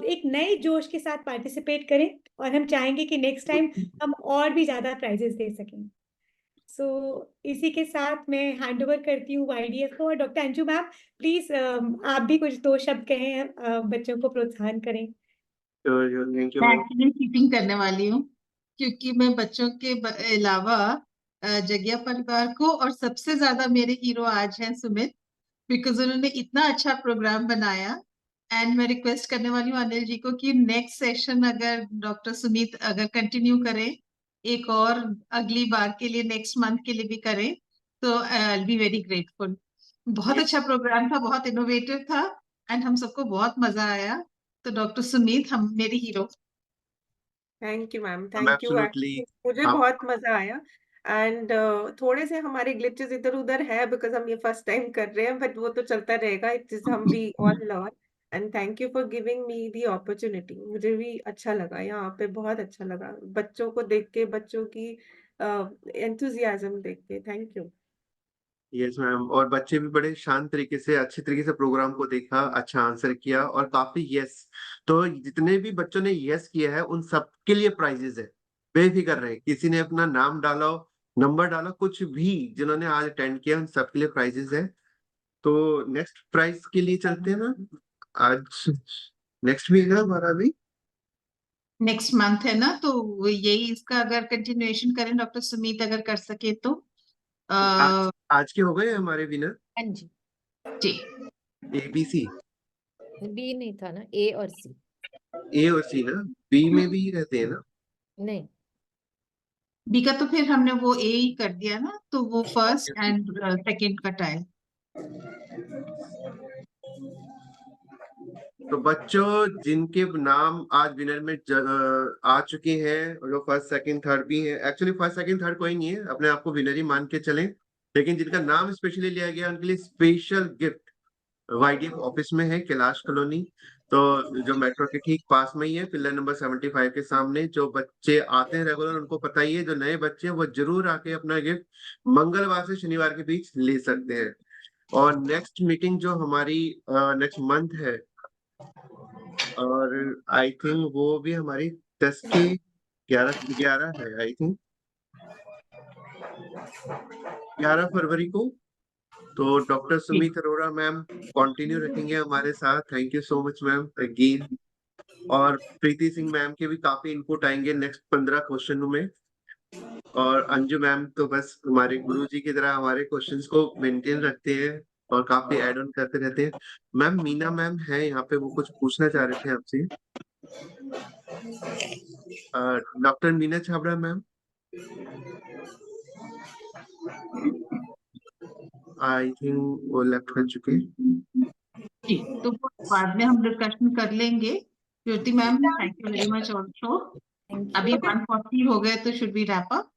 G: एक नए जोश के साथ पार्टिसिपेट करें, और हम चाहेंगे कि नेक्स्ट टाइम हम और भी ज्यादा प्राइजेस दे सकें। सो इसी के साथ मैं हैंड ओवर करती हूँ वाईडीएफ को। और डॉक्टर अंजू मैम, प्लीज आप भी कुछ 2 शब्द कहें, बच्चों को प्रोत्साहन करें।
B: थैंक यू
H: मैं
B: मैम।
H: एक्चुअली चीटिंग करने वाली हूँ, क्योंकि मैं बच्चों के अलावा जगिया परिवार को, और सबसे ज्यादा मेरे हीरो आज हैं सुमित, बिकॉज उन्होंने इतना अच्छा प्रोग्राम बनाया। एंड मैं रिक्वेस्ट करने वाली हूँ अनिल जी को कि नेक्स्ट सेशन अगर डॉक्टर सुमित अगर कंटिन्यू करें, एक और अगली बार के लिए, नेक्स्ट मंथ के लिए भी करें, तो आई बी वेरी ग्रेटफुल। बहुत अच्छा प्रोग्राम था, बहुत इनोवेटिव था, एंड हम सबको बहुत मजा आया। तो डॉक्टर सुमित हम मेरी hero.
C: Thank you ma'am, thank you.
B: Absolutely.
C: मुझे बहुत मजा आया। एंड थोड़े से हमारे ग्लिचेस इधर उधर है बिकॉज हम ये फर्स्ट टाइम कर रहे हैं, बट वो तो चलता रहेगा। It is hmm we all learn. And thank you for giving me the opportunity. मुझे भी अच्छा लगा यहाँ पे, बहुत अच्छा लगा बच्चों को देख के, बच्चों की एंथुजियाज्म देख के। Thank you.
B: Yes ma'am. और बच्चे भी बड़े शांत तरीके से, अच्छे तरीके से प्रोग्राम को देखा, अच्छा आंसर किया और काफी यस। तो जितने भी बच्चों ने यस किया है उन सबके लिए प्राइजेस है, बेफिक्र रहे। किसी ने अपना नाम डाला हो नंबर डाला कुछ भी, जिन्होंने आज अटेंड किया उन सबके लिए प्राइजेस है। तो नेक्स्ट प्राइज के लिए चलते हैं ना, आज नेक्स्ट वीक है हमारा भी,
H: नेक्स्ट मंथ है ना, तो यही इसका अगर कंटिन्यूएशन करें डॉक्टर सुमित अगर कर सके तो
B: आज के हो गए हमारे विनर।
N: हाँ जी,
H: जी।
B: ABC,
N: बी नहीं था ना, ए और सी।
B: A और C ना, B में भी रहते हैं ना।
N: नहीं,
H: बी का तो फिर हमने वो ए ही कर दिया ना, तो वो फर्स्ट एंड सेकंड का टाई।
B: तो बच्चों जिनके नाम आज विनर में आ चुके हैं, और जो फर्स्ट सेकंड थर्ड भी है, एक्चुअली फर्स्ट सेकंड थर्ड कोई नहीं है, अपने आप को विनर ही मान के चलें, लेकिन जिनका नाम स्पेशली लिया गया उनके लिए स्पेशल गिफ्ट YDF ऑफिस में है, कैलाश कॉलोनी, तो जो मेट्रो के ठीक पास में ही है, पिलर नंबर 75 के सामने। जो बच्चे आते हैं रेगुलर उनको पता ही है, जो नए बच्चे हैं वो जरूर आके अपना गिफ्ट मंगलवार से शनिवार के बीच ले सकते हैं। और नेक्स्ट मीटिंग जो हमारी नेक्स्ट मंथ है, और आई थिंक वो भी हमारी 10 के 11 है, आई थिंक 11 फरवरी को। तो doctor Sumit Arora ma'am continue रखेंगे हमारे साथ, thank you so much ma'am again. और प्रीति सिंह मैम के भी काफी इनपुट आएंगे नेक्स्ट 15 क्वेश्चनों में। और अंजू मैम तो बस हमारे गुरुजी की तरह हमारे क्वेश्चंस को मेंटेन रखते हैं और काफी ऐड ऑन करते रहते हैं। मैम मीना मैम है यहाँ पे, वो कुछ पूछना चाह रहे थे आपसे। Doctor Meena Chhabra ma'am, I think वो लेफ्ट कर चुके हैं।
H: जी, तो वो बाद में हम डिस्कशन कर लेंगे। Jyoti ma'am thank you very much also. अभी 140 हो गए, तो शुड बी रैप अप।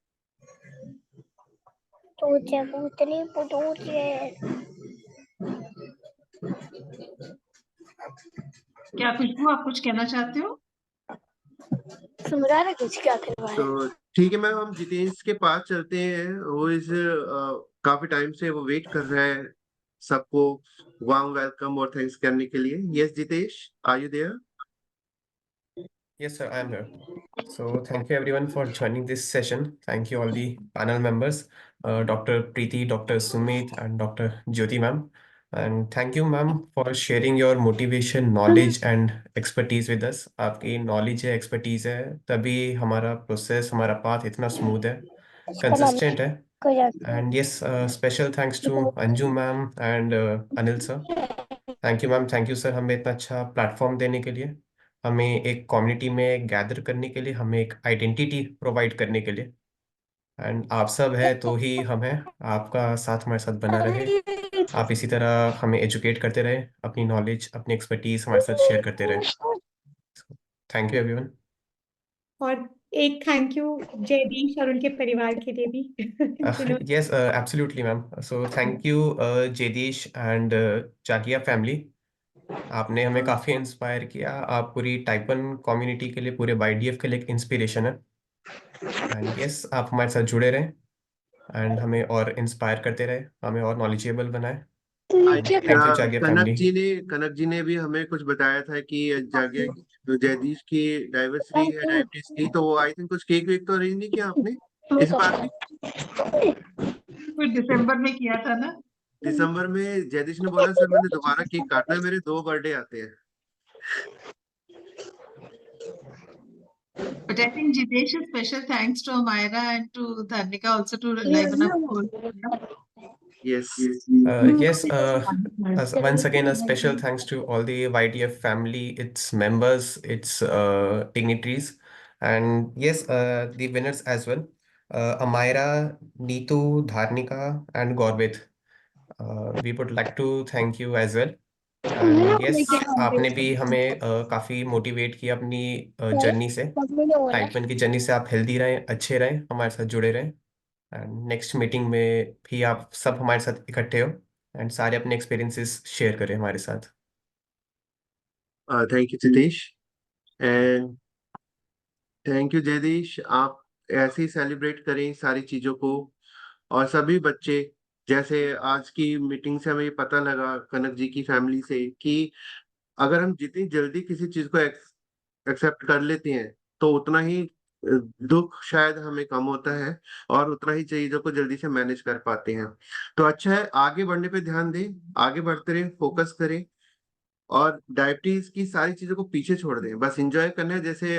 H: क्या खुशबू आप कुछ कहना चाहते हो?
B: तो ठीक है मैम, हम जितेश के पास चलते हैं, वो इस काफी टाइम से वो वेट कर रहा है सबको वार्म वेलकम और थैंक्स करने के लिए। Yes Jitesh, are you there?
T: Yes, sir, I am here. So thank you everyone for joining this session. Thank you all the panel members, Dr. Preeti, Dr. Sumit, and Dr. Jyoti ma'am. And thank you ma'am for sharing your motivation, knowledge and expertise with us. आपकी knowledge है, expertise है, तभी हमारा process, हमारा path इतना smooth है, consistent है. And yes, special thanks to Anju ma'am and Anil sir. Thank you ma'am, thank you sir, हमें इतना अच्छा platform देने के लिए, हमें एक कम्युनिटी में गैदर करने के लिए, हमें एक आइडेंटिटी प्रोवाइड करने के लिए। एंड आप सब है तो ही हम हैं, आपका साथ हमारे साथ बना रहे, आप इसी तरह हमें एजुकेट करते रहे, अपनी नॉलेज अपनी एक्सपर्टीज हमारे साथ शेयर करते रहे। Thank you everyone.
G: और एक थैंक यू जयदीश और उनके परिवार के लिए भी।
T: Yes absolutely ma'am, so thank you Jaydish and Jagia family, आपने हमें काफी इंस्पायर किया, आप पूरी टाइपन कम्युनिटी के लिए, पूरे YDF के लिए एक इंस्पिरेशन है। एंड यस, आप हमारे साथ जुड़े रहें एंड हमें और इंस्पायर करते रहे, हमें और नॉलेजेबल बनाए। Thank you Jagia family.
B: Kanak ji ने भी हमें कुछ बताया था कि जागिया जो जयदीश की डाइवर्सिटी है, डायबिटीज की, तो वो आई थिंक कुछ केक वेक तो अरेंज नहीं किया आपने इस बार भी?
H: दिसंबर में किया था ना।
B: दिसंबर में जयदीश ने बोला सर मैंने दोबारा केक काटना है, मेरे 2 बर्थडे आते हैं।
H: But I think Jitesh, a special thanks to Amira and to Dharnika also to liven up.
B: Yes.
T: Yes, once again, a special thanks to all the YDF family, its members, its dignitaries, and yes, the winners as well. Amira, Neetu, Dharnika, and Gorvit. We would like to thank you as well. And yes, आपने भी हमें काफी motivate किया अपनी journey से, taipan की journey से। आप हेल्दी रहें, अच्छे रहें, हमारे साथ जुड़े रहें, एंड नेक्स्ट मीटिंग में भी आप सब हमारे साथ इकट्ठे हो एंड सारे अपने एक्सपीरियंसेस शेयर करें हमारे साथ।
B: Thank you Jitesh and thank you Jaydish, आप ऐसे ही सेलिब्रेट करें सारी चीजों को। और सभी बच्चे, जैसे आज की मीटिंग से हमें पता लगा कनक जी की फैमिली से कि अगर हम जितनी जल्दी किसी चीज को एक्सेप्ट कर लेते हैं तो उतना ही दुख शायद हमें कम होता है और उतना ही चीजों को जल्दी से मैनेज कर पाते हैं। तो अच्छा है, आगे बढ़ने पे ध्यान दें, आगे बढ़ते रहें, फोकस करें और डायबिटीज की सारी चीजों को पीछे छोड़ दें, बस एंजॉय करना है। जैसे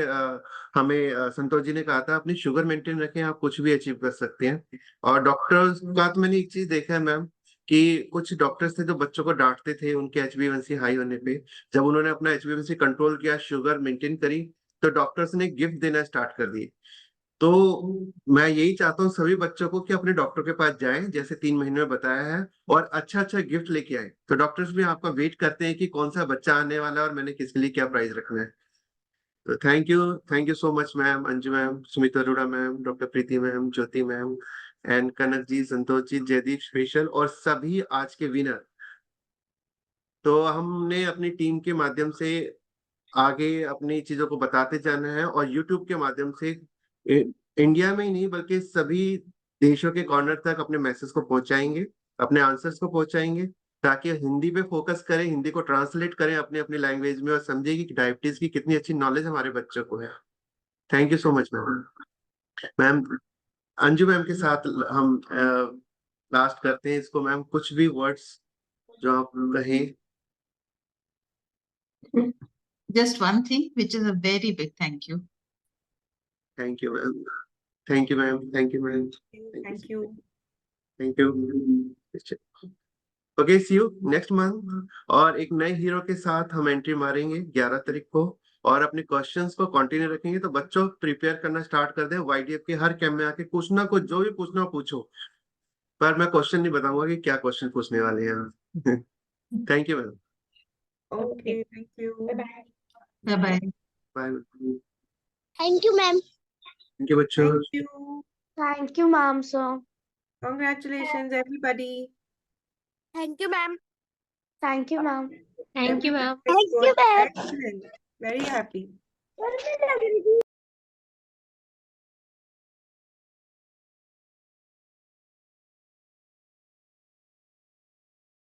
B: हमें संतोष जी ने कहा था, अपनी शुगर मेंटेन रखें, आप कुछ भी अचीव कर सकते हैं। और डॉक्टर्स का तो मैंने एक चीज देखा है मैम, कि कुछ डॉक्टर्स थे जो बच्चों को डांटते थे उनके HbA1c हाई होने पे। जब उन्होंने अपना HbA1c कंट्रोल किया, शुगर मेंटेन करी, तो डॉक्टर्स ने गिफ्ट देना स्टार्ट कर दिए। तो मैं यही चाहता हूँ सभी बच्चों को कि अपने डॉक्टर के पास जाएं, जैसे 3 महीने में बताया है, और अच्छा अच्छा गिफ्ट लेके आए। तो डॉक्टर्स भी आपका वेट करते हैं कि कौन सा बच्चा आने वाला है और मैंने किसके लिए क्या प्राइज रखना है। तो thank you so much ma'am, Anju ma'am, Sumit Arora ma'am, doctor Preeti ma'am, Jyoti ma'am, and Kanak ji, Santosh ji, Jaideep special, और सभी आज के विनर। तो हमने अपनी टीम के माध्यम से आगे अपनी चीजों को बताते जाना है, और यूट्यूब के माध्यम से इंडिया में ही नहीं बल्कि सभी देशों के कॉर्नर तक अपने मैसेज को पहुंचाएंगे, अपने आंसर्स को पहुंचाएंगे, ताकि हिंदी पे फोकस करें, हिंदी को ट्रांसलेट करें अपने अपनी लैंग्वेज में, और समझे कि डायबिटीज की कितनी अच्छी नॉलेज हमारे बच्चों को है। Thank you so much ma'am. Ma'am Anju ma'am के साथ हम लास्ट करते हैं इसको। मैम कुछ भी वर्ड्स जो आप कहें।
H: Just one thing, which is a very big thank you.
B: Thank you ma'am, thank you ma'am, thank you ma'am,
C: thank you.
B: Thank you. Okay, see you next month, और एक नए हीरो के साथ हम एंट्री मारेंगे 11 तारीख को, और अपने क्वेश्चंस को कंटिन्यू रखेंगे। तो बच्चों प्रिपेयर करना स्टार्ट कर दें, YDF के हर कैंप में आके कुछ ना कुछ जो भी पूछना हो पूछो, पर मैं क्वेश्चन नहीं बताऊंगा कि क्या क्वेश्चन पूछने वाले हैं। Thank you ma'am.
C: Okay, thank you.
H: Bye bye.
B: Bye.
K: Thank you, ma'am.
B: Thank you बच्चों।
C: Thank you.
S: Thank you, ma'am, sir.
C: Congratulations everybody.
K: Thank you, ma'am.
S: Thank you, ma'am.
P: Thank you, ma'am.
K: Thank you, ma'am.
C: Excellent. Very happy.